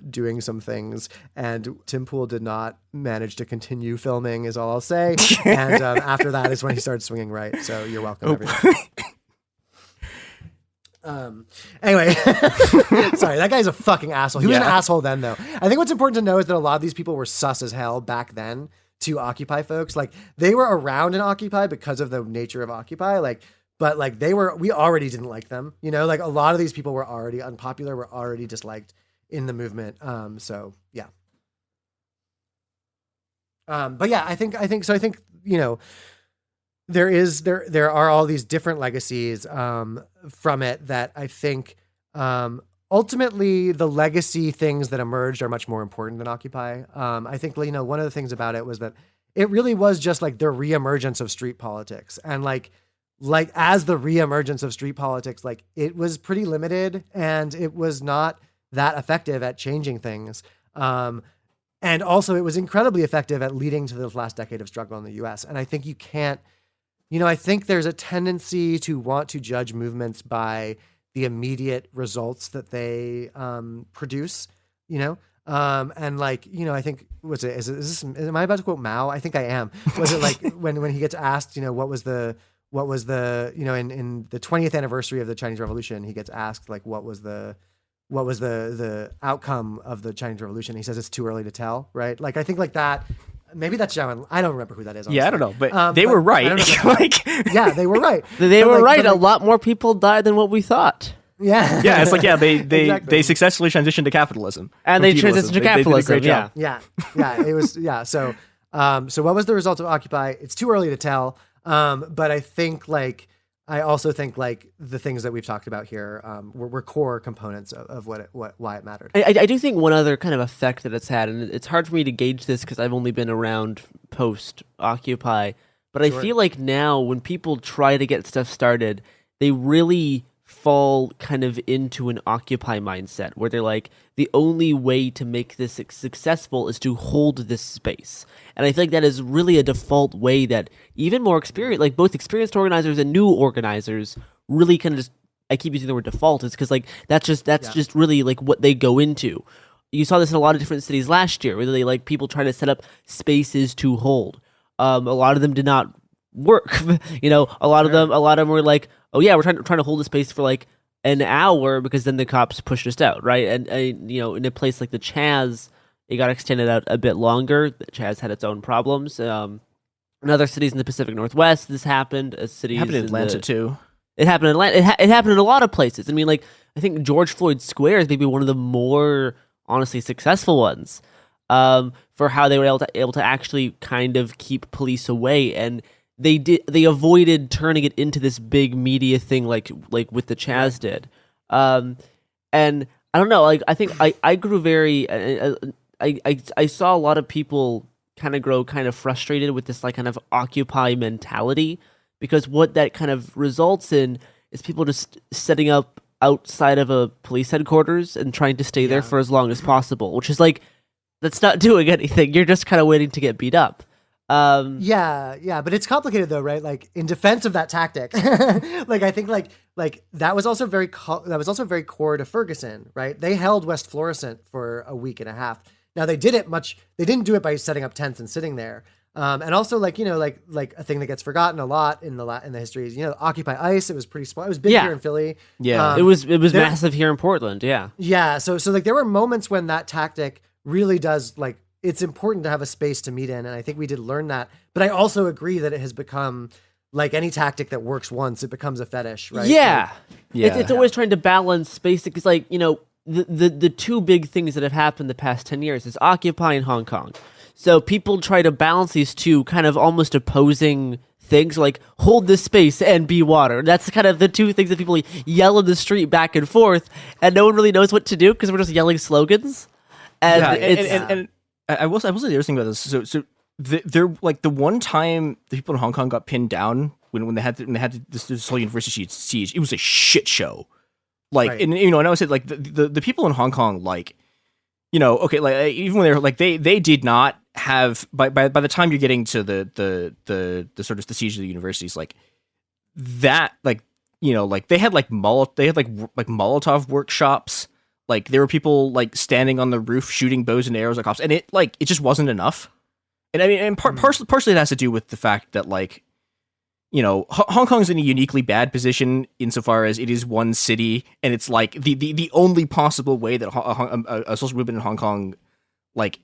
doing some things, and Tim Pool did not manage to continue filming, is all I'll say. And after that is when he started swinging right. So you're welcome, everyone. Anyway, sorry, that guy's a fucking asshole. He was an asshole then, though. I think what's important to know is that a lot of these people were sus as hell back then to Occupy folks. Like they were around in Occupy because of the nature of Occupy. But like we already didn't like them. Like a lot of these people were already unpopular, were already disliked in the movement. So yeah. But yeah, I think there are all these different legacies from it that I think ultimately the legacy things that emerged are much more important than Occupy. I think one of the things about it was that it really was just like the reemergence of street politics, and like like as the reemergence of street politics, like it was pretty limited and it was not that effective at changing things. And also it was incredibly effective at leading to the last decade of struggle in the US. And I think you can't, I think there's a tendency to want to judge movements by the immediate results that they produce, and like, I think, am I about to quote Mao? I think I am. Was it like when he gets asked, what was the, in the 20th anniversary of the Chinese Revolution, he gets asked like, what was the outcome of the Chinese Revolution? He says it's too early to tell, right? Like, I think like that, maybe that's Zhao. I don't remember who that is. Honestly. Yeah, I don't know, but they were right. Yeah, they were right. They were right. A lot more people died than what we thought. Yeah. Yeah, it's like, they successfully transitioned to capitalism. And they transitioned to capitalism, Yeah, it was, So what was the result of Occupy? It's too early to tell. But I also think the things that we've talked about here were core components of why it mattered. I do think one other kind of effect that it's had, and it's hard for me to gauge this because I've only been around post-Occupy, but I feel like now when people try to get stuff started, they really fall kind of into an Occupy mindset where they're like, the only way to make this successful is to hold this space. And I feel like that is really a default way that even more experienced, like both experienced organizers and new organizers really kind of just, I keep using the word default, is because like that's just really like what they go into. You saw this in a lot of different cities last year where they like people trying to set up spaces to hold. A lot of them did not work. A lot of them were like, oh yeah, we're trying to hold the space for like an hour because then the cops pushed us out, right? And in a place like the Chaz, it got extended out a bit longer. The Chaz had its own problems. In other cities in the Pacific Northwest, this happened. It happened in Atlanta too. It happened in Atlanta. It happened in a lot of places. I mean, like I think George Floyd Square is maybe one of the more honestly successful ones for how they were able to actually kind of keep police away, and they avoided turning it into this big media thing like with the Chaz did. And I don't know, like I think I grew very I saw a lot of people kind of grow kind of frustrated with this like kind of Occupy mentality, because what that kind of results in is people just setting up outside of a police headquarters and trying to stay there for as long as possible, which is like, that's not doing anything. You're just kind of waiting to get beat up. But it's complicated though, right? Like in defense of that tactic, like I think like that was also very core to Ferguson, right? They held West Florissant for a week and a half. Now they didn't do it by setting up tents and sitting there. And also like a thing that gets forgotten a lot in the history is, Occupy ICE. It was pretty small. It was big here in Philly. Yeah. It was massive here in Portland. Yeah. Yeah. So like there were moments when that tactic really does like, it's important to have a space to meet in. And I think we did learn that, but I also agree that it has become like any tactic that works once, it becomes a fetish, right? Yeah. It's always trying to balance space. Because like, the two big things that have happened the past 10 years is Occupy and Hong Kong. So people try to balance these two kind of almost opposing things, like hold this space and be water. That's kind of the two things that people yell in the street back and forth, and no one really knows what to do because we're just yelling slogans. And I will say the other thing about this. So they're like the one time the people in Hong Kong got pinned down when they had this whole university siege, it was a shit show. Like, right. And I would say like the people in Hong Kong, like, okay, like even when they're like they did not have by the time you're getting to the sort of the siege of the universities, like that, like like they had like Molotov workshops. Like there were people like standing on the roof shooting bows and arrows at cops, and it just wasn't enough. And I mean, and partially it has to do with the fact that like, Hong Kong's in a uniquely bad position insofar as it is one city, and it's like the only possible way that a social movement in Hong Kong like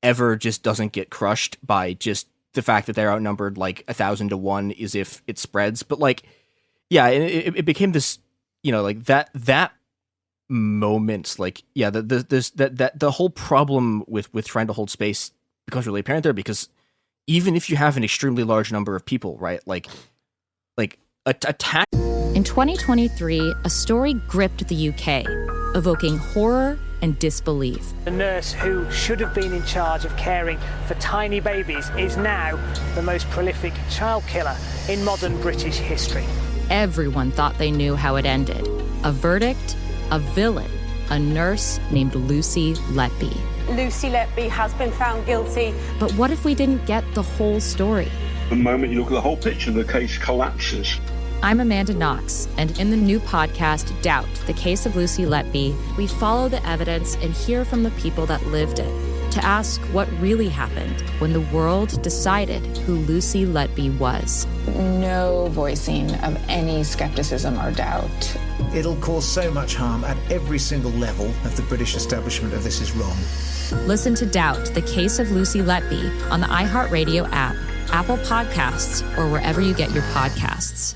ever just doesn't get crushed by just the fact that they're outnumbered like 1,000 to 1 is if it spreads. But like, yeah, it became this, like that moments, like, yeah, the whole problem with trying to hold space becomes really apparent there, because even if you have an extremely large number of people, right, like attack. In 2023, a story gripped the UK. evoking horror and disbelief. The nurse who should have been in charge of caring for tiny babies is now the most prolific child killer in modern British history. Everyone thought they knew how it ended. A verdict, a villain, a nurse named Lucy Letby. Lucy Letby has been found guilty. But what if we didn't get the whole story? The moment you look at the whole picture, the case collapses. I'm Amanda Knox, and in the new podcast, Doubt, the Case of Lucy Letby, we follow the evidence and hear from the people that lived it to ask what really happened when the world decided who Lucy Letby was. No voicing of any skepticism or doubt. It'll cause so much harm at every single level of the British establishment of this is wrong. Listen to Doubt, the Case of Lucy Letby on the iHeartRadio app, Apple Podcasts, or wherever you get your podcasts.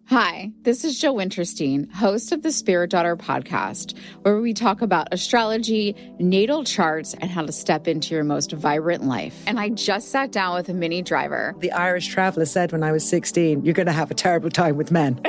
Hi, this is Jill Winterstein, host of the Spirit Daughter podcast, where we talk about astrology, natal charts, and how to step into your most vibrant life. And I just sat down with a Minnie Driver. The Irish traveller said when I was 16, you're going to have a terrible time with men.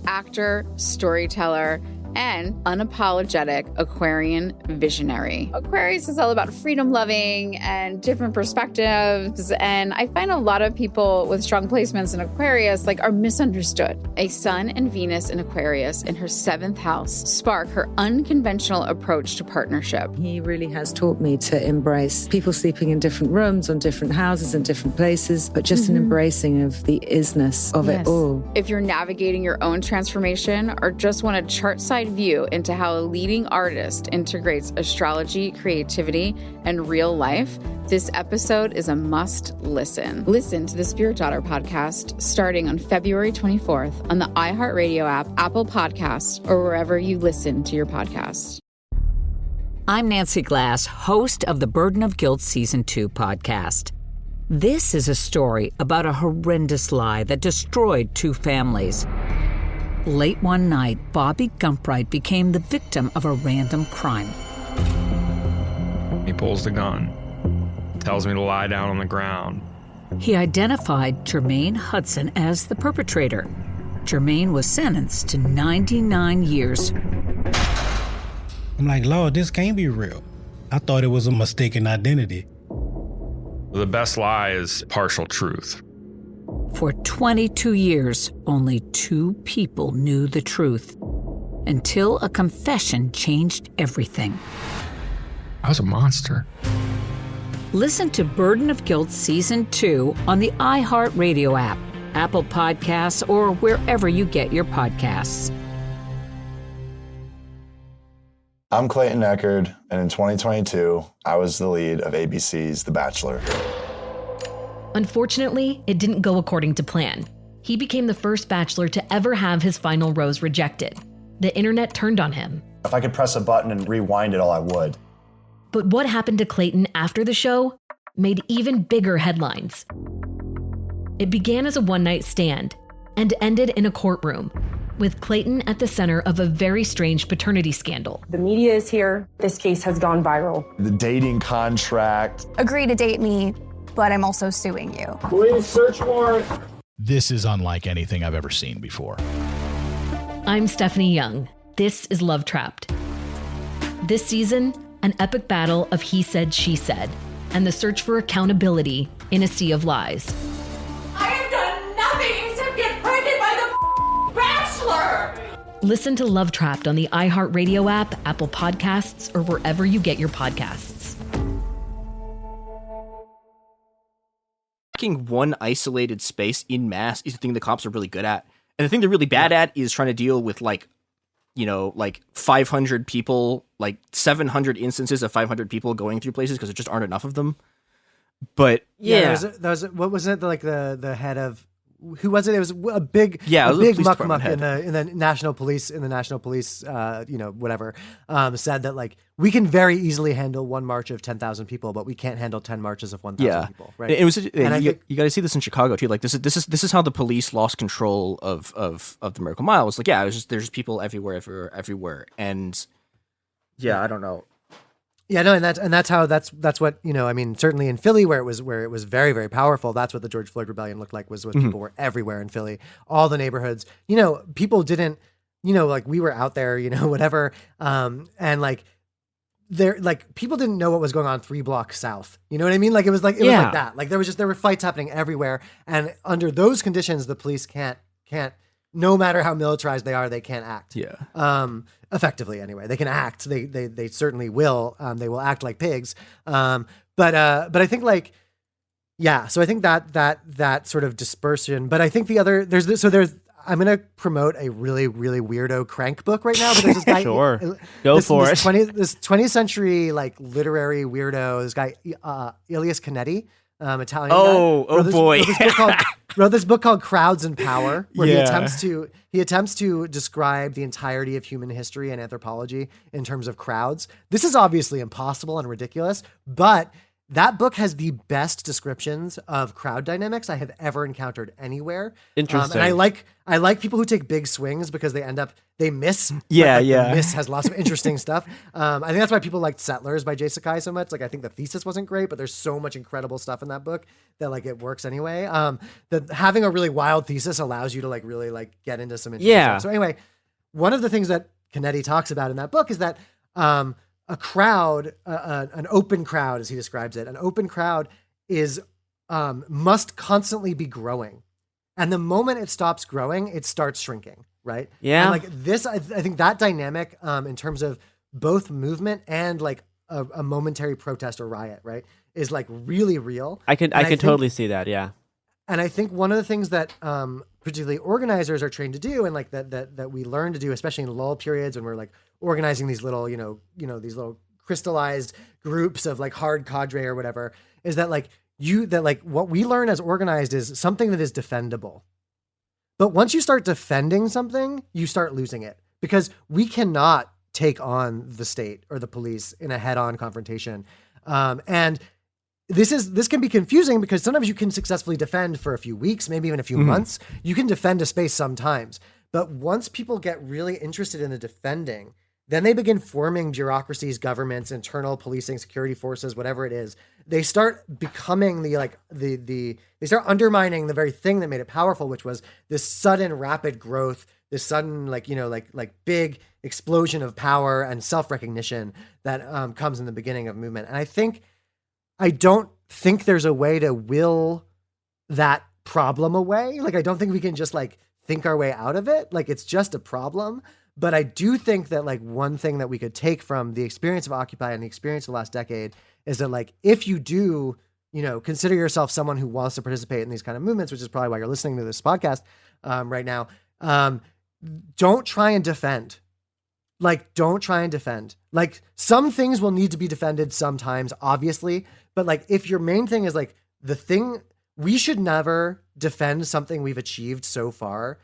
Actor, storyteller, and unapologetic Aquarian visionary. Aquarius is all about freedom-loving and different perspectives, and I find a lot of people with strong placements in Aquarius are misunderstood. A Sun and Venus in Aquarius in her 7th house spark her unconventional approach to partnership. He really has taught me to embrace people sleeping in different rooms, on different houses, in different places, but just an embracing of the isness of it all. If you're navigating your own transformation or just want a chart-side view into how a leading artist integrates astrology, creativity, and real life, this episode is a must listen. Listen to the Spirit Daughter podcast starting on February 24th on the iHeartRadio app, Apple Podcasts, or wherever you listen to your podcasts. I'm Nancy Glass, host of the Burden of Guilt Season 2 podcast. This is a story about a horrendous lie that destroyed 2 families. Late one night, Bobby Gumpright became the victim of a random crime. He pulls the gun, tells me to lie down on the ground. He identified Jermaine Hudson as the perpetrator. Jermaine was sentenced to 99 years. I'm like, Lord, this can't be real. I thought it was a mistaken identity. The best lie is partial truth. For 22 years, only 2 people knew the truth, until a confession changed everything. I was a monster. Listen to Burden of Guilt Season 2 on the iHeartRadio app, Apple Podcasts, or wherever you get your podcasts. I'm Clayton Eckerd, and in 2022, I was the lead of ABC's The Bachelor. Unfortunately, it didn't go according to plan. He became the first bachelor to ever have his final rose rejected. The internet turned on him. If I could press a button and rewind it all, I would. But what happened to Clayton after the show made even bigger headlines. It began as a one-night stand and ended in a courtroom, with Clayton at the center of a very strange paternity scandal. The media is here. This case has gone viral. The dating contract. Agree to date me, but I'm also suing you. Please, search warrant. This is unlike anything I've ever seen before. I'm Stephanie Young. This is Love Trapped. This season, an epic battle of he said, she said, and the search for accountability in a sea of lies. I have done nothing except get pregnant by the Bachelor! Listen to Love Trapped on the iHeartRadio app, Apple Podcasts, or wherever you get your podcasts. One isolated space in mass is the thing the cops are really good at. And the thing they're really bad at is trying to deal with 500 people, 700 instances of 500 people going through places because there just aren't enough of them. But what was it? The head of, who was it? It was a big muck in the national police, said that we can very easily handle one march of 10,000 people, but we can't handle 10 marches of 1,000 people. Right. It was, you got to see this in Chicago too. This is how the police lost control of the Miracle Mile. It's there's just people everywhere. And I don't know. Yeah, no, and that's what, certainly in Philly where it was very, very powerful, that's what the George Floyd rebellion looked like was people were everywhere in Philly, all the neighborhoods. People didn't like we were out there, whatever. And like, there, like people didn't know what was going on 3 blocks south. You know what I mean? Like it was like that. Like there were fights happening everywhere. And under those conditions, the police can't, no matter how militarized they are, they can't act. Yeah. Effectively anyway. They can act. They certainly will. They will act like pigs. But I think like, yeah. So I think that sort of dispersion, but I think I'm going to promote a really, really weirdo crank book right now. But there's this guy. Sure. Go for it. This 20th century, like literary weirdo, this guy, Elias Canetti, Italian guy. Boy. Wrote this book called Crowds and Power, where he attempts to describe the entirety of human history and anthropology in terms of crowds. This is obviously impossible and ridiculous, but that book has the best descriptions of crowd dynamics I have ever encountered anywhere. Interesting. And I like people who take big swings because they miss. Yeah, The miss has lots of interesting stuff. I think that's why people liked Settlers by Jay Sakai so much. Like I think the thesis wasn't great, but there's so much incredible stuff in that book that like it works anyway. That having a really wild thesis allows you to like really like get into some interesting stuff. So anyway, one of the things that Canetti talks about in that book is that a crowd, an open crowd, as he describes it, an open crowd must constantly be growing. And the moment it stops growing, it starts shrinking, right? Yeah. And like this, I think that dynamic in terms of both movement and like a momentary protest or riot, right, is like really real. I can totally see that, yeah. And I think one of the things that particularly organizers are trained to do, and like that we learn to do, especially in lull periods when we're like organizing these little, these little crystallized groups of like hard cadre or whatever, is that like what we learn as organized is something that is defendable. But once you start defending something, you start losing it, because we cannot take on the state or the police in a head-on confrontation. And this can be confusing because sometimes you can successfully defend for a few weeks, maybe even a few months. You can defend a space sometimes. But once people get really interested in the defending, then they begin forming bureaucracies, governments, internal policing, security forces, whatever it is. They start becoming they start undermining the very thing that made it powerful, which was this sudden rapid growth, this sudden like big explosion of power and self-recognition that comes in the beginning of movement. And I don't think there's a way to will that problem away. Like, I don't think we can just like think our way out of it. Like, it's just a problem. But I do think that like one thing that we could take from the experience of Occupy and the experience of the last decade is that like, if you do, consider yourself someone who wants to participate in these kind of movements, which is probably why you're listening to this podcast right now, don't try and defend. Like, don't try and defend. Like, some things will need to be defended sometimes, obviously. But like, if your main thing is like we should never defend something we've achieved so far.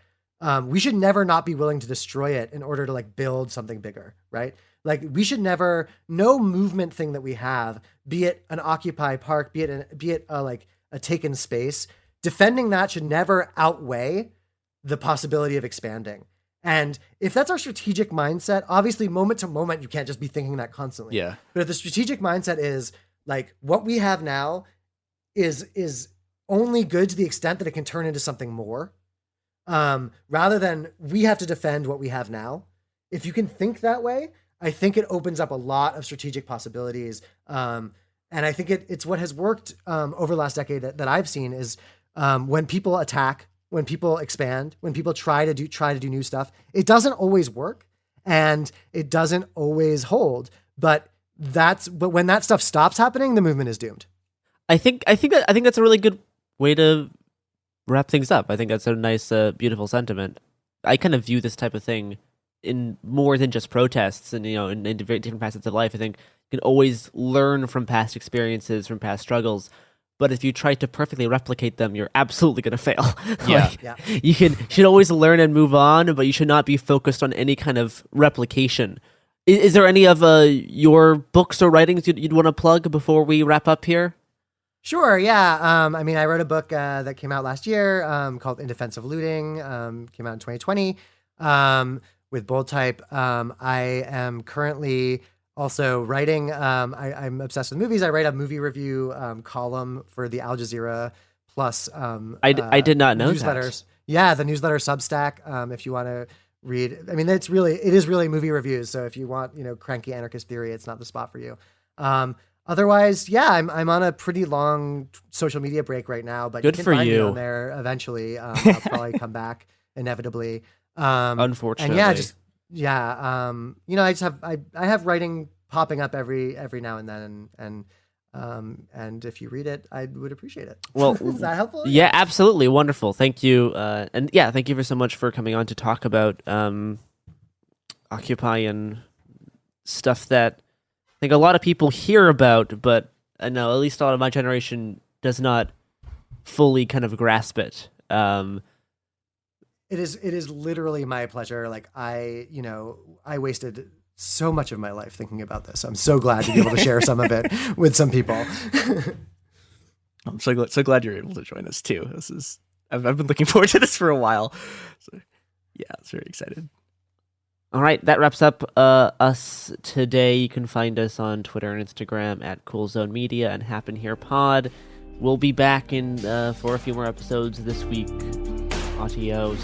We should never not be willing to destroy it in order to like build something bigger, right? Like, we should never, no movement thing that we have, be it an Occupy Park, be it a taken space, defending that should never outweigh the possibility of expanding. And if that's our strategic mindset, obviously moment to moment, you can't just be thinking that constantly. Yeah. But if the strategic mindset is like, what we have now is only good to the extent that it can turn into something more, rather than we have to defend what we have now. If you can think that way, I think it opens up a lot of strategic possibilities. And I think it's what has worked over the last decade that I've seen is when people attack, when people expand, when people try to do new stuff, it doesn't always work and it doesn't always hold. But when that stuff stops happening, the movement is doomed. I think that's a really good way to wrap things up. I think that's a nice, beautiful sentiment. I kind of view this type of thing in more than just protests and, in different facets of life. I think you can always learn from past experiences, from past struggles. But if you try to perfectly replicate them, you're absolutely going to fail. Yeah. You should always learn and move on, but you should not be focused on any kind of replication. Is there any of your books or writings you'd want to plug before we wrap up here? Sure, yeah. I wrote a book that came out last year called In Defense of Looting, came out in 2020 with Bold Type. I am currently also writing, I'm obsessed with movies. I write a movie review column for the Al Jazeera Plus I did not know newsletters. that. Yeah, the newsletter Substack. If you want to read. I mean, it is really movie reviews. So if you want, cranky anarchist theory, it's not the spot for you. Otherwise, yeah, I'm on a pretty long social media break right now, but good you can for find you. me on there eventually. I'll probably come back inevitably. Unfortunately, and I have writing popping up every now and then, and if you read it, I would appreciate it. Well, is that helpful? Yeah, absolutely wonderful. Thank you, and yeah, thank you so much for coming on to talk about Occupy and stuff that I think a lot of people hear about, but I know at least a lot of my generation does not fully kind of grasp it. It is literally my pleasure. Like I wasted so much of my life thinking about this. I'm so glad to be able to share some of it with some people. I'm so glad you're able to join us too. I've been looking forward to this for a while. So yeah, it's very excited. All right, that wraps up us today. You can find us on Twitter and Instagram at Cool Zone Media and Happen Here Pod. We'll be back for a few more episodes this week. Adios.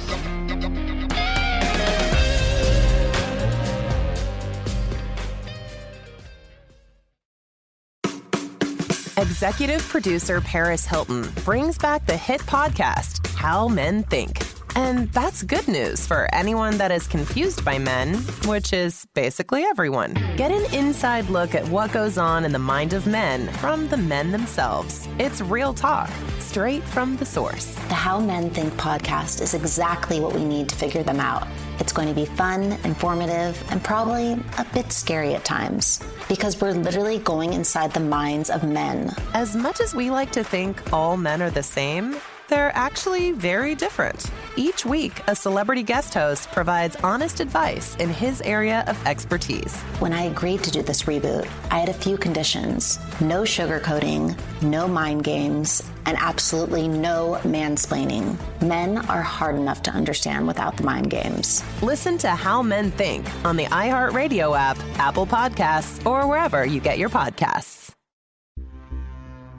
Executive producer Paris Hilton brings back the hit podcast, How Men Think. And that's good news for anyone that is confused by men, which is basically everyone. Get an inside look at what goes on in the mind of men from the men themselves. It's real talk, straight from the source. The How Men Think podcast is exactly what we need to figure them out. It's going to be fun, informative, and probably a bit scary at times, because we're literally going inside the minds of men. As much as we like to think all men are the same, they're actually very different. Each week, a celebrity guest host provides honest advice in his area of expertise. When I agreed to do this reboot, I had a few conditions. No sugarcoating, no mind games, and absolutely no mansplaining. Men are hard enough to understand without the mind games. Listen to How Men Think on the iHeartRadio app, Apple Podcasts, or wherever you get your podcasts.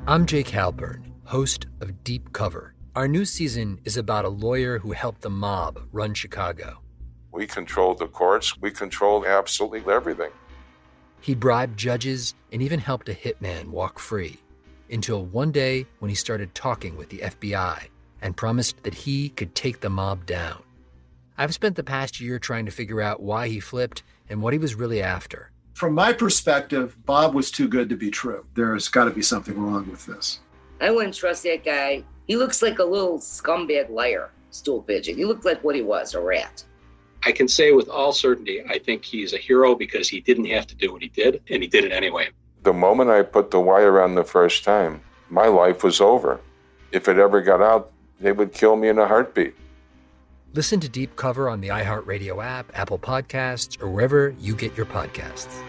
I'm Jake Halpern, host of Deep Cover. Our new season is about a lawyer who helped the mob run Chicago. We controlled the courts. We controlled absolutely everything. He bribed judges and even helped a hitman walk free, until one day when he started talking with the FBI and promised that he could take the mob down. I've spent the past year trying to figure out why he flipped and what he was really after. From my perspective, Bob was too good to be true. There's got to be something wrong with this. I wouldn't trust that guy. He looks like a little scumbag liar, stool pigeon. He looked like what he was, a rat. I can say with all certainty, I think he's a hero because he didn't have to do what he did, and he did it anyway. The moment I put the wire on the first time, my life was over. If it ever got out, they would kill me in a heartbeat. Listen to Deep Cover on the iHeartRadio app, Apple Podcasts, or wherever you get your podcasts.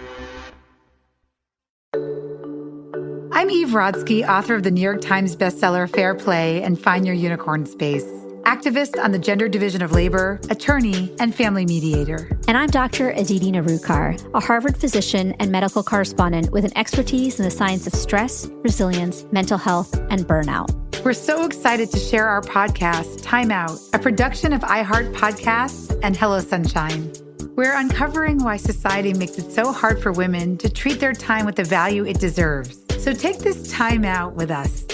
I'm Eve Rodsky, author of the New York Times bestseller Fair Play and Find Your Unicorn Space, activist on the Gender Division of Labor, attorney, and family mediator. And I'm Dr. Aditi Narukar, a Harvard physician and medical correspondent with an expertise in the science of stress, resilience, mental health, and burnout. We're so excited to share our podcast, Time Out, a production of iHeart Podcasts and Hello Sunshine. We're uncovering why society makes it so hard for women to treat their time with the value it deserves. So take this time out with us.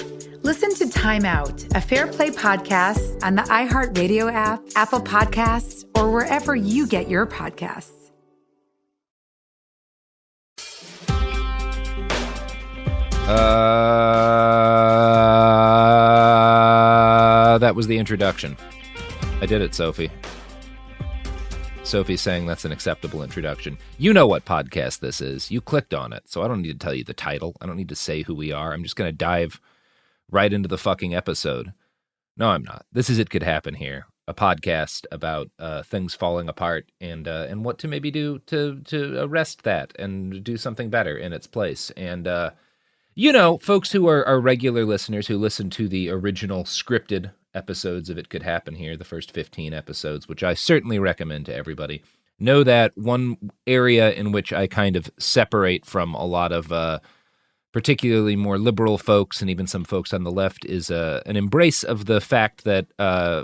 Listen to Time Out, a Fair Play podcast on the iHeartRadio app, Apple Podcasts, or wherever you get your podcasts. That was the introduction. I did it, Sophie. Sophie's saying that's an acceptable introduction. You know what podcast this is. You clicked on it, so I don't need to tell you the title. I don't need to say who we are. I'm just going to dive right into the fucking episode. No, I'm not. This is It Could Happen Here, a podcast about things falling apart and what to maybe do to arrest that and do something better in its place. And, folks who are regular listeners who listen to the original scripted episodes of It Could Happen Here, the first 15 episodes, which I certainly recommend to everybody, know that one area in which I kind of separate from a lot of particularly more liberal folks and even some folks on the left, is an embrace of the fact that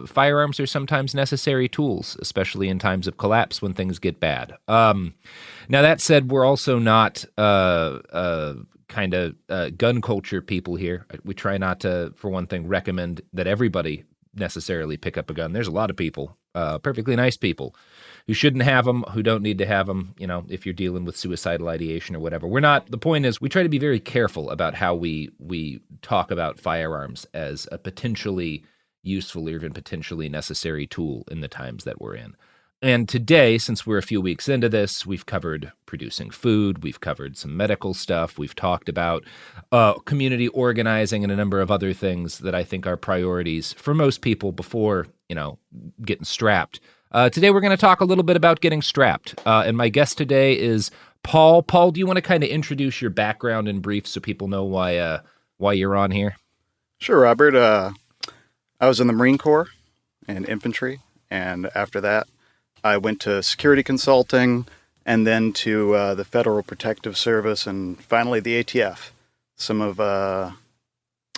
firearms are sometimes necessary tools, especially in times of collapse when things get bad. Now, that said, we're also not kind of gun culture people here. We try not to, for one thing, recommend that everybody necessarily pick up a gun. There's a lot of people, perfectly nice people, who shouldn't have them, who don't need to have them, you know, if you're dealing with suicidal ideation or whatever. The point is, we try to be very careful about how we talk about firearms as a potentially useful or even potentially necessary tool in the times that we're in. And today, since we're a few weeks into this, we've covered producing food, we've covered some medical stuff, we've talked about community organizing and a number of other things that I think are priorities for most people before, you know, getting strapped. Today, we're going to talk a little bit about getting strapped. And my guest today is Paul. Paul, do you want to kind of introduce your background in brief so people know why you're on here? Sure, Robert. I was in the Marine Corps and infantry, and after that, I went to security consulting and then to the Federal Protective Service and finally the ATF, some of our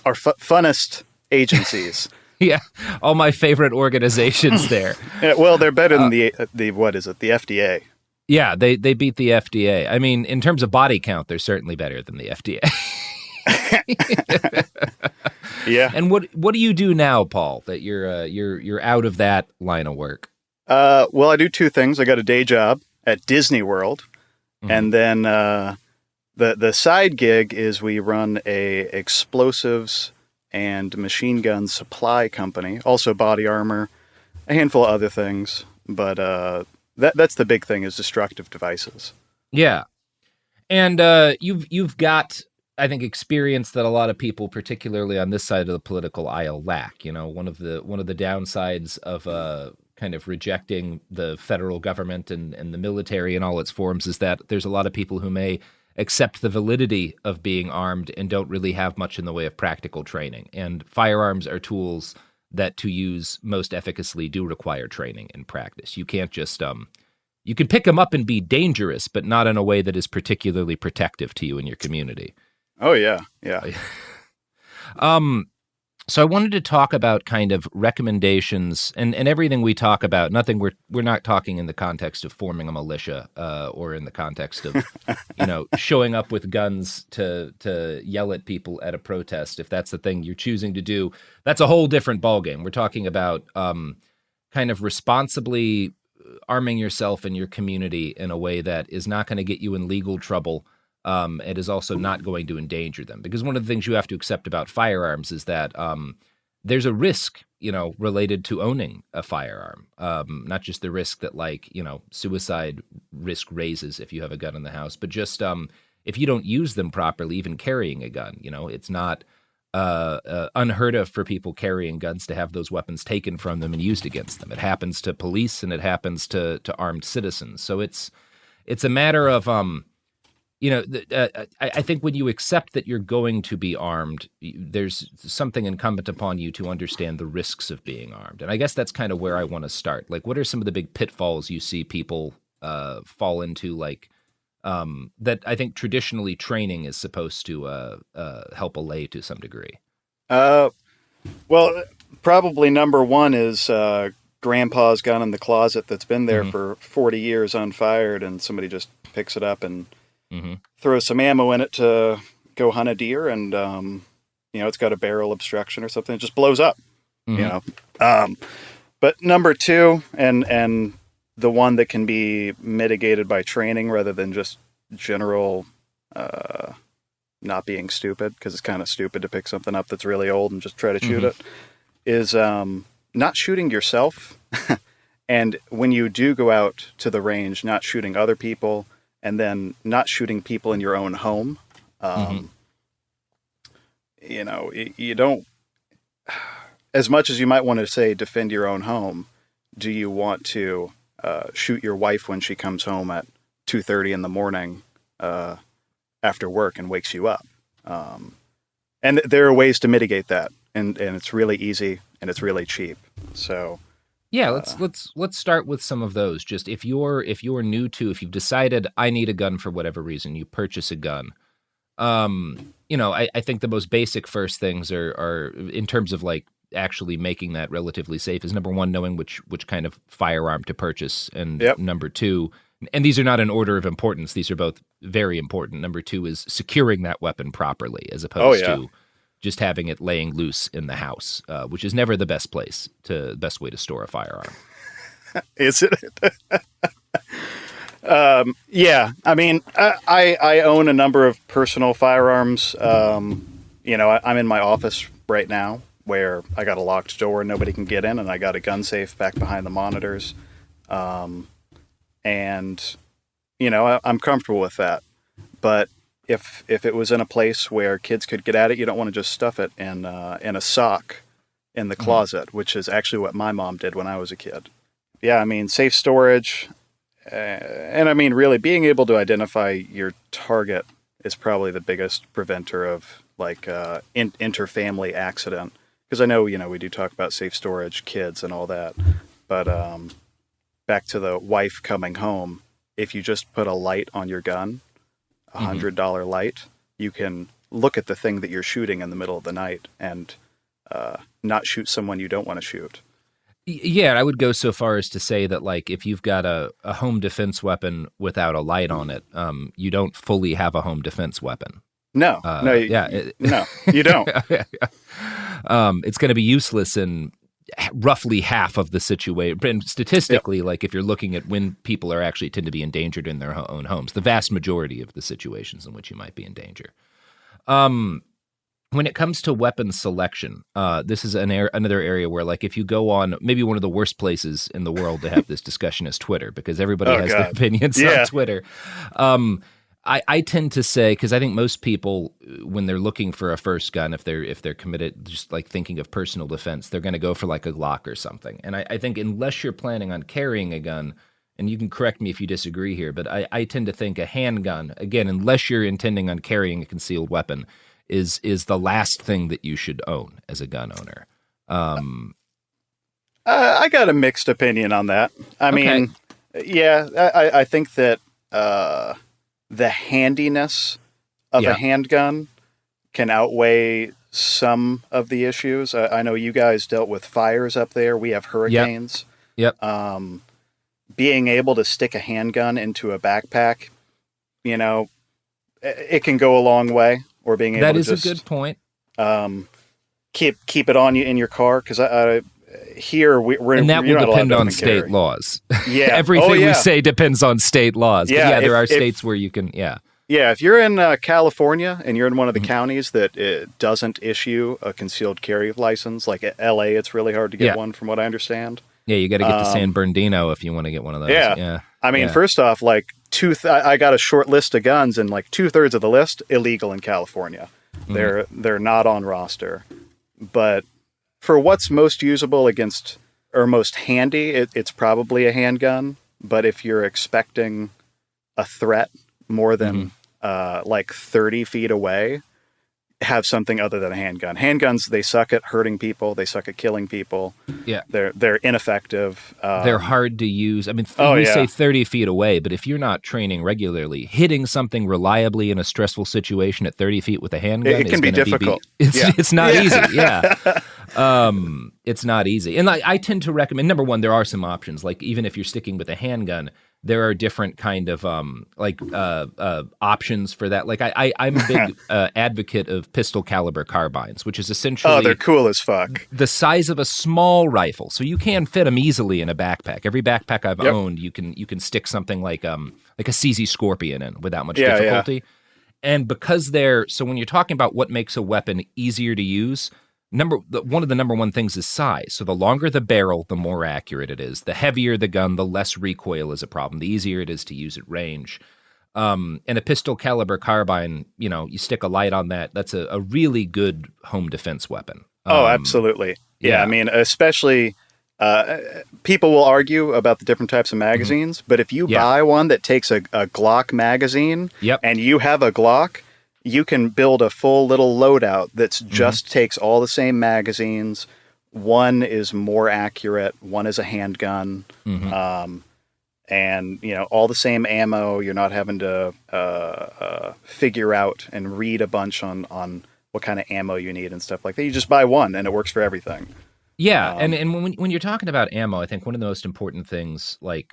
funnest agencies. Yeah, all my favorite organizations there. Yeah, well, they're better than the what is it, the FDA. Yeah, they beat the FDA. I mean, in terms of body count, they're certainly better than the FDA. Yeah. And what do you do now, Paul, that you're out of that line of work? Well, I do two things. I got a day job at Disney World, and then the side gig is we run a explosives and machine gun supply company, also body armor, a handful of other things, but that's the big thing is destructive devices. Yeah, and you've got, I think, experience that a lot of people, particularly on this side of the political aisle, lack. You know, one of the downsides of kind of rejecting the federal government and the military in all its forms is that there's a lot of people who may accept the validity of being armed and don't really have much in the way of practical training. And firearms are tools that, to use most efficaciously, do require training and practice. You can't just you can pick them up and be dangerous, but not in a way that is particularly protective to you and your community. Oh yeah, yeah. So I wanted to talk about kind of recommendations and everything we talk about. Nothing we're not talking in the context of forming a militia or in the context of showing up with guns to yell at people at a protest. If that's the thing you're choosing to do, that's a whole different ballgame. We're talking about kind of responsibly arming yourself and your community in a way that is not going to get you in legal trouble. It is also not going to endanger them, because one of the things you have to accept about firearms is that there's a risk, related to owning a firearm. Not just the risk that suicide risk raises if you have a gun in the house, but just if you don't use them properly, even carrying a gun. It's not unheard of for people carrying guns to have those weapons taken from them and used against them. It happens to police and it happens to armed citizens. So it's a matter of I think when you accept that you're going to be armed, there's something incumbent upon you to understand the risks of being armed. And I guess that's kind of where I want to start. Like, what are some of the big pitfalls you see people fall into, that I think traditionally training is supposed to help allay to some degree? Well, probably number one is grandpa's gun in the closet that's been there for 40 years unfired, and somebody just picks it up and throw some ammo in it to go hunt a deer, and it's got a barrel obstruction or something. It just blows up. But number two, and the one that can be mitigated by training rather than just general not being stupid, because it's kind of stupid to pick something up that's really old and just try to shoot it, is not shooting yourself. And when you do go out to the range, not shooting other people, and then not shooting people in your own home. You don't, as much as you might want to say defend your own home, do you want to shoot your wife when she comes home at 2:30 in the morning after work and wakes you up? And there are ways to mitigate that, and it's really easy and it's really cheap. So yeah, let's start with some of those. Just if you're new to, if you've decided I need a gun for whatever reason, you purchase a gun. I think the most basic first things are in terms of like actually making that relatively safe is number one, knowing which kind of firearm to purchase, and number two, and these are not in order of importance, these are both very important. Number two is securing that weapon properly, as opposed to just having it laying loose in the house, which is never the best way to store a firearm. Is it? Yeah. I mean, I own a number of personal firearms. I'm in my office right now where I got a locked door and nobody can get in, and I got a gun safe back behind the monitors. I'm comfortable with that. But if it was in a place where kids could get at it, you don't want to just stuff it in a sock in the closet, which is actually what my mom did when I was a kid. Yeah, I mean, safe storage, and I mean, really being able to identify your target is probably the biggest preventer of like inter-family accident. Because I know, we do talk about safe storage, kids, and all that, but back to the wife coming home, if you just put a light on your gun, $100 light, you can look at the thing that you're shooting in the middle of the night and not shoot someone you don't want to shoot. Yeah, I would go so far as to say that, like, if you've got a home defense weapon without a light on it, you don't fully have a home defense weapon. No, no, you don't. It's going to be useless in roughly half of the situation. And statistically, like if you're looking at when people are actually tend to be endangered in their own homes, the vast majority of the situations in which you might be in danger. When it comes to weapon selection, this is another area where, like, if you go on maybe one of the worst places in the world to have this discussion is Twitter, because everybody has their opinions on Twitter. I tend to say, because I think most people, when they're looking for a first gun, if they're committed, just like thinking of personal defense, they're going to go for like a Glock or something. And I think unless you're planning on carrying a gun, and you can correct me if you disagree here, but I tend to think a handgun, again, unless you're intending on carrying a concealed weapon, is the last thing that you should own as a gun owner. I got a mixed opinion on that. I mean, I think that the handiness of a handgun can outweigh some of the issues. I know you guys dealt with fires up there. We have hurricanes. Yep. Being able to stick a handgun into a backpack, it can go a long way. Or being able that to is just, a good point. Keep it on you in your car, because here we're and that will depend on state laws. Yeah, everything we say depends on state laws. Yeah, there are states where you can. Yeah, if you're in California and you're in one of the counties that it doesn't issue a concealed carry license, like L.A., it's really hard to get one, from what I understand. Yeah, you got to get to San Bernardino if you want to get one of those. Yeah. I mean, first off, like I got a short list of guns, and like 2/3 of the list illegal in California. Mm-hmm. They're not on roster. But for what's most usable against, or most handy, it's probably a handgun. But if you're expecting a threat more than like 30 feet away, have something other than a handgun. Handguns, they suck at hurting people. They suck at killing people. Yeah. They're ineffective. They're hard to use. I mean, we say 30 feet away, but if you're not training regularly, hitting something reliably in a stressful situation at 30 feet with a handgun it can be difficult. It's not easy. Yeah. It's not easy. And I tend to recommend, number one, there are some options. Like even if you're sticking with a handgun, there are different kind of options for that. Like I'm a big advocate of pistol caliber carbines, which is essentially they're cool as fuck. The size of a small rifle, so you can fit them easily in a backpack. Every backpack I've owned, you can stick something like a CZ Scorpion in without much difficulty. Yeah. And because so when you're talking about what makes a weapon easier to use, one of the number one things is size. So the longer the barrel, the more accurate it is. The heavier the gun, the less recoil is a problem. The easier it is to use at range. And a pistol caliber carbine, you stick a light on that. That's a really good home defense weapon. Absolutely. Yeah. I mean, especially people will argue about the different types of magazines, but if you buy one that takes a Glock magazine and you have a Glock, you can build a full little loadout that just takes all the same magazines. One is more accurate. One is a handgun. and all the same ammo. You're not having to figure out and read a bunch on what kind of ammo you need and stuff like that. You just buy one and it works for everything. Yeah, and when you're talking about ammo, I think one of the most important things, like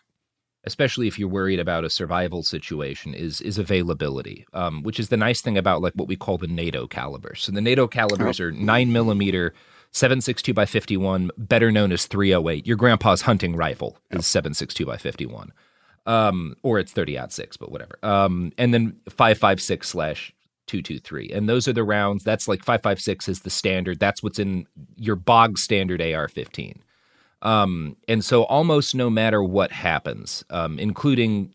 especially if you're worried about a survival situation, is availability, which is the nice thing about like what we call the NATO calibers. So the NATO calibers are 9mm 7.62 by 51, better known as 308. Your grandpa's hunting rifle is 7.62 by 51, or it's 30-06, but whatever. And then 5.56/223, and those are the rounds. That's like 5.56 is the standard. That's what's in your bog standard AR-15. And so almost no matter what happens, including,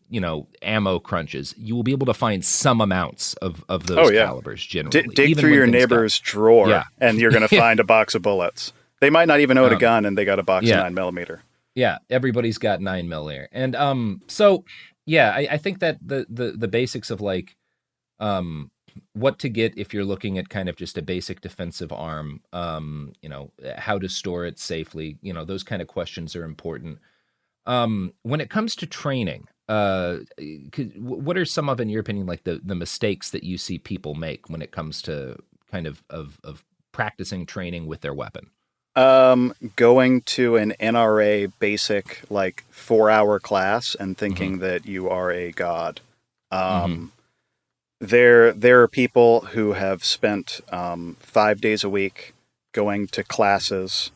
ammo crunches, you will be able to find some amounts of those calibers generally. Dig through your neighbor's drawer and you're going to find a box of bullets. They might not even own a gun and they got a box of 9mm. Yeah, everybody's got 9mm. And I think that the basics of like what to get if you're looking at kind of just a basic defensive arm, how to store it safely, those kind of questions are important. When it comes to training, what are some of, in your opinion, like the mistakes that you see people make when it comes to kind of practicing training with their weapon? Going to an NRA basic, like 4-hour class and thinking that you are a god. There are people who have spent 5 days a week going to classes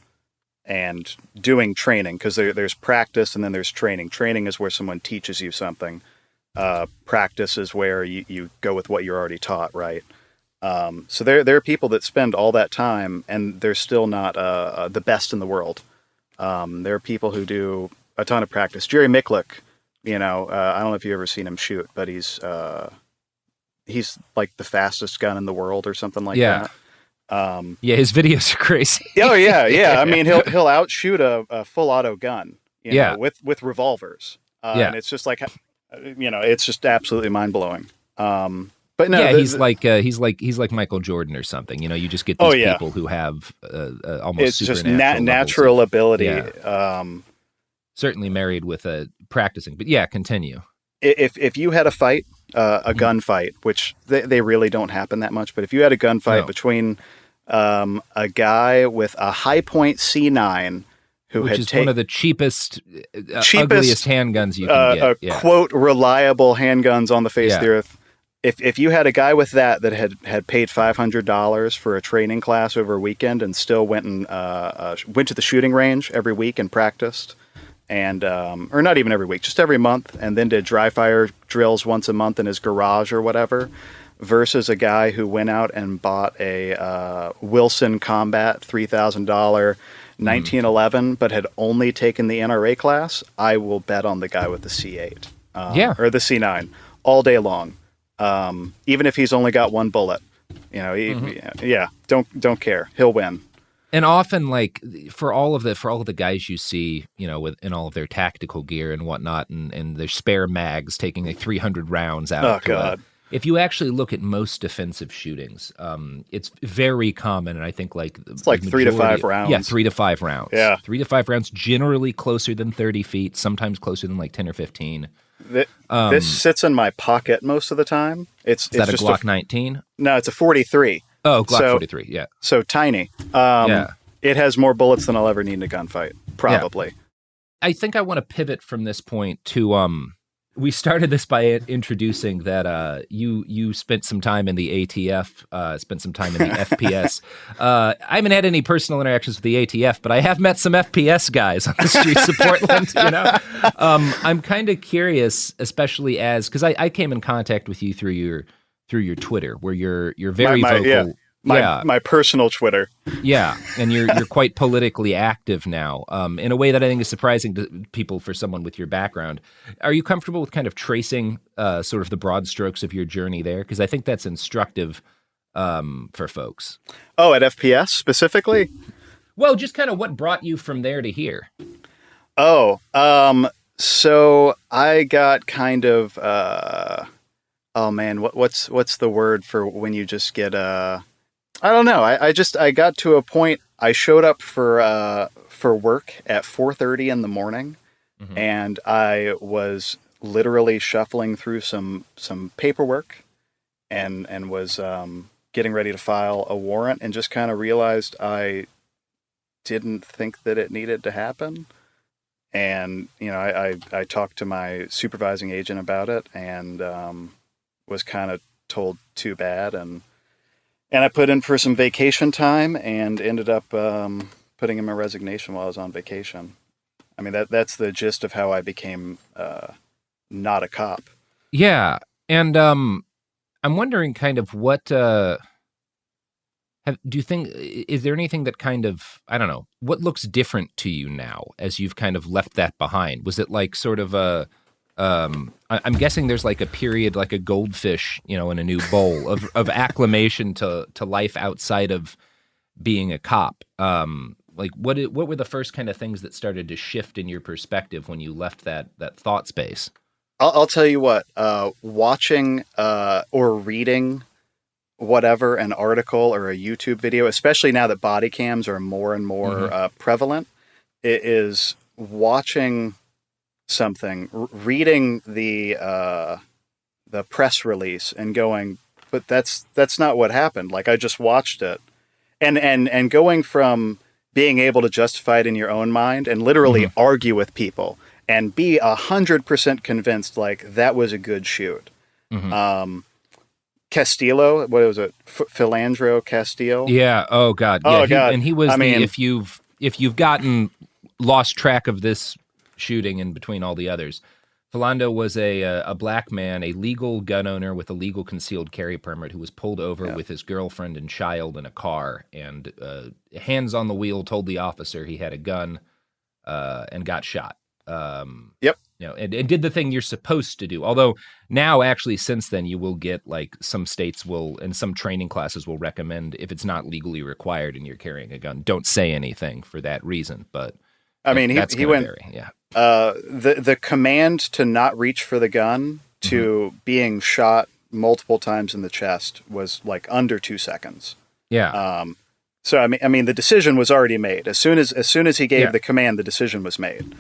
and doing training, because there's practice and then there's training. Training is where someone teaches you something. Practice is where you go with what you're already taught, right? So there are people that spend all that time and they're still not the best in the world. There are people who do a ton of practice. Jerry Micklick, I don't know if you've ever seen him shoot, but he's like the fastest gun in the world or something like that. His videos are crazy. Oh yeah. I mean, he'll outshoot a full auto gun, with revolvers. And it's just like, it's just absolutely mind blowing. But no, he's like Michael Jordan or something. You just get these people who have almost it's just natural ability. Yeah. Certainly married with practicing, but continue. If you had a fight, a gunfight, which they really don't happen that much, but if you had a gunfight between a guy with a High Point C9 which is one of the cheapest, ugliest handguns you can get. Quote, reliable handguns on the face of the earth. If you had a guy with that had paid $500 for a training class over a weekend and still went to the shooting range every week and practiced, and or not even every week, just every month, and then did dry fire drills once a month in his garage or whatever, versus a guy who went out and bought a Wilson Combat $3,000 1911 but had only taken the NRA class, I will bet on the guy with the C8 or the C9 all day long. Even if he's only got one bullet, don't care. He'll win. And often, like for all of the guys you see, in all of their tactical gear and whatnot, and their spare mags taking like 300 rounds out. Oh God! If you actually look at most defensive shootings, it's very common, and I think it's like 3 to 5 rounds. Yeah, 3 to 5 rounds. Yeah, 3 to 5 rounds, generally closer than 30 feet, sometimes closer than like 10 or 15. This sits in my pocket most of the time. Is that just a Glock 19? No, it's a 43. Oh, Glock 43, yeah. So tiny. It has more bullets than I'll ever need in a gunfight, probably. Yeah. I think I want to pivot from this point to we started this by introducing that you spent some time in the ATF, spent some time in the FPS. I haven't had any personal interactions with the ATF, but I have met some FPS guys on the streets of Portland. I'm kind of curious, especially because I came in contact with you through your Twitter, where you're very vocal. My personal Twitter. Yeah, and you're quite politically active now, in a way that I think is surprising to people for someone with your background. Are you comfortable with kind of tracing sort of the broad strokes of your journey there? Because I think that's instructive for folks. Oh, at FPS specifically? Well, just kind of what brought you from there to here. Oh, so I got kind of, oh man, what's the word for when you just get, I don't know. I got to a point, I showed up for work at 4:30 in the morning and I was literally shuffling through some paperwork and was getting ready to file a warrant, and just kind of realized I didn't think that it needed to happen. And, you know, I talked to my supervising agent about it, and was kind of told too bad. And I put in for some vacation time and ended up putting in my resignation while I was on vacation. I mean, that's the gist of how I became not a cop. Yeah. And I'm wondering kind of what, do you think, is there anything that kind of, I don't know, what looks different to you now as you've kind of left that behind? Was it like sort of a, I'm guessing there's like a period, like a goldfish, you know, in a new bowl of acclimation to life outside of being a cop. Like what were the first kind of things that started to shift in your perspective when you left that thought space? I'll tell you what, watching or reading whatever, an article or a YouTube video, especially now that body cams are more and more prevalent, it is watching something, reading the press release and going, but that's not what happened. Like, I just watched it, and going from being able to justify it in your own mind and literally argue with people and be 100% convinced, like, that was a good shoot. Castillo, what was it? Philandro Castillo? Yeah. Oh God. Yeah, God. And he was if you've gotten lost track of this shooting in between all the others, Philando was a black man, a legal gun owner with a legal concealed carry permit, who was pulled over with his girlfriend and child in a car, and hands on the wheel told the officer he had a gun, and got shot. Yep. You know, and did the thing you're supposed to do. Although now, actually, since then, you will get, like, some states will, and some training classes will recommend, if it's not legally required and you're carrying a gun, don't say anything for that reason. But I mean, he went. Vary. Yeah. The command to not reach for the gun to being shot multiple times in the chest was like under 2 seconds. Yeah. So I mean, the decision was already made as soon as he gave the command. The decision was made.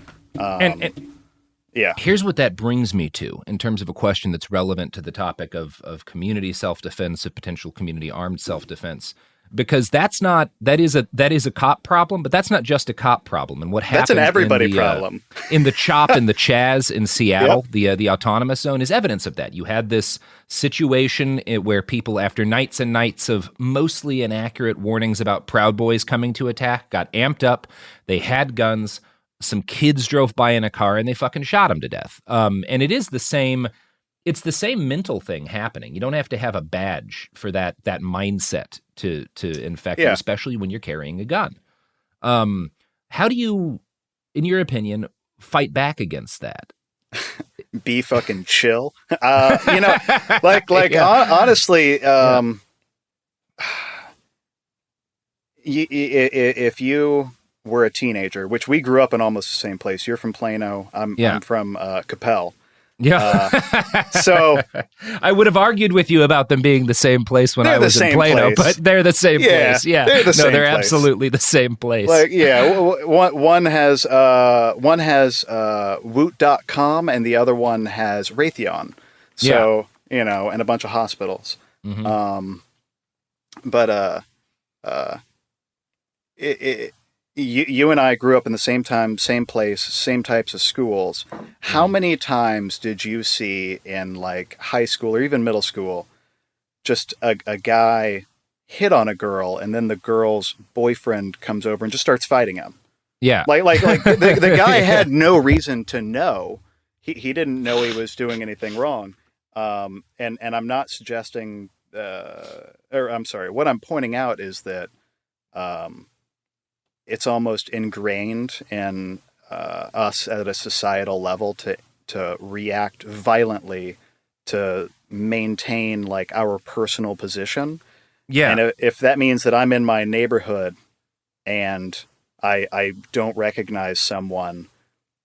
Yeah. Here's what that brings me to in terms of a question that's relevant to the topic of community self-defense, of potential community armed self-defense, because that is a cop problem, but that's not just a cop problem. And what happened? That's an everybody problem. In the CHOP and the Chaz in Seattle, the autonomous zone, is evidence of that. You had this situation where people, after nights and nights of mostly inaccurate warnings about Proud Boys coming to attack, got amped up. They had guns. Some kids drove by in a car and they fucking shot him to death. And it is the same. It's the same mental thing happening. You don't have to have a badge for that mindset to infect you, especially when you're carrying a gun. How do you, in your opinion, fight back against that? Be fucking chill. You know, honestly, if you were a teenager, which we grew up in almost the same place. You're from Plano. I'm from Capel. Yeah. So I would have argued with you about them being the same place when I was in Plano, but they're the same place. Yeah. They're place. Absolutely the same place. Like, yeah. One has Woot.com and the other one has Raytheon. So, you know, and a bunch of hospitals. You and I grew up in the same time, same place, same types of schools. How many times did you see in like high school or even middle school, just a guy hit on a girl and then the girl's boyfriend comes over and just starts fighting him? Yeah. Like the guy had no reason to know. He didn't know he was doing anything wrong. And I'm not suggesting, or I'm sorry, what I'm pointing out is that, it's almost ingrained in us at a societal level to react violently to maintain like our personal position. Yeah. And if that means that I'm in my neighborhood and I don't recognize someone,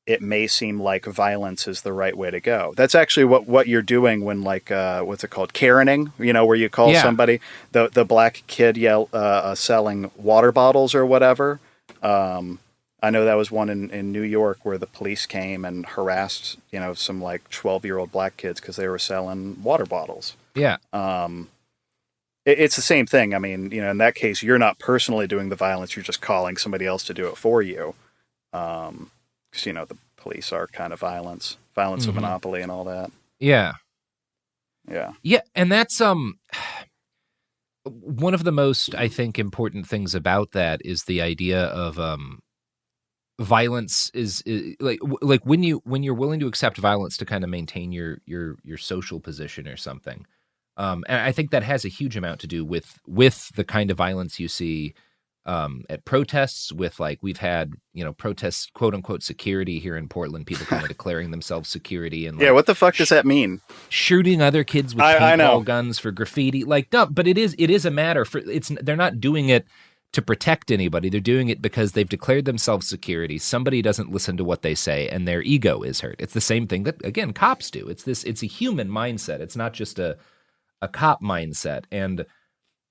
it may seem like violence is the right way to go. That's actually what you're doing when like, what's it called? Karening, you know, where you call somebody, the black kid selling water bottles or whatever. I know that was one in New York where the police came and harassed, some like 12-year-old black kids because they were selling water bottles. Yeah. It's the same thing. I mean, in that case, you're not personally doing the violence. You're just calling somebody else to do it for you. Because, the police are kind of violence of monopoly and all that. Yeah. Yeah. Yeah. And that's, one of the most, I think, important things about that is the idea of, violence is like when you're willing to accept violence to kind of maintain your social position or something. And I think that has a huge amount to do with the kind of violence you see at protests. With like we've had protests, quote unquote, security here in Portland. People kind of declaring themselves security and what the fuck does that mean? Shooting other kids with paintball guns for graffiti, but it is a matter for they're not doing it to protect anybody. They're doing it because they've declared themselves security. Somebody doesn't listen to what they say and their ego is hurt. It's the same thing that, again, cops do. It's a human mindset. It's not just a cop mindset. And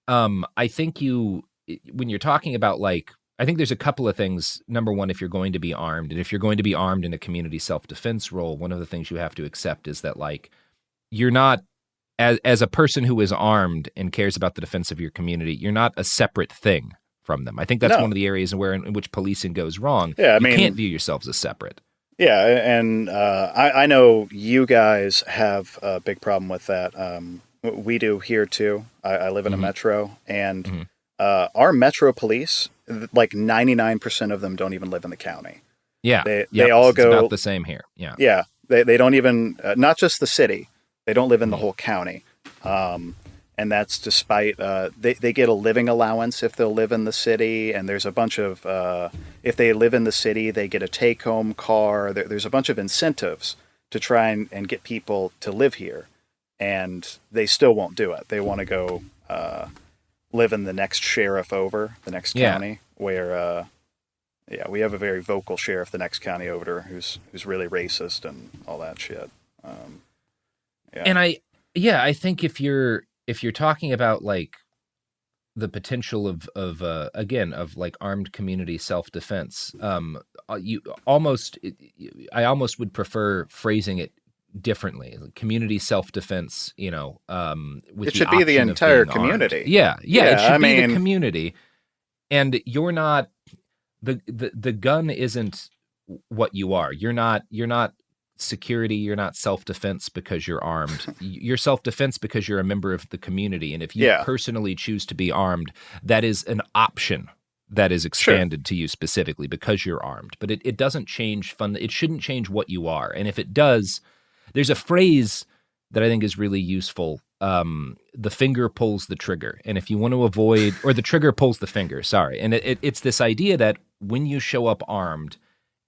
I think when you're talking about I think there's a couple of things. Number one, if you're going to be armed, and if you're going to be armed in a community self-defense role, one of the things you have to accept is that you're not, as a person who is armed and cares about the defense of your community, you're not a separate thing from them. I think that's one of the areas in which policing goes wrong. Yeah, you can't view yourselves as separate. Yeah, and I know you guys have a big problem with that. We do here too. I live in a metro, and our metro police, 99% of them don't even live in the county. Yeah, they all go. It's about the same here. Yeah, yeah. They don't even not just the city. They don't live in the whole county. And that's despite they get a living allowance if they'll live in the city, and there's a bunch of if they live in the city, they get a take-home car. There's a bunch of incentives to try and get people to live here, and they still won't do it. They want to go live in the next sheriff over, the next county, where we have a very vocal sheriff the next county over who's really racist and all that shit. And I think if you're talking about the potential of armed community self-defense, I almost would prefer phrasing it differently. Community self-defense, with it should be the entire community. Armed. Yeah, it should be the community. And you're not the gun isn't what you are. You're not security. You're not self-defense because you're armed. You're self-defense because you're a member of the community. And if you personally choose to be armed, that is an option that is expanded to you specifically because you're armed. But it doesn't change it shouldn't change what you are. And if it does, there's a phrase that I think is really useful. The finger pulls the trigger. And if you want to avoid, or the trigger pulls the finger, sorry. And it's this idea that when you show up armed,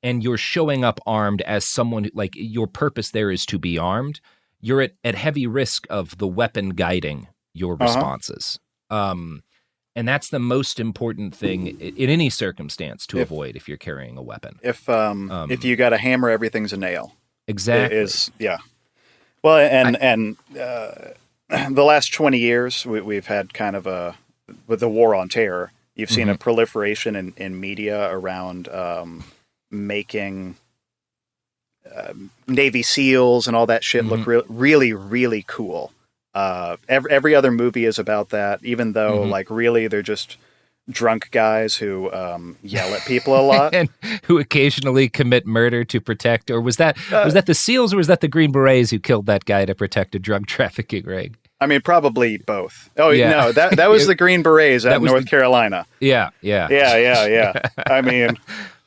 and you're showing up armed as someone, your purpose there is to be armed, you're at heavy risk of the weapon guiding your responses. And that's the most important thing in any circumstance to avoid if you're carrying a weapon. If you got a hammer, everything's a nail. Exactly. Well, and the last 20 years, we've had kind of with the war on terror, you've seen a proliferation in media around making Navy SEALs and all that shit look really, really cool. Every other movie is about that, even though really they're just drunk guys who yell at people a lot and who occasionally commit murder to protect. Or was that the SEALs, or was that the Green Berets who killed that guy to protect a drug trafficking ring? I mean, probably both. Oh no, that was the Green Berets out in North Carolina. Yeah. I mean,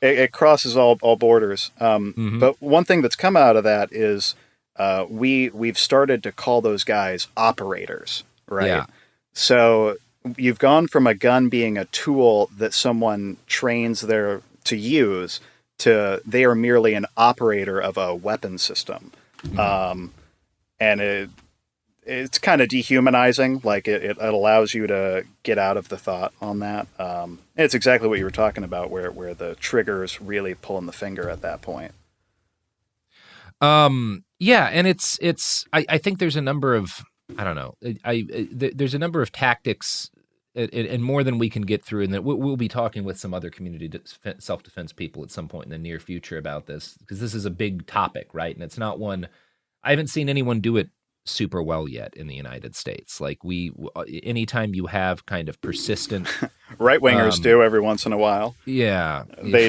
it crosses all borders. But one thing that's come out of that is we've started to call those guys operators, right? Yeah. So you've gone from a gun being a tool that someone trains to use to they are merely an operator of a weapon system. And it's kind of dehumanizing. It allows you to get out of the thought on that. It's exactly what you were talking about, where the trigger's really pulling the finger at that point. Yeah, and it's. I think there's a number of there's a number of tactics and more than we can get through, and that we'll be talking with some other community self-defense people at some point in the near future about this, because this is a big topic, right? And it's not one, I haven't seen anyone do it super well yet in the United States. Like anytime you have kind of persistent right wingers do every once in a while. Yeah, they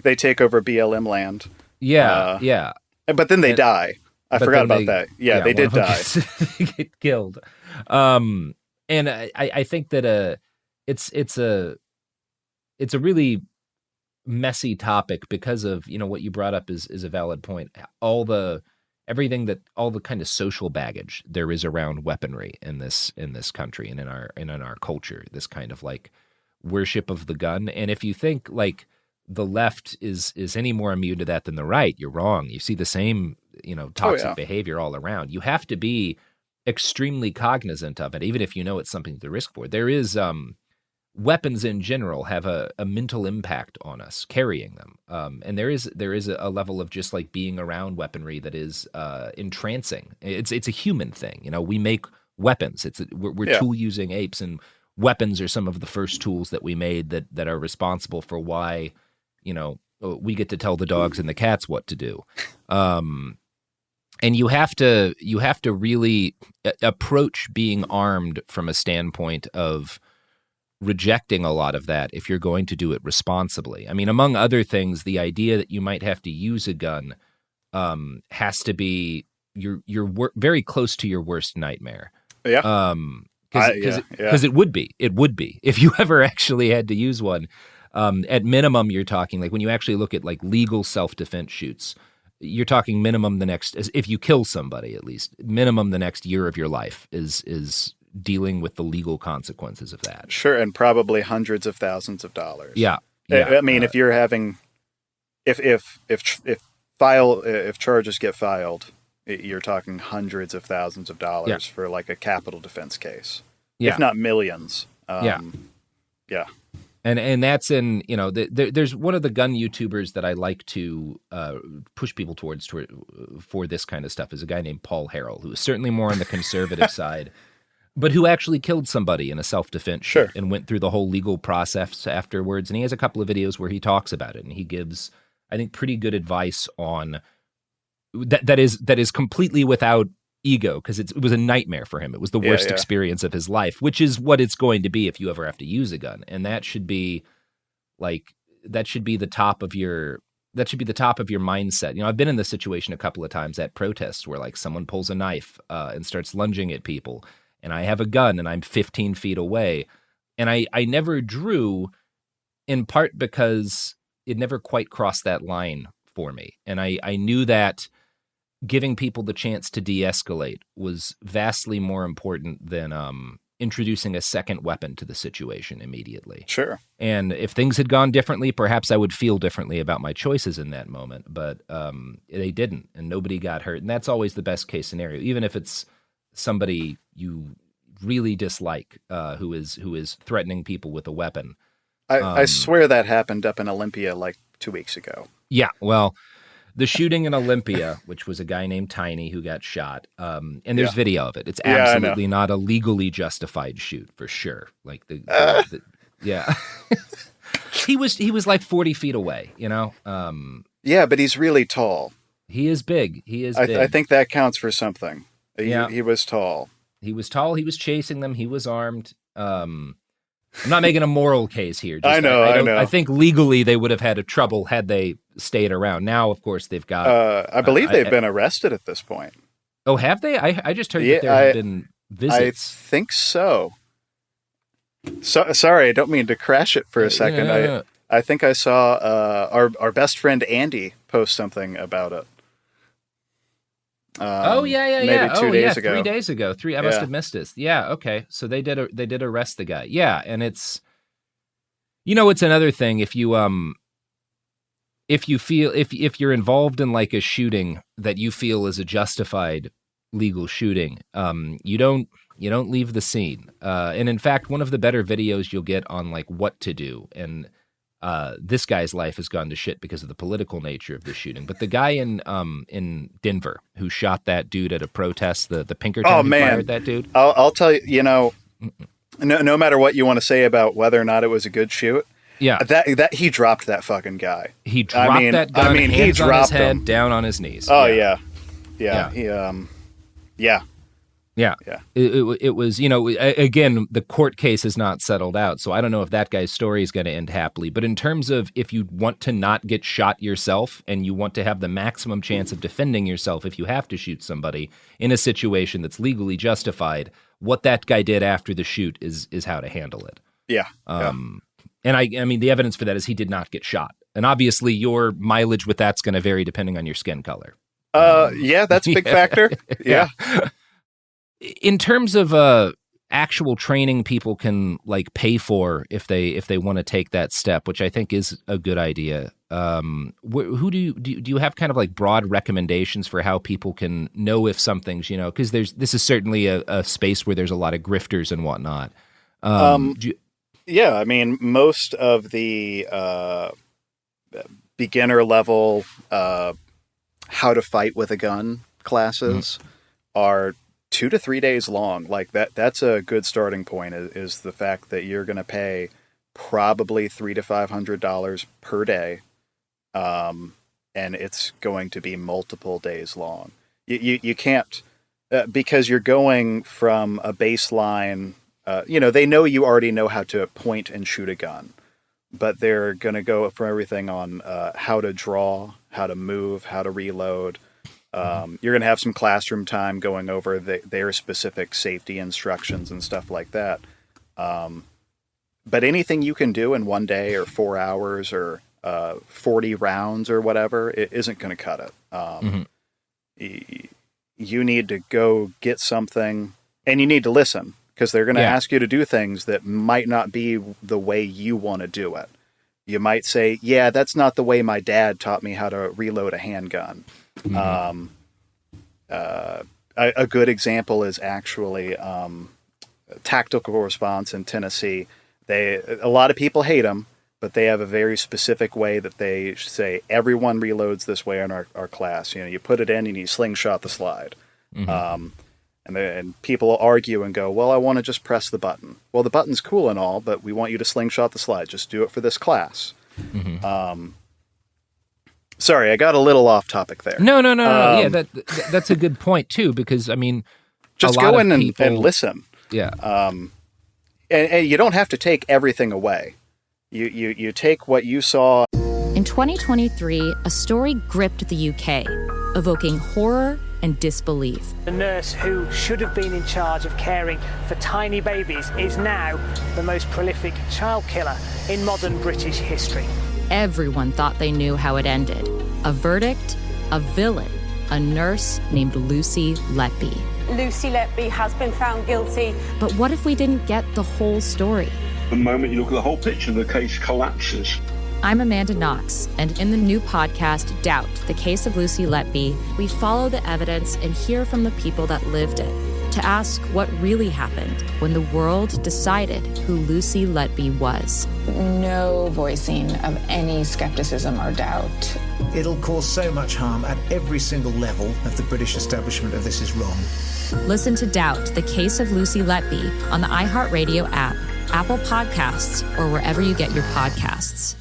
they take over BLM land. Yeah. But then they die. I forgot about that. Yeah, they did die. They get killed. And I think that it's a really messy topic because of, what you brought up is a valid point. All the kind of social baggage there is around weaponry in this country and in our culture, this kind of like worship of the gun. And if you think like the left is any more immune to that than the right, you're wrong. You see the same, toxic behavior all around. You have to be extremely cognizant of it, even if you know it's something to risk for. There is weapons in general have a mental impact on us carrying them, and there is a level of just like being around weaponry that is entrancing. It's a human thing. We make weapons. We're tool using apes, and weapons are some of the first tools that we made that are responsible for why we get to tell the dogs and the cats what to do. And you have to really approach being armed from a standpoint of rejecting a lot of that if you're going to do it responsibly. I mean, among other things, the idea that you might have to use a gun has to be you're very close to your worst nightmare. Yeah. Because it would be if you ever actually had to use one. At minimum, you're talking like when you actually look at like legal self-defense shoots, you're talking minimum if you kill somebody, at least minimum the next year of your life is dealing with the legal consequences of that. Sure. And probably hundreds of thousands of dollars. Yeah. I mean, if you're having, if charges get filed, you're talking hundreds of thousands of dollars for like a capital defense case, if not millions. Yeah. And that's in, there's one of the gun YouTubers that I like to push people towards for this kind of stuff is a guy named Paul Harrell, who is certainly more on the conservative side, but who actually killed somebody in a self-defense shoot and went through the whole legal process afterwards. And he has a couple of videos where he talks about it, and he gives, I think, pretty good advice on that is completely without ego, because it was a nightmare for him. It was the worst experience of his life, which is what it's going to be if you ever have to use a gun. And that should be the top of your mindset. I've been in this situation a couple of times at protests where like someone pulls a knife and starts lunging at people, and I have a gun and I'm 15 feet away. And I never drew, in part because it never quite crossed that line for me. And I knew that giving people the chance to de-escalate was vastly more important than introducing a second weapon to the situation immediately. Sure. And if things had gone differently, perhaps I would feel differently about my choices in that moment. But they didn't, and nobody got hurt. And that's always the best case scenario, even if it's somebody you really dislike who is threatening people with a weapon. I swear that happened up in Olympia like 2 weeks ago. Yeah, well, the shooting in Olympia, which was a guy named Tiny who got shot, and there's video of it. It's absolutely not a legally justified shoot for sure. Like he was like 40 feet away, Yeah, but he's really tall. He is big. I think that counts for something. He was tall. He was tall. He was chasing them. He was armed. I'm not making a moral case here. I know. I think legally they would have had trouble had they stayed around. Now, of course, they've got. I believe they've been arrested at this point. Oh, have they? I just heard that there have been visits. I think so. Sorry, I don't mean to crash it for a second. No. I think I saw our best friend Andy post something about it. Maybe 2 days ago. 3 days ago. I must have missed this. Yeah, okay. So they did arrest the guy. Yeah, and it's it's another thing if you feel if you're involved in like a shooting that you feel is a justified legal shooting, you don't leave the scene. And in fact, one of the better videos you'll get on like what to do, and this guy's life has gone to shit because of the political nature of the shooting. But the guy in Denver who shot that dude at a protest, the Pinkerton who fired that dude. I'll tell you, no matter what you want to say about whether or not it was a good shoot. Yeah, that he dropped that fucking guy. He dropped that gun. Hands he dropped on his head, him down on his knees. Oh yeah. Yeah. It was, again, the court case is not settled out, so I don't know if that guy's story is going to end happily. But in terms of if you want to not get shot yourself and you want to have the maximum chance of defending yourself if you have to shoot somebody in a situation that's legally justified, what that guy did after the shoot is how to handle it. Yeah. And I mean, the evidence for that is he did not get shot. And obviously your mileage with that's going to vary depending on your skin color. Yeah, that's a big factor. Yeah. In terms of actual training people can like pay for if they want to take that step, which I think is a good idea. Who do you have kind of like broad recommendations for how people can know if something's, because this is certainly a space where there's a lot of grifters and whatnot. Yeah, I mean, most of the beginner level how to fight with a gun classes are 2 to 3 days long. Like that's a good starting point is the fact that you're going to pay probably $300 to $500 per day. And it's going to be multiple days long. You can't, because you're going from a baseline, they know you already know how to point and shoot a gun, but they're going to go from everything on how to draw, how to move, how to reload. You're going to have some classroom time going over their specific safety instructions and stuff like that. But anything you can do in 1 day or 4 hours or 40 rounds or whatever, it isn't going to cut it. You need to go get something, and you need to listen, because they're going to ask you to do things that might not be the way you want to do it. You might say, yeah, that's not the way my dad taught me how to reload a handgun. A good example is actually tactical response in Tennessee. A lot of people hate them, but they have a very specific way that they say everyone reloads this way in our class. You put it in and you slingshot the slide. And people argue and go, well, I want to just press the button. Well, the button's cool and all, but we want you to slingshot the slide. Just do it for this class. Sorry, I got a little off topic there. No. Yeah, that's a good point too, because I mean, just go in and listen. Yeah. And you don't have to take everything away. You take what you saw. In 2023, a story gripped the UK, evoking horror and disbelief. The nurse who should have been in charge of caring for tiny babies is now the most prolific child killer in modern British history. Everyone thought they knew how it ended. A verdict, a villain, a nurse named Lucy Letby. Lucy Letby has been found guilty. But what if we didn't get the whole story? The moment you look at the whole picture, the case collapses. I'm Amanda Knox, and in the new podcast, Doubt, the Case of Lucy Letby, we follow the evidence and hear from the people that lived it to ask what really happened when the world decided who Lucy Letby was. No voicing of any skepticism or doubt. It'll cause so much harm at every single level of the British establishment of This Is Wrong. Listen to Doubt, the Case of Lucy Letby on the iHeartRadio app, Apple Podcasts, or wherever you get your podcasts.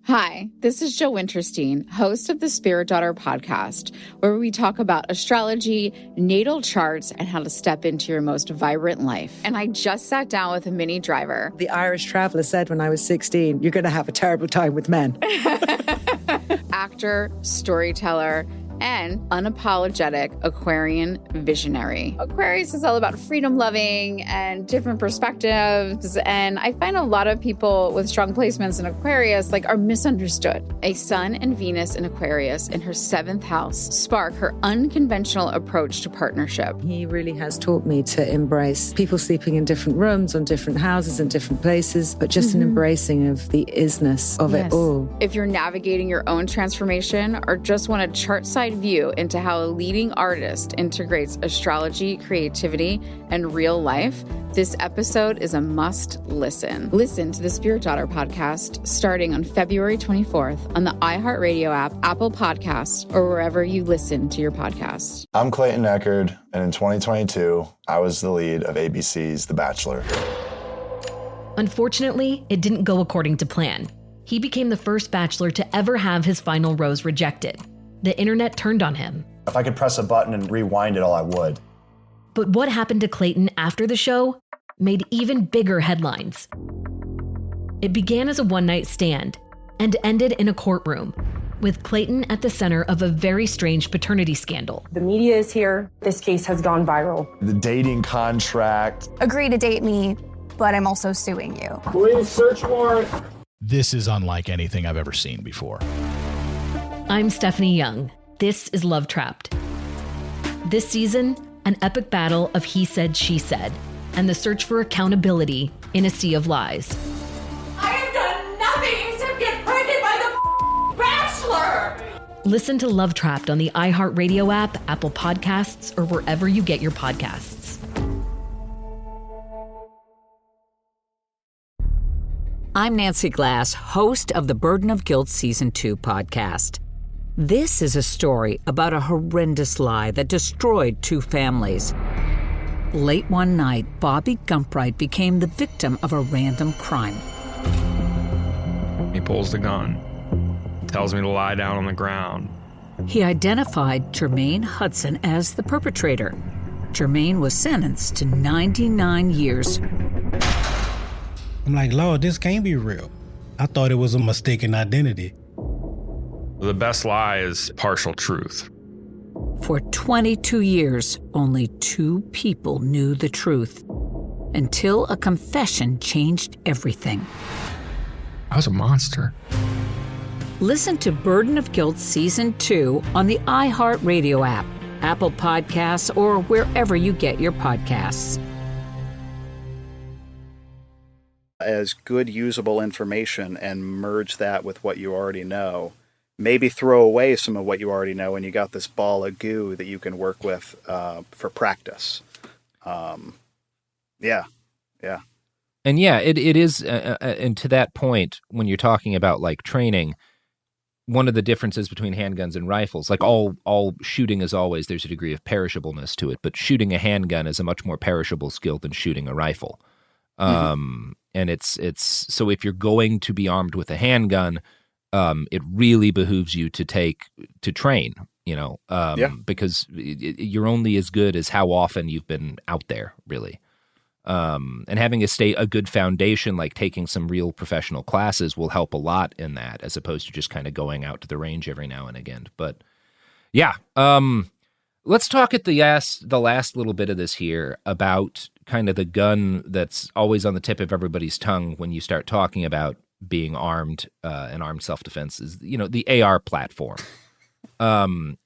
Hi, this is Jo Winterstein, host of the Spirit Daughter podcast, where we talk about astrology, natal charts, and how to step into your most vibrant life. And I just sat down with a Minnie Driver. The Irish traveller said when I was 16, you're going to have a terrible time with men. Actor, storyteller, and unapologetic Aquarian visionary. Aquarius is all about freedom loving and different perspectives. And I find a lot of people with strong placements in Aquarius are misunderstood. A Sun and Venus in Aquarius in her 7th house spark her unconventional approach to partnership. He really has taught me to embrace people sleeping in different rooms, on different houses, in different places, but just an embracing of the isness of it all. If you're navigating your own transformation or just want a chart side inside view into how a leading artist integrates astrology, creativity, and real life, this episode is a must listen. Listen to the Spirit Daughter podcast starting on February 24th on the iHeartRadio app, Apple Podcasts, or wherever you listen to your podcasts. I'm Clayton Eckerd, and in 2022, I was the lead of ABC's The Bachelor. Unfortunately, it didn't go according to plan. He became the first Bachelor to ever have his final rose rejected. The internet turned on him. If I could press a button and rewind it all, I would. But what happened to Clayton after the show made even bigger headlines. It began as a one-night stand and ended in a courtroom, with Clayton at the center of a very strange paternity scandal. The media is here. This case has gone viral. The dating contract. Agree to date me, but I'm also suing you. Police search warrant. This is unlike anything I've ever seen before. I'm Stephanie Young. This is Love Trapped. This season, an epic battle of he said, she said, and the search for accountability in a sea of lies. I have done nothing except get pregnant by the Bachelor! Listen to Love Trapped on the iHeartRadio app, Apple Podcasts, or wherever you get your podcasts. I'm Nancy Glass, host of the Burden of Guilt Season 2 podcast. This is a story about a horrendous lie that destroyed two families. Late one night, Bobby Gumpright became the victim of a random crime. He pulls the gun, tells me to lie down on the ground. He identified Jermaine Hudson as the perpetrator. Jermaine was sentenced to 99 years. I'm like, Lord, this can't be real. I thought it was a mistaken identity. The best lie is partial truth. For 22 years, only two people knew the truth, until a confession changed everything. I was a monster. Listen to Burden of Guilt Season 2 on the iHeartRadio app, Apple Podcasts, or wherever you get your podcasts. As good usable information and merge that with what you already know. Maybe throw away some of what you already know, and you got this ball of goo that you can work with for practice. Yeah. And yeah, it is, and to that point, when you're talking about like training, one of the differences between handguns and rifles, like all shooting is always, there's a degree of perishableness to it, but shooting a handgun is a much more perishable skill than shooting a rifle. And it's so if you're going to be armed with a handgun, it really behooves you to train, because you're only as good as how often you've been out there, really. And having a good foundation, like taking some real professional classes, will help a lot in that, as opposed to just kind of going out to the range every now and again. But yeah, let's talk at the last little bit of this here about kind of the gun that's always on the tip of everybody's tongue when you start talking about being armed and armed self-defense is, the AR platform.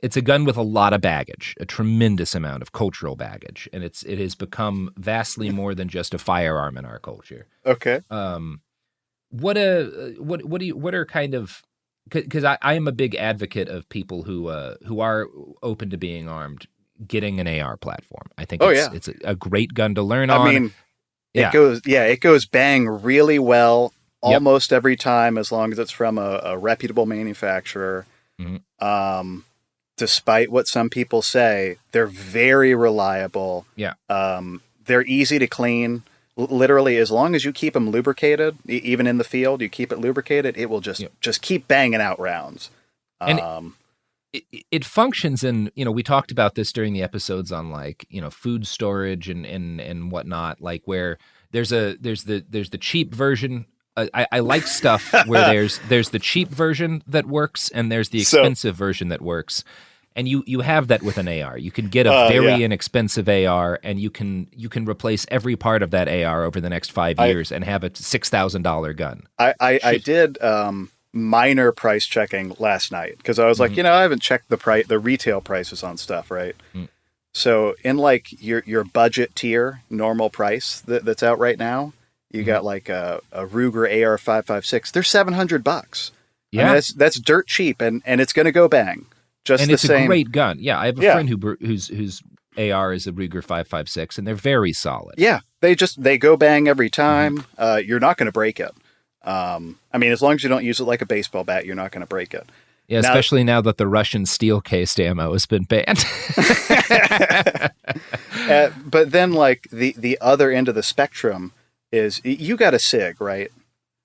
It's a gun with a lot of baggage, a tremendous amount of cultural baggage, and it has become vastly more than just a firearm in our culture. Okay. What are kind of, because I am a big advocate of people who are open to being armed, getting an AR platform. I think it's a great gun to learn on. I mean, it goes bang really well almost every time, as long as it's from a reputable manufacturer. Mm-hmm. Despite what some people say, they're very reliable. Yeah. They're easy to clean. Literally, as long as you keep them lubricated, even in the field, you keep it lubricated, it will just keep banging out rounds. And it functions in, we talked about this during the episodes on food storage and whatnot, like where there's the cheap version. I like stuff where there's the cheap version that works and there's the expensive version that works. And you have that with an AR. You can get a very inexpensive AR, and you can replace every part of that AR over the next 5 years and have a $6,000 gun. I did minor price checking last night because I was like, I haven't checked the retail prices on stuff, right? Mm. So in your budget tier normal price that's out right now, you got like a Ruger AR-556. They're $700. Yeah, I mean, that's dirt cheap, and it's going to go bang. just and the it's same. a great gun. Yeah, I have a Yeah. friend whose AR is a Ruger 5.56, and they're very solid. Yeah, they go bang every time. You're not going to break it. I mean, as long as you don't use it like a baseball bat, you're not going to break it. Yeah, especially now that the Russian steel-cased ammo has been banned. But then, like, the other end of the spectrum is, you got a SIG, right?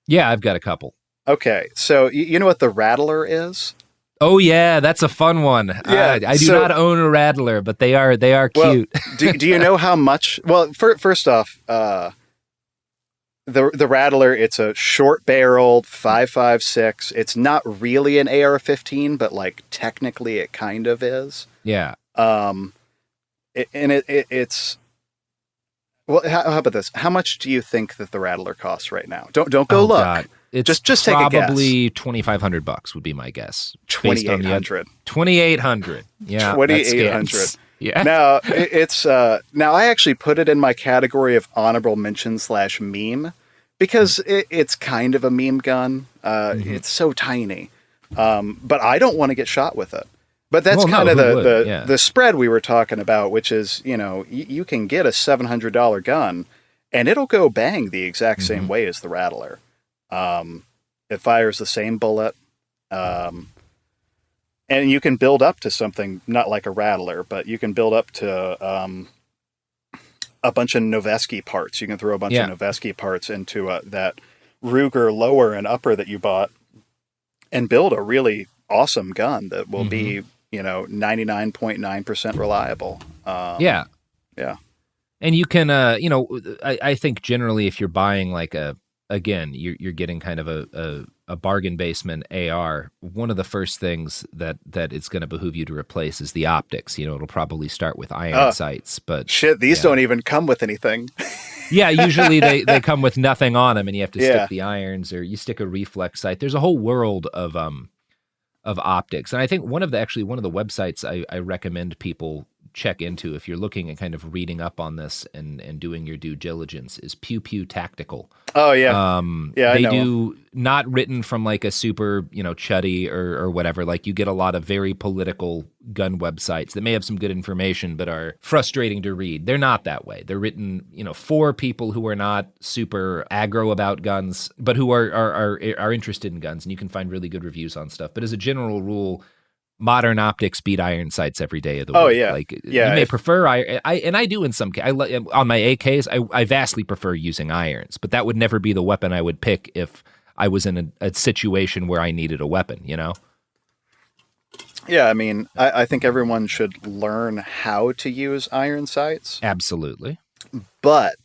Yeah, I've got a couple. Okay, so you know what the Rattler is? Oh yeah, that's a fun one. Yeah, I do not own a Rattler, but they are cute. Well, do you know how much? Well, first off, the Rattler, it's a short-barreled 5.56. It's not really an AR-15, but like technically it kind of is. Yeah. It's well. How about this? How much do you think that the Rattler costs right now? Don't go look. God. It's just take a guess. Probably $2,500 would be my guess. $2,800. $2,800. Yeah. $2,800. Yeah. Now it's now I actually put it in my category of honorable mention / meme because it's kind of a meme gun. It's so tiny, but I don't want to get shot with it. But that's kind of the spread we were talking about, which is, you know, you can get a $700 gun and it'll go bang the exact same way as the Rattler. It fires the same bullet. And you can build up to something, not like a Rattler, but you can build up to a bunch of Noveske parts. You can throw a bunch of Noveske parts into that Ruger lower and upper that you bought and build a really awesome gun that will be, you know, 99.9% reliable. Yeah. And you can, you know, I think generally if you're buying like again, you're getting kind of a bargain basement AR. One of the first things that it's going to behoove you to replace is the optics. You know, it'll probably start with iron sights, but shit, these don't even come with anything. Yeah, usually they come with nothing on them, and you have to stick the irons, or you stick a reflex sight. There's a whole world of optics, and I think one of the websites I recommend people check into if you're looking at kind of reading up on this and doing your due diligence is Pew Pew Tactical. Oh yeah. They do not written from like a super, you know, chuddy or whatever. Like you get a lot of very political gun websites that may have some good information, but are frustrating to read. They're not that way. They're written, you know, for people who are not super aggro about guns, but who are interested in guns, and you can find really good reviews on stuff. But as a general rule, modern optics beat iron sights every day of the week. Oh yeah, like you may prefer I do in some cases. On my AKs, I vastly prefer using irons, but that would never be the weapon I would pick if I was in a situation where I needed a weapon. You know? Yeah, I mean, I think everyone should learn how to use iron sights. Absolutely. But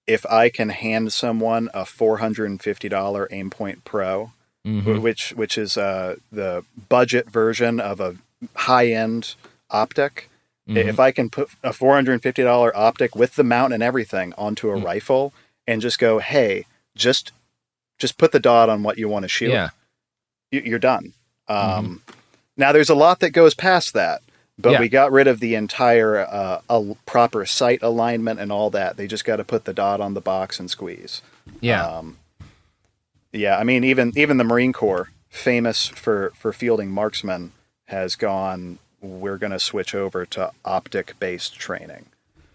if I can hand someone a $450 Aimpoint Pro, which is the budget version of a high-end optic. If I can put a $450 optic with the mount and everything onto a rifle and just go, hey, just put the dot on what you want to shoot, you're done. Now, there's a lot that goes past that, but we got rid of the entire proper sight alignment and all that. They just got to put the dot on the box and squeeze. Yeah, I mean, even the Marine Corps, famous for fielding marksmen, has gone, we're going to switch over to optic-based training.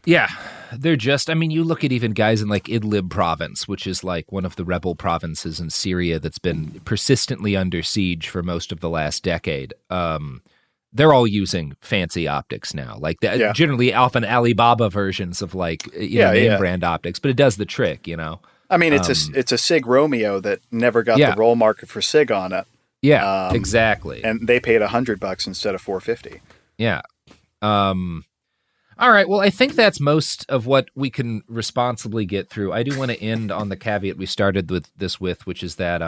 Yeah, they're just, I mean, you look at even guys in like Idlib province, which is like one of the rebel provinces in Syria that's been persistently under siege for most of the last decade. They're all using fancy optics now, like generally often Alibaba versions of like, name brand optics, but it does the trick, you know? I mean, it's a SIG Romeo that never got the roll marker for SIG on it. Yeah, exactly. And they paid $100 instead of $450. Yeah. All right. Well, I think that's most of what we can responsibly get through. I do want to end on the caveat we started with this which is that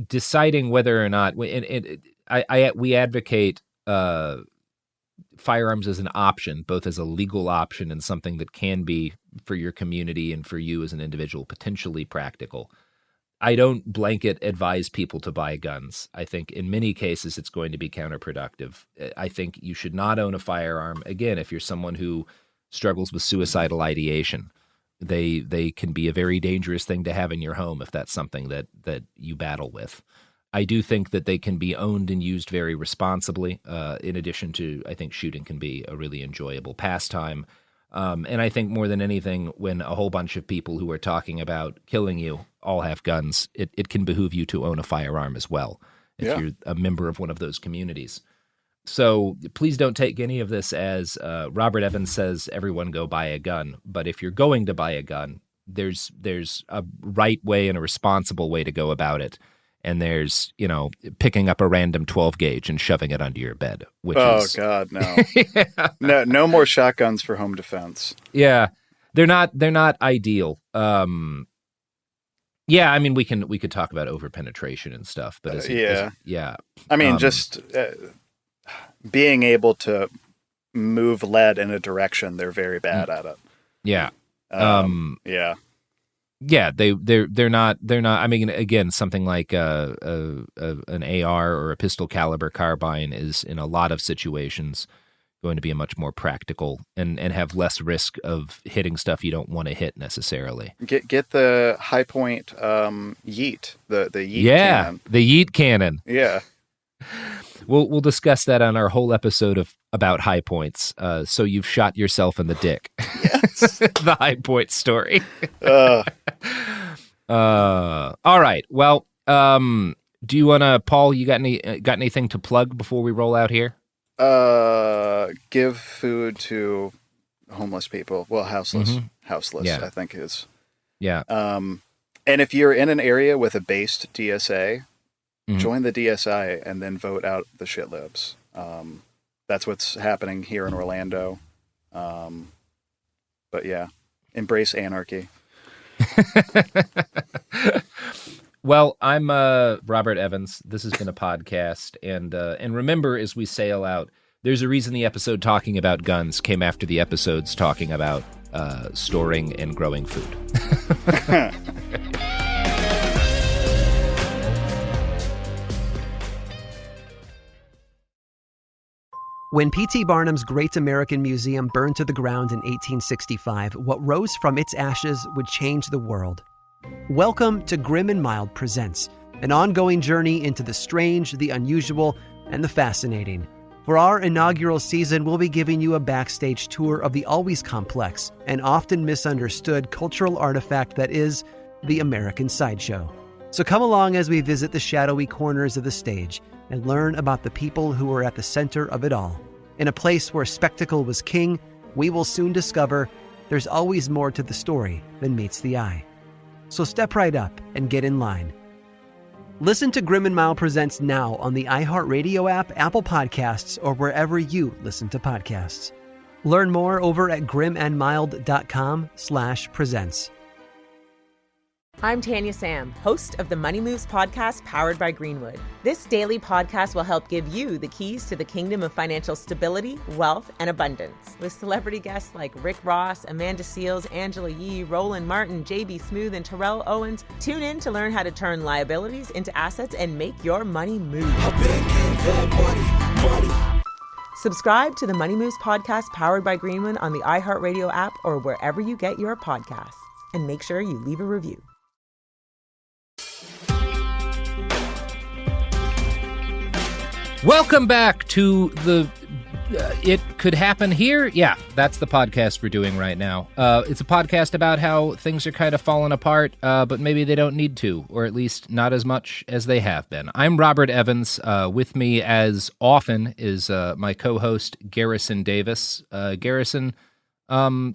deciding whether or not we advocate firearms as an option, both as a legal option and something that can be for your community and for you as an individual potentially practical. I don't blanket advise people to buy guns. I think in many cases it's going to be counterproductive. I think you should not own a firearm. Again, if you're someone who struggles with suicidal ideation, they can be a very dangerous thing to have in your home if that's something that you battle with. I do think that they can be owned and used very responsibly. In addition to, I think shooting can be a really enjoyable pastime. And I think more than anything, when a whole bunch of people who are talking about killing you all have guns, it can behoove you to own a firearm as well if you're a member of one of those communities. So please don't take any of this as Robert Evans says everyone go buy a gun. But if you're going to buy a gun, there's a right way and a responsible way to go about it. And there's, picking up a random 12 gauge and shoving it under your bed, which is... Oh, God, no. No more shotguns for home defense. Yeah. They're not ideal. Yeah, I mean, we could talk about overpenetration and stuff, but yeah. I mean, just being able to move lead in a direction, they're very bad at it. Yeah. Yeah. Yeah, they're not. I mean, again, something like an AR or a pistol caliber carbine is in a lot of situations going to be a much more practical and have less risk of hitting stuff you don't want to hit necessarily. Get the High Point Yeet, the Yeet cannon. The Yeet cannon. Yeah. We'll discuss that on our whole episode about high points. So you've shot yourself in the dick. Yes. The High Point story. All right. Well, do you want to, Paul? You got anything to plug before we roll out here? Give food to homeless people. Well, houseless. Mm-hmm. Houseless, yeah. I think is. Yeah. And if you're in an area with a based DSA, mm-hmm. join the DSI and then vote out the shitlibs. That's what's happening here in Orlando. But yeah, embrace anarchy. Well, I'm Robert Evans. This has been a podcast, and remember, as we sail out, there's a reason the episode talking about guns came after the episodes talking about storing and growing food. When P.T. Barnum's Great American Museum burned to the ground in 1865, what rose from its ashes would change the world. Welcome to Grim and Mild Presents, an ongoing journey into the strange, the unusual, and the fascinating. For our inaugural season, we'll be giving you a backstage tour of the always complex and often misunderstood cultural artifact that is the American Sideshow. So come along as we visit the shadowy corners of the stage and learn about the people who were at the center of it all. In a place where spectacle was king, we will soon discover there's always more to the story than meets the eye. So step right up and get in line. Listen to Grim and Mild Presents now on the iHeartRadio app, Apple Podcasts, or wherever you listen to podcasts. Learn more over at grimandmild.com/presents. I'm Tanya Sam, host of the Money Moves podcast powered by Greenwood. This daily podcast will help give you the keys to the kingdom of financial stability, wealth, and abundance. With celebrity guests like Rick Ross, Amanda Seales, Angela Yee, Roland Martin, JB Smoove, and Terrell Owens. Tune in to learn how to turn liabilities into assets and make your money move. Subscribe to the Money Moves podcast powered by Greenwood on the iHeartRadio app or wherever you get your podcasts. And make sure you leave a review. Welcome back to the It Could Happen Here. Yeah, that's the podcast we're doing right now. It's a podcast about how things are kind of falling apart, but maybe they don't need to, or at least not as much as they have been. I'm Robert Evans. With me, as often, is my co-host, Garrison Davis. Garrison,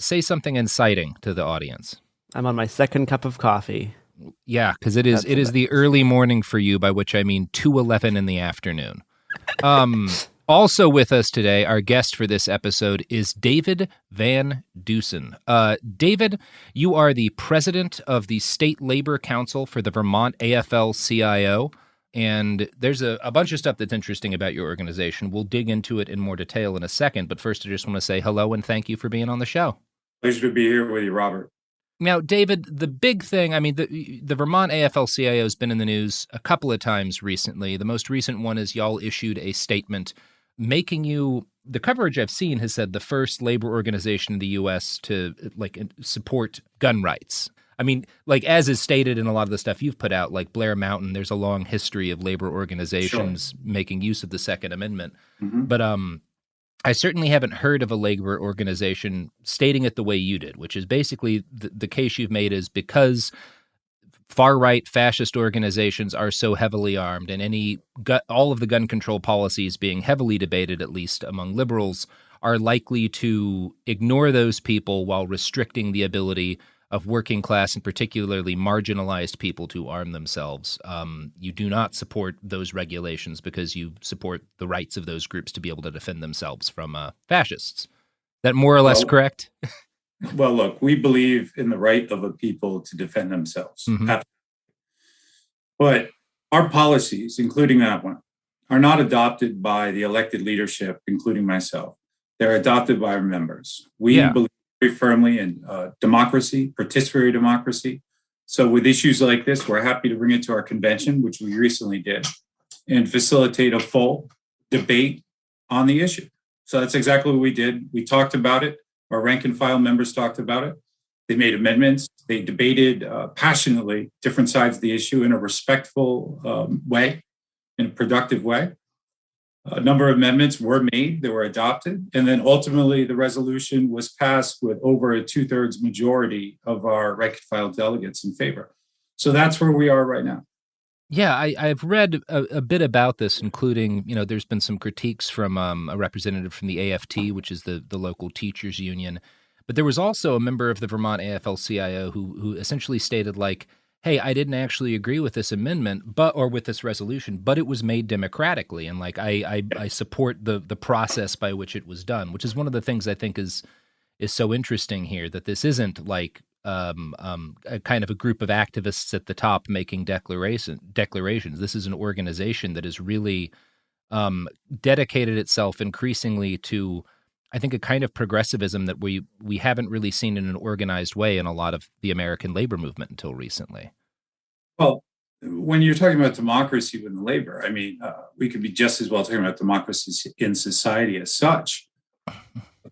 say something inciting to the audience. I'm on my second cup of coffee. Yeah, because it is the early morning for you, by which I mean 2:11 in the afternoon. Also with us today, our guest for this episode is David Van Dusen. David, you are the president of the State Labor Council for the Vermont AFL-CIO, and there's a bunch of stuff that's interesting about your organization. We'll dig into it in more detail in a second, but first I just want to say hello and thank you for being on the show. Pleasure to be here with you, Robert. Now, David, the big thing, I mean, the Vermont AFL-CIO has been in the news a couple of times recently. The most recent one is y'all issued a statement making you, the coverage I've seen has said, the first labor organization in the U.S. to support gun rights. I mean, like as is stated in a lot of the stuff you've put out, like Blair Mountain, there's a long history of labor organizations making use of the Second Amendment. But I certainly haven't heard of a labor organization stating it the way you did, which is basically the case you've made is because far-right fascist organizations are so heavily armed and all of the gun control policies being heavily debated, at least among liberals, are likely to ignore those people while restricting the ability of working class and particularly marginalized people to arm themselves. You do not support those regulations because you support the rights of those groups to be able to defend themselves from fascists. That more or less correct? Well, look, we believe in the right of a people to defend themselves. But our policies, including that one, are not adopted by the elected leadership, including myself. They're adopted by our members. We believe very firmly in democracy, participatory democracy. So with issues like this, we're happy to bring it to our convention, which we recently did, and facilitate a full debate on the issue. So that's exactly what we did. We talked about it. Our rank and file members talked about it. They made amendments. They debated passionately different sides of the issue in a respectful way, in a productive way. A number of amendments were made, they were adopted, and then ultimately the resolution was passed with over a 2/3 majority of our rank and file delegates in favor. So that's where we are right now. Yeah, I've read a bit about this, including, there's been some critiques from a representative from the AFT, which is the local teachers union. But there was also a member of the Vermont AFL-CIO who essentially stated like, hey, I didn't actually agree with this amendment, or with this resolution, but it was made democratically. And like, I support the process by which it was done, which is one of the things I think is so interesting here, that this isn't like a kind of a group of activists at the top making declarations. This is an organization that has really dedicated itself increasingly to, I think, a kind of progressivism that we haven't really seen in an organized way in a lot of the American labor movement until recently. Well, when you're talking about democracy within labor, I mean, we could be just as well talking about democracy in society as such.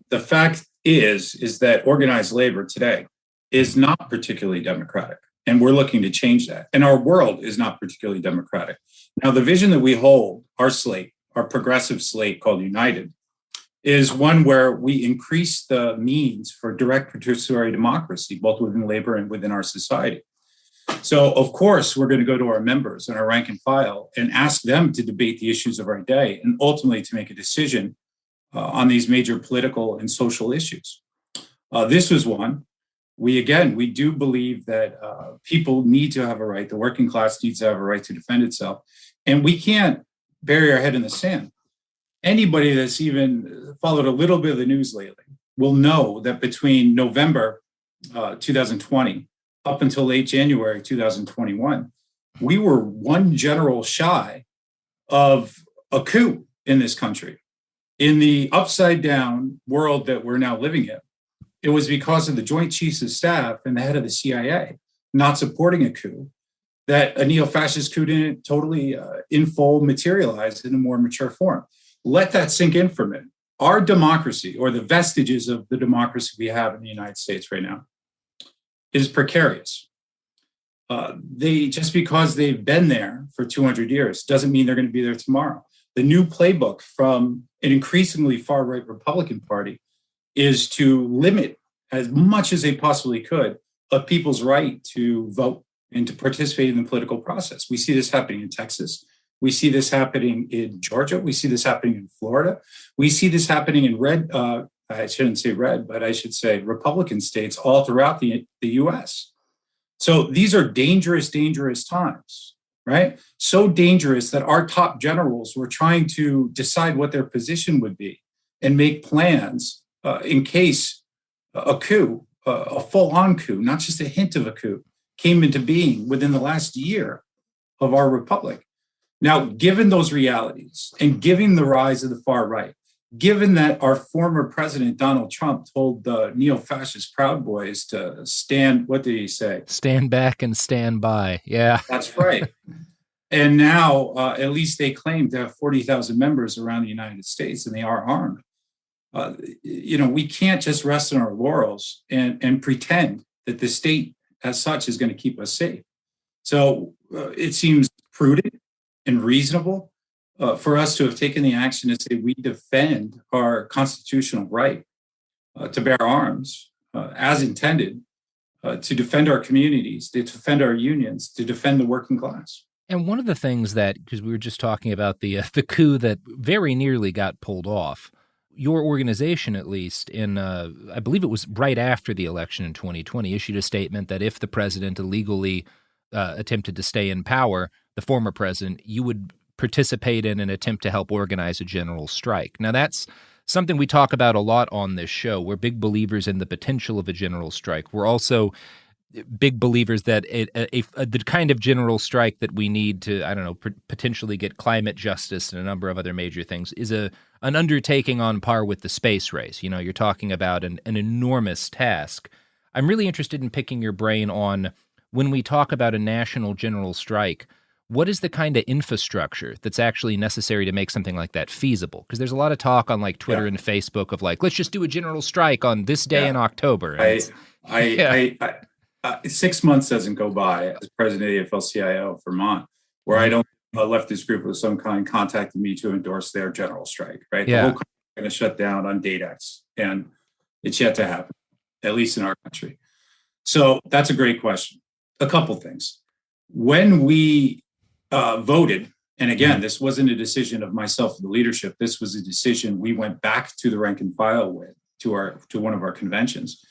The fact is that organized labor today is not particularly democratic, and we're looking to change that. And our world is not particularly democratic. Now, the vision that we hold, our slate, our progressive slate called United, is one where we increase the means for direct participatory democracy, both within labor and within our society. So, of course, we're going to go to our members and our rank and file and ask them to debate the issues of our day and ultimately to make a decision on these major political and social issues. This was one. We do believe that people need to have a right, the working class needs to have a right to defend itself. And we can't bury our head in the sand. Anybody that's even followed a little bit of the news lately will know that between November 2020 up until late January 2021, we were one general shy of a coup in this country. In the upside down world that we're now living in, it was because of the Joint Chiefs of Staff and the head of the CIA not supporting a coup that a neo-fascist coup didn't totally in full materialize in a more mature form. Let that sink in for a minute. Our democracy, or the vestiges of the democracy we have in the United States right now, is precarious. Just because they've been there for 200 years doesn't mean they're going to be there tomorrow. The new playbook from an increasingly far-right Republican Party is to limit as much as they possibly could of people's right to vote and to participate in the political process. We see this happening in Texas. We see this happening in Georgia. We see this happening in Florida. We see this happening in I shouldn't say red, but I should say Republican states all throughout the U.S. So these are dangerous, dangerous times, right? So dangerous that our top generals were trying to decide what their position would be and make plans in case a coup, a full-on coup, not just a hint of a coup, came into being within the last year of our republic. Now, given those realities and given the rise of the far right, given that our former president, Donald Trump, told the neo-fascist Proud Boys to stand, what did he say? Stand back and stand by. Yeah. That's right. And now, at least they claim to have 40,000 members around the United States, and they are armed. We can't just rest on our laurels and pretend that the state as such is going to keep us safe. So it seems prudent and reasonable for us to have taken the action to say we defend our constitutional right to bear arms as intended, to defend our communities, to defend our unions, to defend the working class. And one of the things that, because we were just talking about the coup that very nearly got pulled off, your organization, at least, I believe it was right after the election in 2020, issued a statement that if the president illegally attempted to stay in power, the former president, you would participate in an attempt to help organize a general strike. Now, that's something we talk about a lot on this show. We're big believers in the potential of a general strike. We're also big believers that the kind of general strike that we need to, potentially get climate justice and a number of other major things is an undertaking on par with the space race. You're talking about an enormous task. I'm really interested in picking your brain on, when we talk about a national general strike, what is the kind of infrastructure that's actually necessary to make something like that feasible? Because there's a lot of talk on like Twitter and Facebook of like, let's just do a general strike on this day in October. 6 months doesn't go by as president of AFL-CIO of Vermont where I don't leftist group of some kind contacted me to endorse their general strike, right? The whole country is going to shut down on date X, and it's yet to happen, at least in our country. So that's a great question. A couple things. When we voted, and again, this wasn't a decision of myself and the leadership, this was a decision we went back to the rank and file with, to one of our conventions.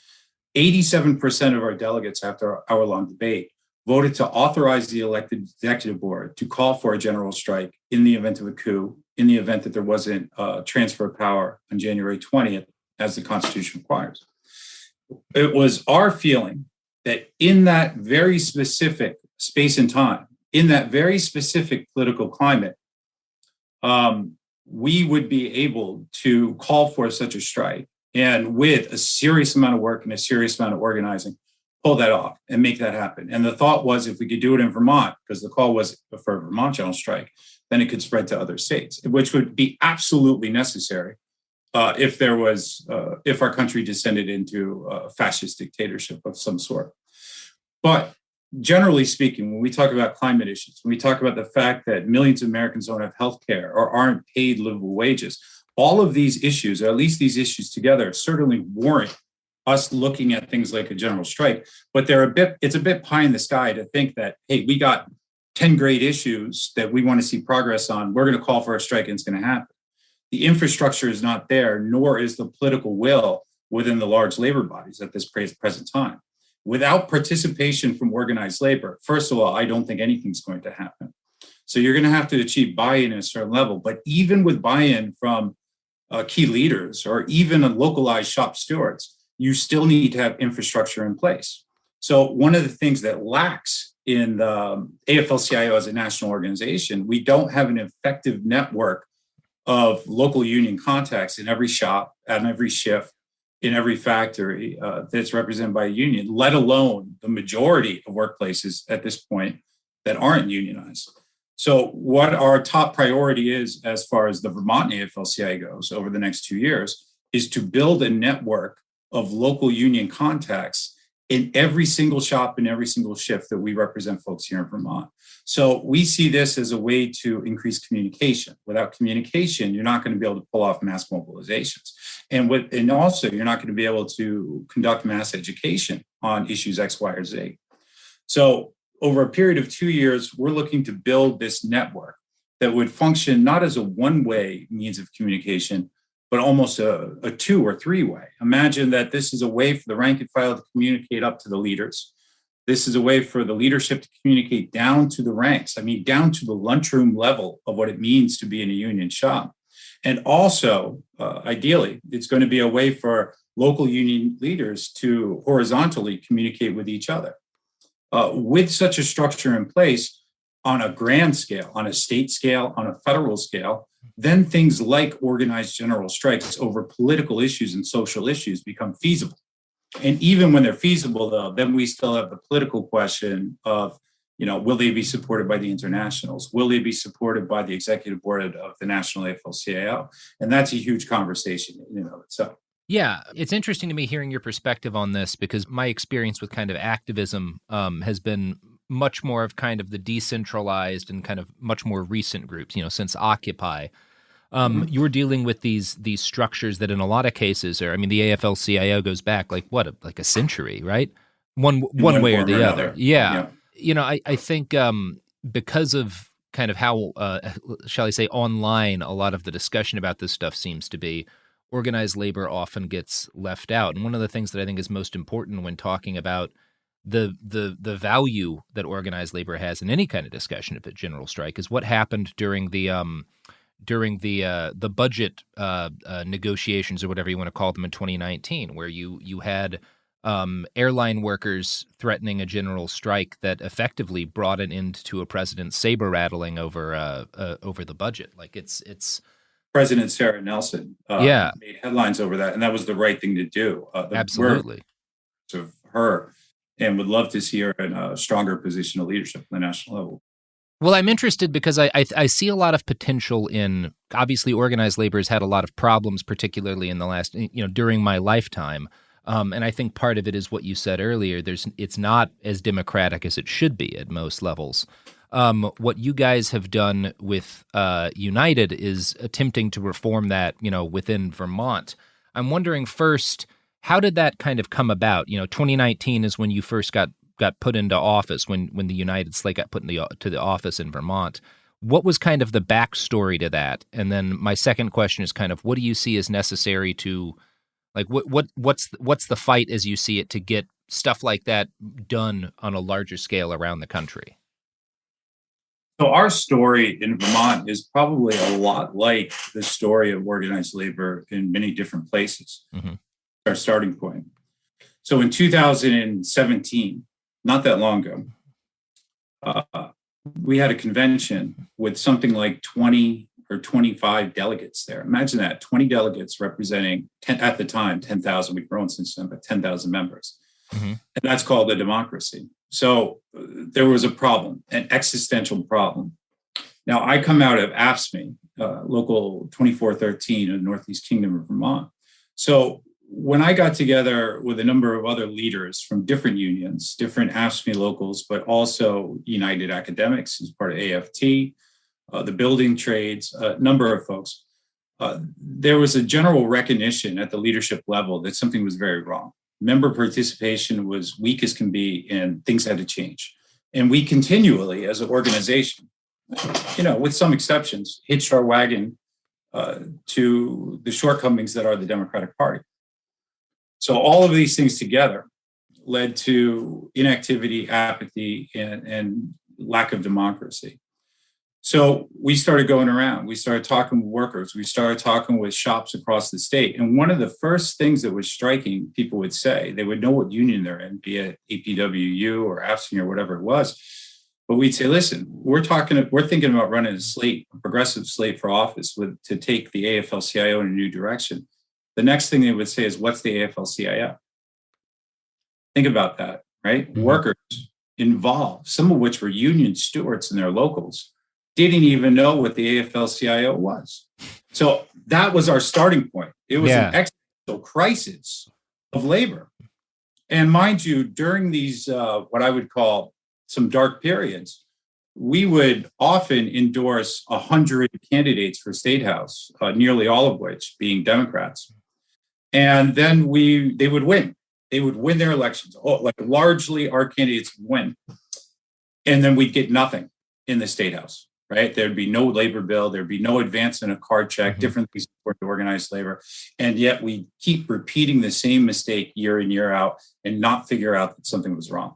87% of our delegates, after our hour-long debate, voted to authorize the elected executive board to call for a general strike in the event of a coup, in the event that there wasn't a transfer of power on January 20th, as the Constitution requires. It was our feeling that in that very specific space and time, in that very specific political climate, we would be able to call for such a strike, and with a serious amount of work and a serious amount of organizing, pull that off and make that happen. And the thought was, if we could do it in Vermont, because the call was for a Vermont general strike, then it could spread to other states, which would be absolutely necessary if our country descended into a fascist dictatorship of some sort. But generally speaking, when we talk about climate issues, when we talk about the fact that millions of Americans don't have health care or aren't paid livable wages, all of these issues, or at least these issues together, certainly warrant us looking at things like a general strike. But it's a bit pie in the sky to think that, hey, we got 10 great issues that we want to see progress on. We're going to call for a strike and it's going to happen. The infrastructure is not there, nor is the political will within the large labor bodies at this present time. Without participation from organized labor, first of all, I don't think anything's going to happen. So you're going to have to achieve buy-in at a certain level. But even with buy-in from key leaders or even localized shop stewards, you still need to have infrastructure in place. So one of the things that lacks in the AFL-CIO as a national organization, we don't have an effective network of local union contacts in every shop, at every shift, in every factory that's represented by a union, let alone the majority of workplaces at this point that aren't unionized. So what our top priority is, as far as the Vermont AFL-CIO goes over the next 2 years, is to build a network of local union contacts in every single shop and every single shift that we represent folks here in Vermont. So we see this as a way to increase communication. Without communication, you're not going to be able to pull off mass mobilizations. And also, you're not going to be able to conduct mass education on issues X, Y, or Z. So over a period of 2 years, we're looking to build this network that would function not as a one-way means of communication, but almost a two or three-way. Imagine that this is a way for the rank and file to communicate up to the leaders. This is a way for the leadership to communicate down to the ranks. I mean, down to the lunchroom level of what it means to be in a union shop. And also, ideally, it's going to be a way for local union leaders to horizontally communicate with each other. With such a structure in place on a grand scale, on a state scale, on a federal scale, then things like organized general strikes over political issues and social issues become feasible. And even when they're feasible, though, then we still have the political question of, will they be supported by the internationals? Will they be supported by the executive board of the National AFL-CIO? And that's a huge conversation in and of itself. Yeah, it's interesting to me hearing your perspective on this because my experience with kind of activism has been much more of kind of the decentralized and kind of much more recent groups, since Occupy. You were dealing with these structures that in a lot of cases are, I mean, the AFL-CIO goes back like a century, right? One way or the other. Yeah. I think because of kind of how, shall I say, online a lot of the discussion about this stuff seems to be, organized labor often gets left out. And one of the things that I think is most important when talking about the value that organized labor has in any kind of discussion of a general strike is what happened during the budget negotiations or whatever you want to call them in 2019, where you had airline workers threatening a general strike that effectively brought an end to a president's saber rattling over the budget. Like it's President Sarah Nelson made headlines over that, and that was the right thing to do. Absolutely. Of her, and would love to see her in a stronger position of leadership at the national level. Well, I'm interested because I see a lot of potential in, obviously, organized labor has had a lot of problems, particularly in the last, during my lifetime. And I think part of it is what you said earlier. It's not as democratic as it should be at most levels. What you guys have done with United is attempting to reform that, within Vermont. I'm wondering first, how did that kind of come about? 2019 is when you first got put into office, when the United slate got put to the office in Vermont. What was kind of the backstory to that? And then my second question is kind of, what do you see as necessary to, like, what's the fight as you see it to get stuff like that done on a larger scale around the country? So our story in Vermont is probably a lot like the story of organized labor in many different places. Mm-hmm. Our starting point. So in 2017, not that long ago, we had a convention with something like 20 or 25 delegates there. Imagine that, 20 delegates representing, at the time, 10,000, we've grown since then, but 10,000 members. Mm-hmm. And that's called a democracy. So there was a problem, an existential problem. Now, I come out of AFSCME, Local 2413 in the Northeast Kingdom of Vermont. So when I got together with a number of other leaders from different unions, different AFSCME locals, but also United Academics as part of AFT, the building trades, a number of folks, there was a general recognition at the leadership level that something was very wrong. Member participation was weak as can be, and things had to change. And we continually, as an organization, with some exceptions, hitched our wagon to the shortcomings that are the Democratic Party. So all of these things together led to inactivity, apathy, and lack of democracy. So we started going around. We started talking with workers. We started talking with shops across the state. And one of the first things that was striking, people would say, they would know what union they're in, be it APWU or AFSCME or whatever it was. But we'd say, listen, we're thinking about running a progressive slate for office to take the AFL-CIO in a new direction. The next thing they would say is, what's the AFL-CIO? Think about that, right? Mm-hmm. Workers involved, some of which were union stewards in their locals, didn't even know what the AFL-CIO was. So that was our starting point. It was an existential crisis of labor. And mind you, during these, what I would call some dark periods, we would often endorse 100 candidates for State House, nearly all of which being Democrats. And then they would win. They would win their elections. Largely our candidates would win. And then we'd get nothing in the State House. Right? There'd be no labor bill. There'd be no advance in a card check, mm-hmm. different things for organized labor. And yet we keep repeating the same mistake year in, year out and not figure out that something was wrong.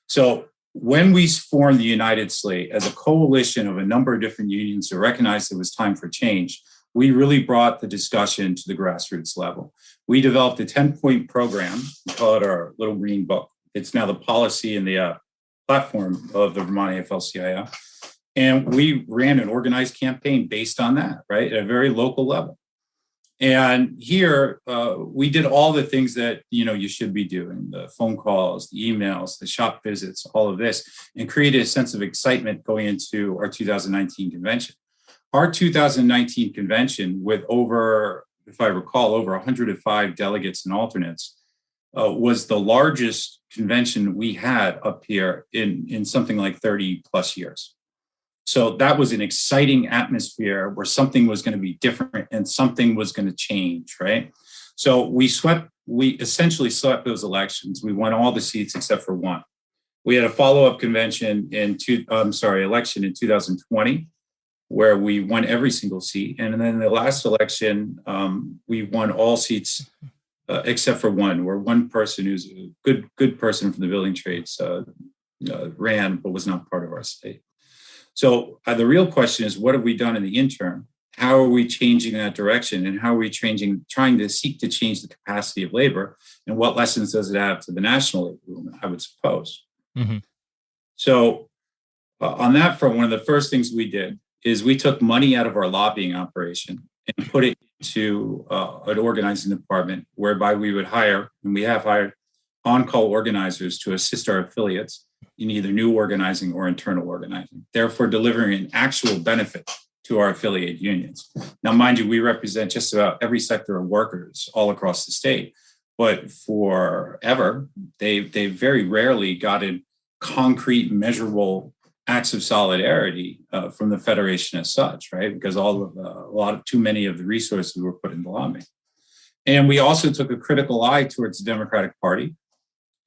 So when we formed the United Slate as a coalition of a number of different unions to recognize it was time for change, we really brought the discussion to the grassroots level. We developed a 10-point program. We call it our little green book. It's now the policy and the platform of the Vermont AFL-CIO. And we ran an organized campaign based on that, right, at a very local level. And here, we did all the things that, you should be doing, the phone calls, the emails, the shop visits, all of this, and created a sense of excitement going into our 2019 convention. Our 2019 convention, with over if I recall, over 105 delegates and alternates, was the largest convention we had up here in something like 30 plus years. So that was an exciting atmosphere where something was going to be different and something was going to change, right? So we essentially swept those elections. We won all the seats except for one. We had a follow-up election in 2020, where we won every single seat. And then the last election, we won all seats except for one, where one person who's a good person from the building trades ran, but was not part of our state. So the real question is, what have we done in the interim? How are we changing that direction? And how are we trying to seek to change the capacity of labor? And what lessons does it have to the national labor movement, I would suppose? Mm-hmm. So on that front, one of the first things we did is we took money out of our lobbying operation and put it into an organizing department, whereby we would hire, and we have hired, on-call organizers to assist our affiliates in either new organizing or internal organizing, therefore delivering an actual benefit to our affiliate unions. Now, mind you, we represent just about every sector of workers all across the state, but forever, they've very rarely gotten concrete, measurable acts of solidarity from the Federation as such, right? Because too many of the resources were put into lobbying. And we also took a critical eye towards the Democratic Party.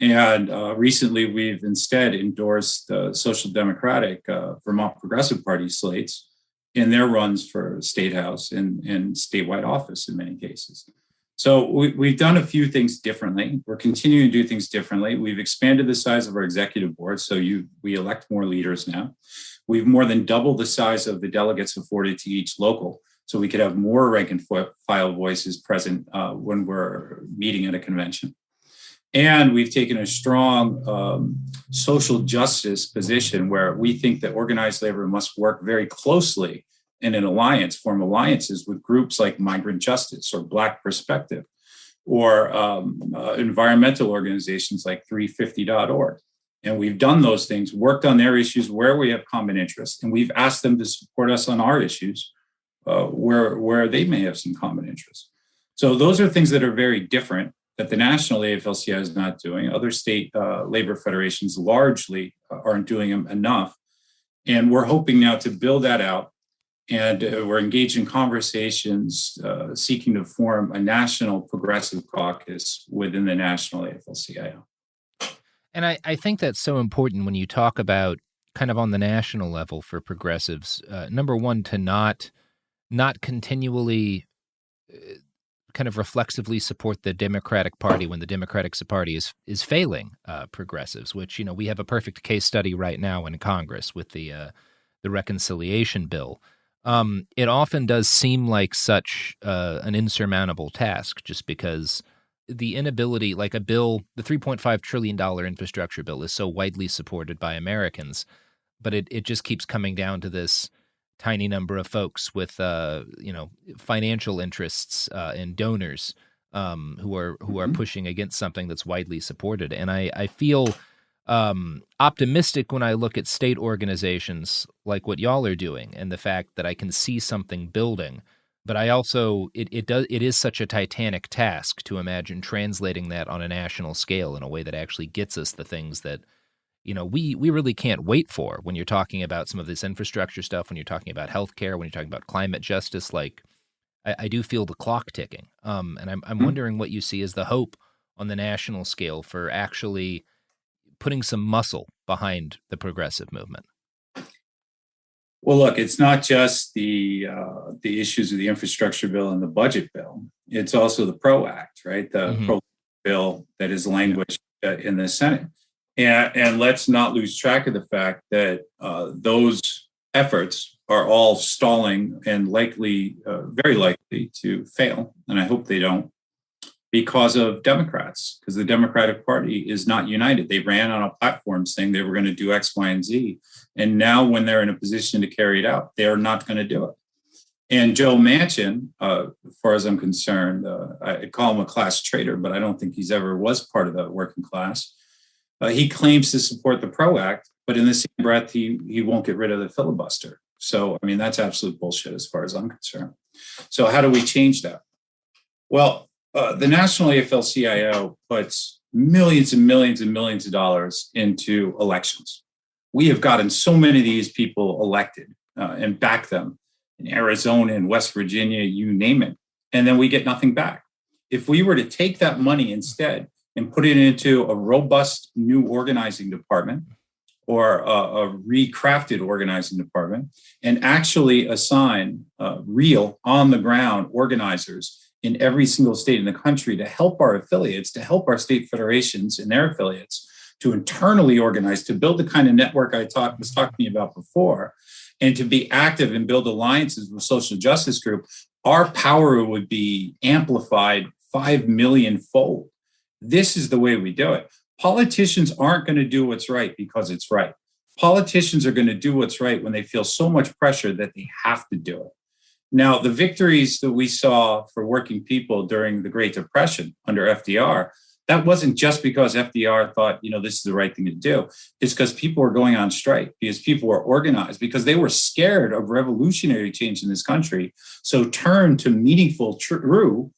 And recently, we've instead endorsed the Social Democratic Vermont Progressive Party slates in their runs for State House and statewide office in many cases. So we've done a few things differently. We're continuing to do things differently. We've expanded the size of our executive board, so we elect more leaders now. We've more than doubled the size of the delegates afforded to each local, so we could have more rank and file voices present when we're meeting at a convention. And we've taken a strong social justice position where we think that organized labor must work very closely in an alliance, form alliances with groups like Migrant Justice or Black Perspective, or environmental organizations like 350.org. And we've done those things, worked on their issues where we have common interests, and we've asked them to support us on our issues where they may have some common interests. So those are things that are very different that the national AFL-CIO is not doing. Other state labor federations largely aren't doing them enough. And we're hoping now to build that out. And we're engaged in conversations seeking to form a national progressive caucus within the national AFL-CIO. And I think that's so important when you talk about kind of on the national level for progressives. Number one, to not continually kind of reflexively support the Democratic Party when the Democratic Party is failing progressives, which, we have a perfect case study right now in Congress with the reconciliation bill. It often does seem like such an insurmountable task, just because the inability, like a bill, the $3.5 trillion infrastructure bill is so widely supported by Americans, but it just keeps coming down to this tiny number of folks with financial interests and donors who are pushing against something that's widely supported. And I feel optimistic when I look at state organizations like what y'all are doing and the fact that I can see something building. But I also it is such a titanic task to imagine translating that on a national scale in a way that actually gets us the things that we really can't wait for when you're talking about some of this infrastructure stuff, when you're talking about healthcare, when you're talking about climate justice. Like I do feel the clock ticking. And I'm wondering what you see as the hope on the national scale for actually putting some muscle behind the progressive movement. Well, look, it's not just the issues of the infrastructure bill and the budget bill. It's also the PRO Act, right? The PRO bill that is languished in the Senate. And let's not lose track of the fact that those efforts are all stalling and likely, very likely to fail. And I hope they don't, because of Democrats, because the Democratic Party is not united. They ran on a platform saying they were going to do X, Y, and Z. And now when they're in a position to carry it out, they're not going to do it. And Joe Manchin, as far as I'm concerned, I call him a class traitor, but I don't think he's ever was part of the working class. He claims to support the PRO Act, but in the same breath, he won't get rid of the filibuster. So, I mean, that's absolute bullshit as far as I'm concerned. So how do we change that? Well, the National AFL-CIO puts millions and millions and millions of dollars into elections. We have gotten so many of these people elected and back them in Arizona and West Virginia, you name it. And then we get nothing back. If we were to take that money instead and put it into a robust new organizing department or a recrafted organizing department and actually assign real on-the-ground organizers in every single state in the country to help our affiliates, to help our state federations and their affiliates to internally organize, to build the kind of network I was talking about before, and to be active and build alliances with social justice group, our power would be amplified 5 million fold. This is the way we do it. Politicians aren't going to do what's right because it's right. Politicians are going to do what's right when they feel so much pressure that they have to do it. Now, the victories that we saw for working people during the Great Depression under FDR, that wasn't just because FDR thought, this is the right thing to do. It's because people were going on strike, because people were organized, because they were scared of revolutionary change in this country. So turned to meaningful, true,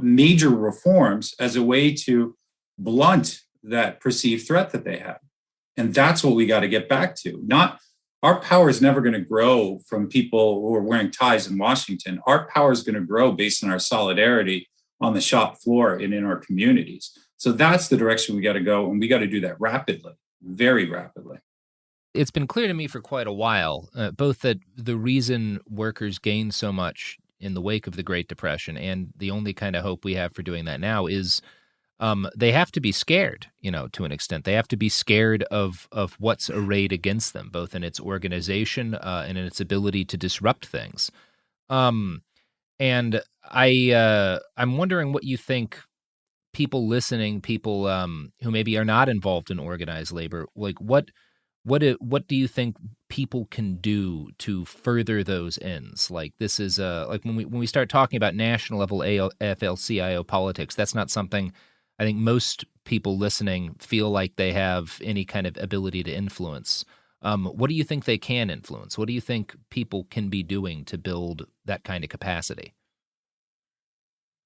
major reforms as a way to blunt that perceived threat that they had. And that's what we got to get back to. Our power is never going to grow from people who are wearing ties in Washington. Our power is going to grow based on our solidarity on the shop floor and in our communities. So that's the direction we got to go. And we got to do that rapidly, very rapidly. It's been clear to me for quite a while, both that the reason workers gained so much in the wake of the Great Depression, and the only kind of hope we have for doing that now is they have to be scared, to an extent. They have to be scared of what's arrayed against them, both in its organization and in its ability to disrupt things. And I'm wondering what you think people listening, people who maybe are not involved in organized labor, like what do you think people can do to further those ends? Like this is like when we start talking about national level AFL-CIO politics, that's not something I think most people listening feel like they have any kind of ability to influence. What do you think they can influence? What do you think people can be doing to build that kind of capacity?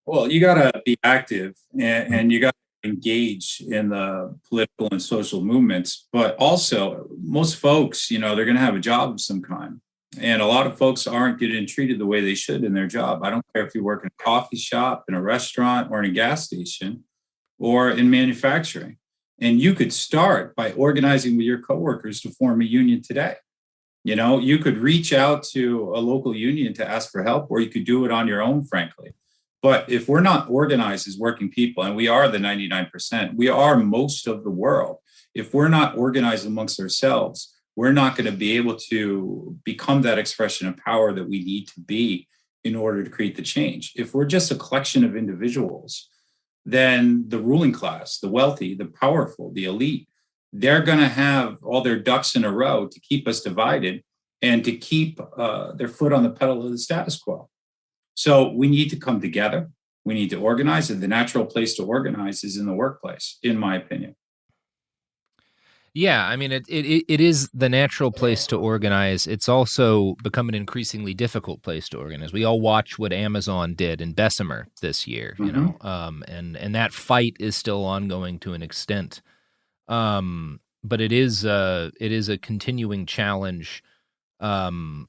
Well, you got to be active and you got to engage in the political and social movements. But also, most folks, they're going to have a job of some kind. And a lot of folks aren't getting treated the way they should in their job. I don't care if you work in a coffee shop, in a restaurant, or in a gas station, or in manufacturing. And you could start by organizing with your coworkers to form a union today. You could reach out to a local union to ask for help, or you could do it on your own, frankly. But if we're not organized as working people, and we are the 99%, we are most of the world. If we're not organized amongst ourselves, we're not going to be able to become that expression of power that we need to be in order to create the change. If we're just a collection of individuals, then the ruling class, the wealthy, the powerful, the elite, they're going to have all their ducks in a row to keep us divided and to keep their foot on the pedal of the status quo. So we need to come together. We need to organize, and the natural place to organize is in the workplace, in my opinion. Yeah, I mean, it is the natural place to organize. It's also become an increasingly difficult place to organize. We all watch what Amazon did in Bessemer this year, and that fight is still ongoing to an extent. But it is a continuing challenge to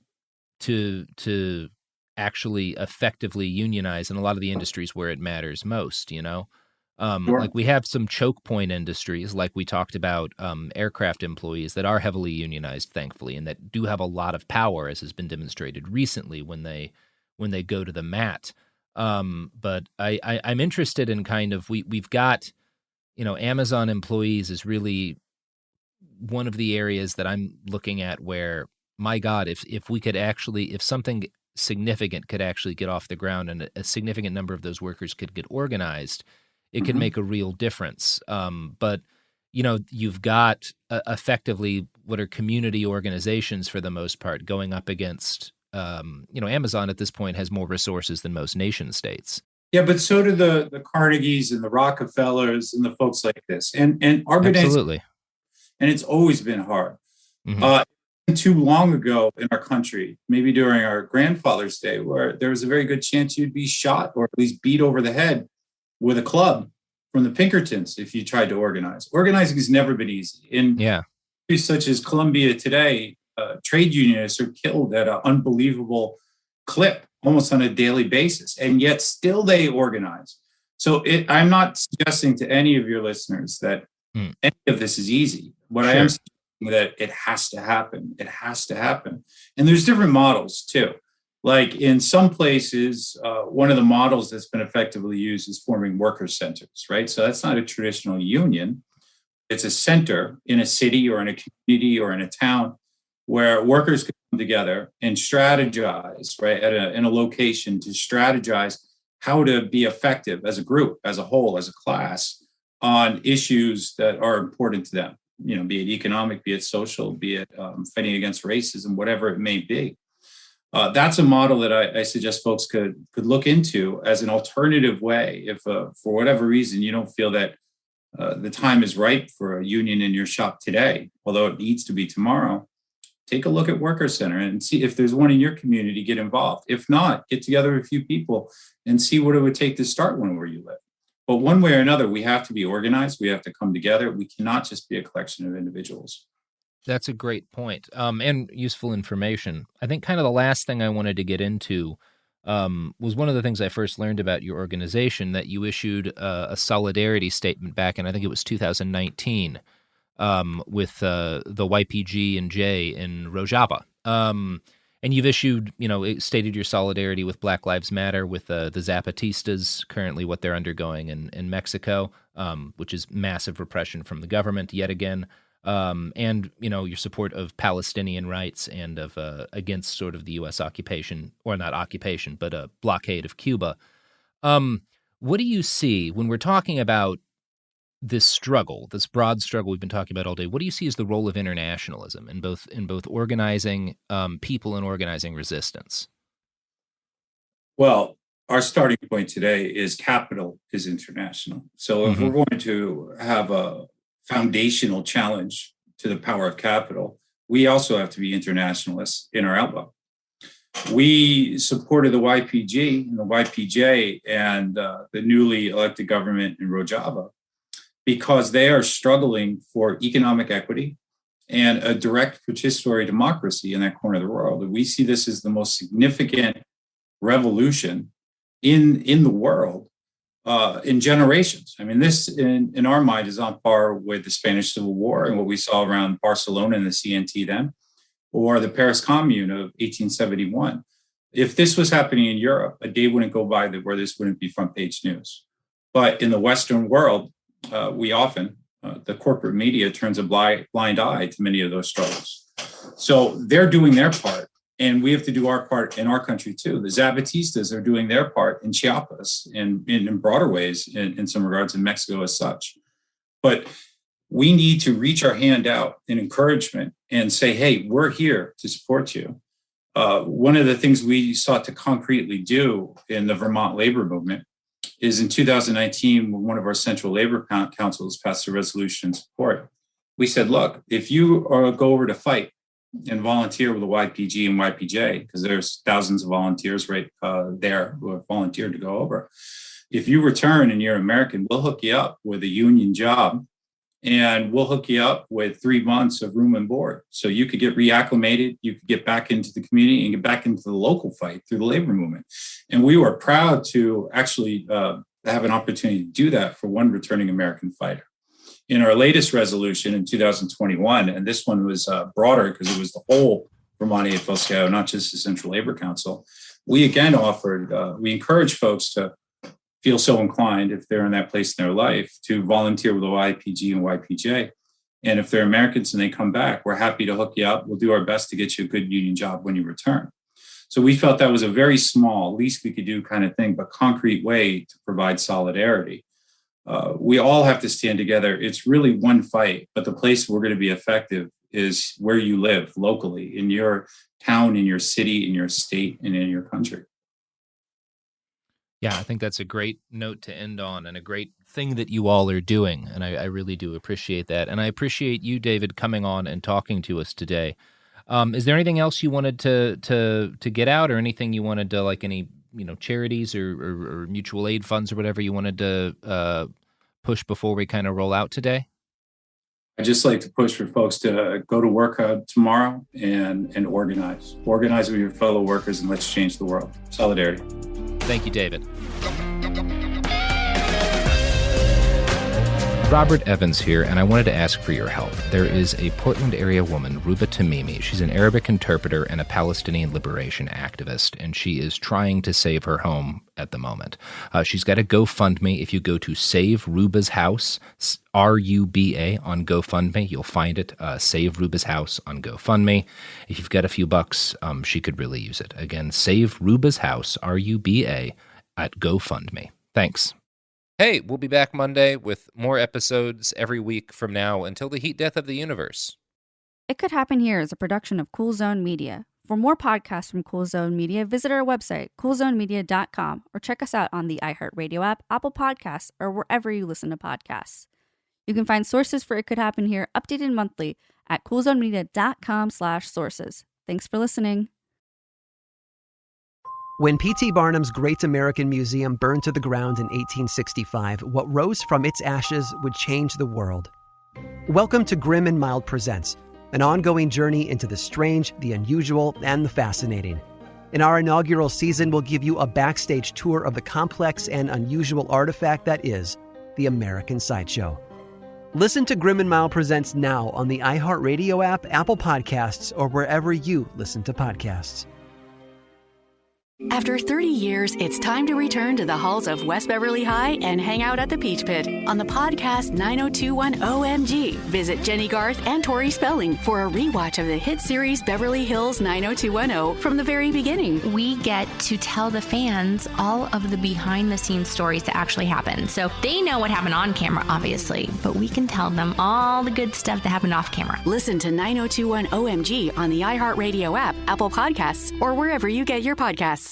actually effectively unionize in a lot of the industries where it matters most. Sure. Like we have some choke point industries, like we talked about, aircraft employees that are heavily unionized, thankfully, and that do have a lot of power, as has been demonstrated recently when they go to the mat. But I'm interested in kind of we've got, Amazon employees is really one of the areas that I'm looking at where, my God, if we could actually, if something significant could actually get off the ground and a significant number of those workers could get organized, it can make a real difference. But, you've got effectively what are community organizations for the most part going up against, Amazon at this point has more resources than most nation states. Yeah, but so do the Carnegies and the Rockefellers and the folks like this. And organizing, absolutely. and it's always been hard. too long ago in our country, maybe during our grandfather's day, where there was a very good chance you'd be shot or at least beat over the head with a club from the Pinkertons if you tried to organize. Organizing has never been easy. In countries such as Colombia today, trade unionists are killed at an unbelievable clip, almost on a daily basis, and yet still they organize. So I'm not suggesting to any of your listeners that any of this is easy. What I am saying is that it has to happen. It has to happen. And there's different models too. Like in some places, one of the models that's been effectively used is forming worker centers, right? So that's not a traditional union. It's a center in a city or in a community or in a town where workers can come together and strategize, right, in a location to strategize how to be effective as a group, as a whole, as a class on issues that are important to them, you know, be it economic, be it social, be it fighting against racism, whatever it may be. That's a model that I suggest folks could look into as an alternative way if, for whatever reason, you don't feel that the time is ripe for a union in your shop today, although it needs to be tomorrow. Take a look at Worker Center and see if there's one in your community, get involved. If not, get together a few people and see what it would take to start one where you live. But one way or another, we have to be organized. We have to come together. We cannot just be a collection of individuals. That's a great point, and useful information. I think kind of the last thing I wanted to get into was one of the things I first learned about your organization, that you issued a solidarity statement back in, I think it was 2019, with the YPG and J in Rojava. And you've issued, stated your solidarity with Black Lives Matter, with the Zapatistas, currently what they're undergoing in Mexico, which is massive repression from the government yet again. And, your support of Palestinian rights and of against sort of the U.S. occupation, or not occupation, but a blockade of Cuba. What do you see when we're talking about this struggle, this broad struggle we've been talking about all day? What do you see as the role of internationalism in both organizing people and organizing resistance? Well, our starting point today is capital is international. So if we're going to have a foundational challenge to the power of capital, we also have to be internationalists in our outlook. We supported the YPG and the YPJ and the newly elected government in Rojava because they are struggling for economic equity and a direct participatory democracy in that corner of the world. And we see this as the most significant revolution in the world in generations. I mean, this in our mind is on par with the Spanish Civil War and what we saw around Barcelona and the CNT then, or the Paris Commune of 1871. If this was happening in Europe, a day wouldn't go by where this wouldn't be front page news. But in the Western world, we often, the corporate media turns a blind eye to many of those struggles. So they're doing their part, and we have to do our part in our country too. The Zapatistas are doing their part in Chiapas and in broader ways, in some regards, in Mexico as such. But we need to reach our hand out in encouragement and say, hey, we're here to support you. One of the things we sought to concretely do in the Vermont labor movement is in 2019, when one of our central labor councils passed a resolution in support. We said, look, if you go over to fight and volunteer with the YPG and YPJ, because there's thousands of volunteers right there who have volunteered to go over. If you return and you're American, we'll hook you up with a union job, and we'll hook you up with 3 months of room and board. So you could get reacclimated, you could get back into the community and get back into the local fight through the labor movement. And we were proud to actually have an opportunity to do that for one returning American fighter. In our latest resolution in 2021, and this one was broader because it was the whole Vermont AFL-CIO, not just the Central Labor Council, we again offered, we encourage folks to feel so inclined, if they're in that place in their life, to volunteer with the YPG and YPJ. And if they're Americans and they come back, we're happy to hook you up. We'll do our best to get you a good union job when you return. So we felt that was a very small, least we could do kind of thing, but concrete way to provide solidarity. We all have to stand together. It's really one fight, but the place we're going to be effective is where you live locally, in your town, in your city, in your state, and in your country. Yeah, I think that's a great note to end on, and a great thing that you all are doing, and I really do appreciate that. And I appreciate you, David, coming on and talking to us today. Is there anything else you wanted to get out, or anything you wanted to, like, any charities or mutual aid funds or whatever you wanted to push before we kind of roll out today? I'd just like to push for folks to go to Work Hub tomorrow and organize. Organize with your fellow workers, and let's change the world. Solidarity. Thank you, David. Robert Evans here, and I wanted to ask for your help. There is a Portland area woman, Ruba Tamimi. She's an Arabic interpreter and a Palestinian liberation activist, and she is trying to save her home at the moment. She's got a GoFundMe. If you go to Save Ruba's House, RUBA on GoFundMe, you'll find it. Save Ruba's House on GoFundMe. If you've got a few bucks, she could really use it. Again, Save Ruba's House, RUBA, at GoFundMe. Thanks. Hey, we'll be back Monday with more episodes every week from now until the heat death of the universe. It Could Happen Here is a production of Cool Zone Media. For more podcasts from Cool Zone Media, visit our website, coolzonemedia.com, or check us out on the iHeartRadio app, Apple Podcasts, or wherever you listen to podcasts. You can find sources for It Could Happen Here updated monthly at coolzonemedia.com/sources. Thanks for listening. When P.T. Barnum's Great American Museum burned to the ground in 1865, what rose from its ashes would change the world. Welcome to Grim and Mild Presents, an ongoing journey into the strange, the unusual, and the fascinating. In our inaugural season, we'll give you a backstage tour of the complex and unusual artifact that is the American Sideshow. Listen to Grim and Mild Presents now on the iHeartRadio app, Apple Podcasts, or wherever you listen to podcasts. After 30 years, it's time to return to the halls of West Beverly High and hang out at the Peach Pit on the podcast 9021 OMG. Visit Jenny Garth and Tori Spelling for a rewatch of the hit series Beverly Hills 90210 from the very beginning. We get to tell the fans all of the behind-the-scenes stories that actually happened. So they know what happened on camera, obviously, but we can tell them all the good stuff that happened off camera. Listen to 9021 OMG on the iHeartRadio app, Apple Podcasts, or wherever you get your podcasts.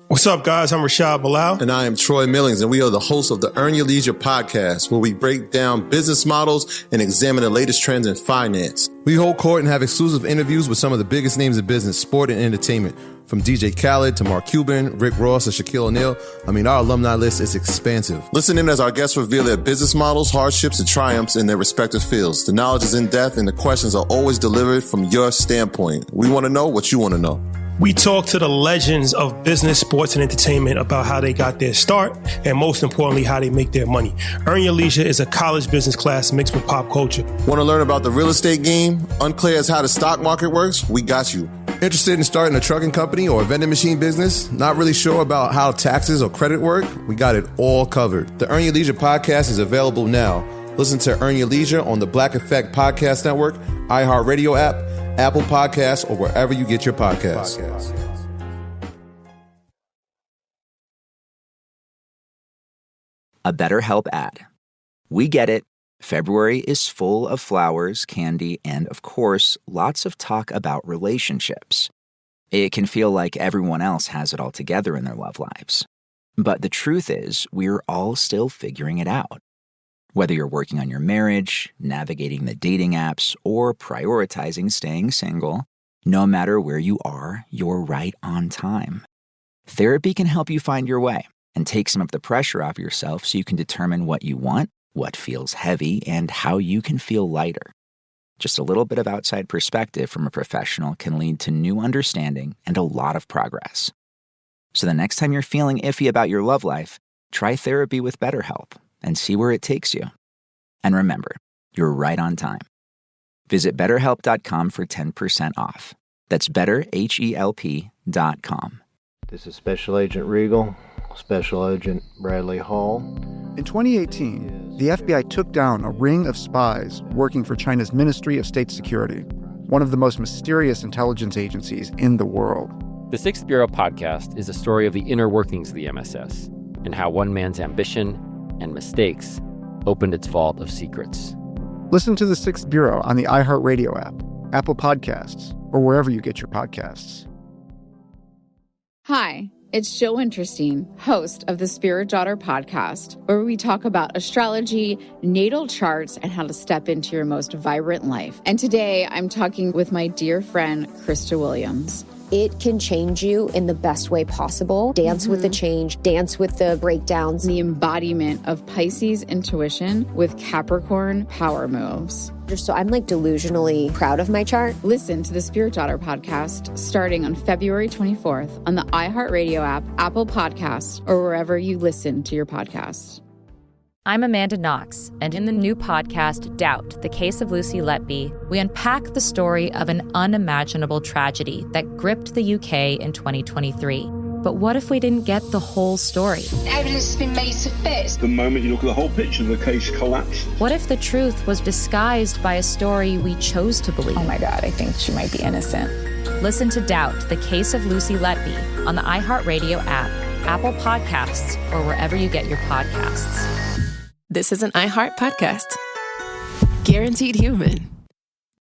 What's up, guys? I'm Rashad Bilal. And I am Troy Millings, and we are the hosts of the Earn Your Leisure podcast, where we break down business models and examine the latest trends in finance. We hold court and have exclusive interviews with some of the biggest names in business, sport, and entertainment. From DJ Khaled to Mark Cuban, Rick Ross, and Shaquille O'Neal. I mean, our alumni list is expansive. Listen in as our guests reveal their business models, hardships, and triumphs in their respective fields. The knowledge is in depth, and the questions are always delivered from your standpoint. We want to know what you want to know. We talk to the legends of business, sports, and entertainment about how they got their start and, most importantly, how they make their money. Earn Your Leisure is a college business class mixed with pop culture. Want to learn about the real estate game? Unclear as how the stock market works? We got you. Interested in starting a trucking company or a vending machine business? Not really sure about how taxes or credit work? We got it all covered. The Earn Your Leisure podcast is available now. Listen to Earn Your Leisure on the Black Effect Podcast Network, iHeartRadio app, Apple Podcasts, or wherever you get your podcasts. A BetterHelp ad. We get it. February is full of flowers, candy, and, of course, lots of talk about relationships. It can feel like everyone else has it all together in their love lives. But the truth is, we're all still figuring it out. Whether you're working on your marriage, navigating the dating apps, or prioritizing staying single, no matter where you are, you're right on time. Therapy can help you find your way and take some of the pressure off yourself so you can determine what you want, what feels heavy, and how you can feel lighter. Just a little bit of outside perspective from a professional can lead to new understanding and a lot of progress. So the next time you're feeling iffy about your love life, try therapy with BetterHelp and see where it takes you. And remember, you're right on time. Visit BetterHelp.com for 10% off. That's BetterHelp.com. This is Special Agent Regal, Special Agent Bradley Hall. In 2018, the FBI took down a ring of spies working for China's Ministry of State Security, one of the most mysterious intelligence agencies in the world. The Sixth Bureau podcast is a story of the inner workings of the MSS and how one man's ambition and mistakes opened its vault of secrets. Listen to The Sixth Bureau on the iHeartRadio app, Apple Podcasts, or wherever you get your podcasts. Hi, It's Jill Winterstein, host of the Spirit Daughter podcast, where we talk about astrology, natal charts, and how to step into your most vibrant life. And today I'm talking with my dear friend, Krista Williams. It can change you in the best way possible. Dance with the change, dance with the breakdowns. The embodiment of Pisces intuition with Capricorn power moves. So I'm like delusionally proud of my chart. Listen to the Spirit Daughter podcast starting on February 24th on the iHeartRadio app, Apple Podcasts, or wherever you listen to your podcasts. I'm Amanda Knox, and in the new podcast, Doubt, The Case of Lucy Letby, we unpack the story of an unimaginable tragedy that gripped the UK in 2023. But what if we didn't get the whole story? Evidence has been made to fit. The moment you look at the whole picture, the case collapses. What if the truth was disguised by a story we chose to believe? Oh my God, I think she might be innocent. Listen to Doubt, The Case of Lucy Letby on the iHeartRadio app, Apple Podcasts, or wherever you get your podcasts. This is an iHeart podcast. Guaranteed Human.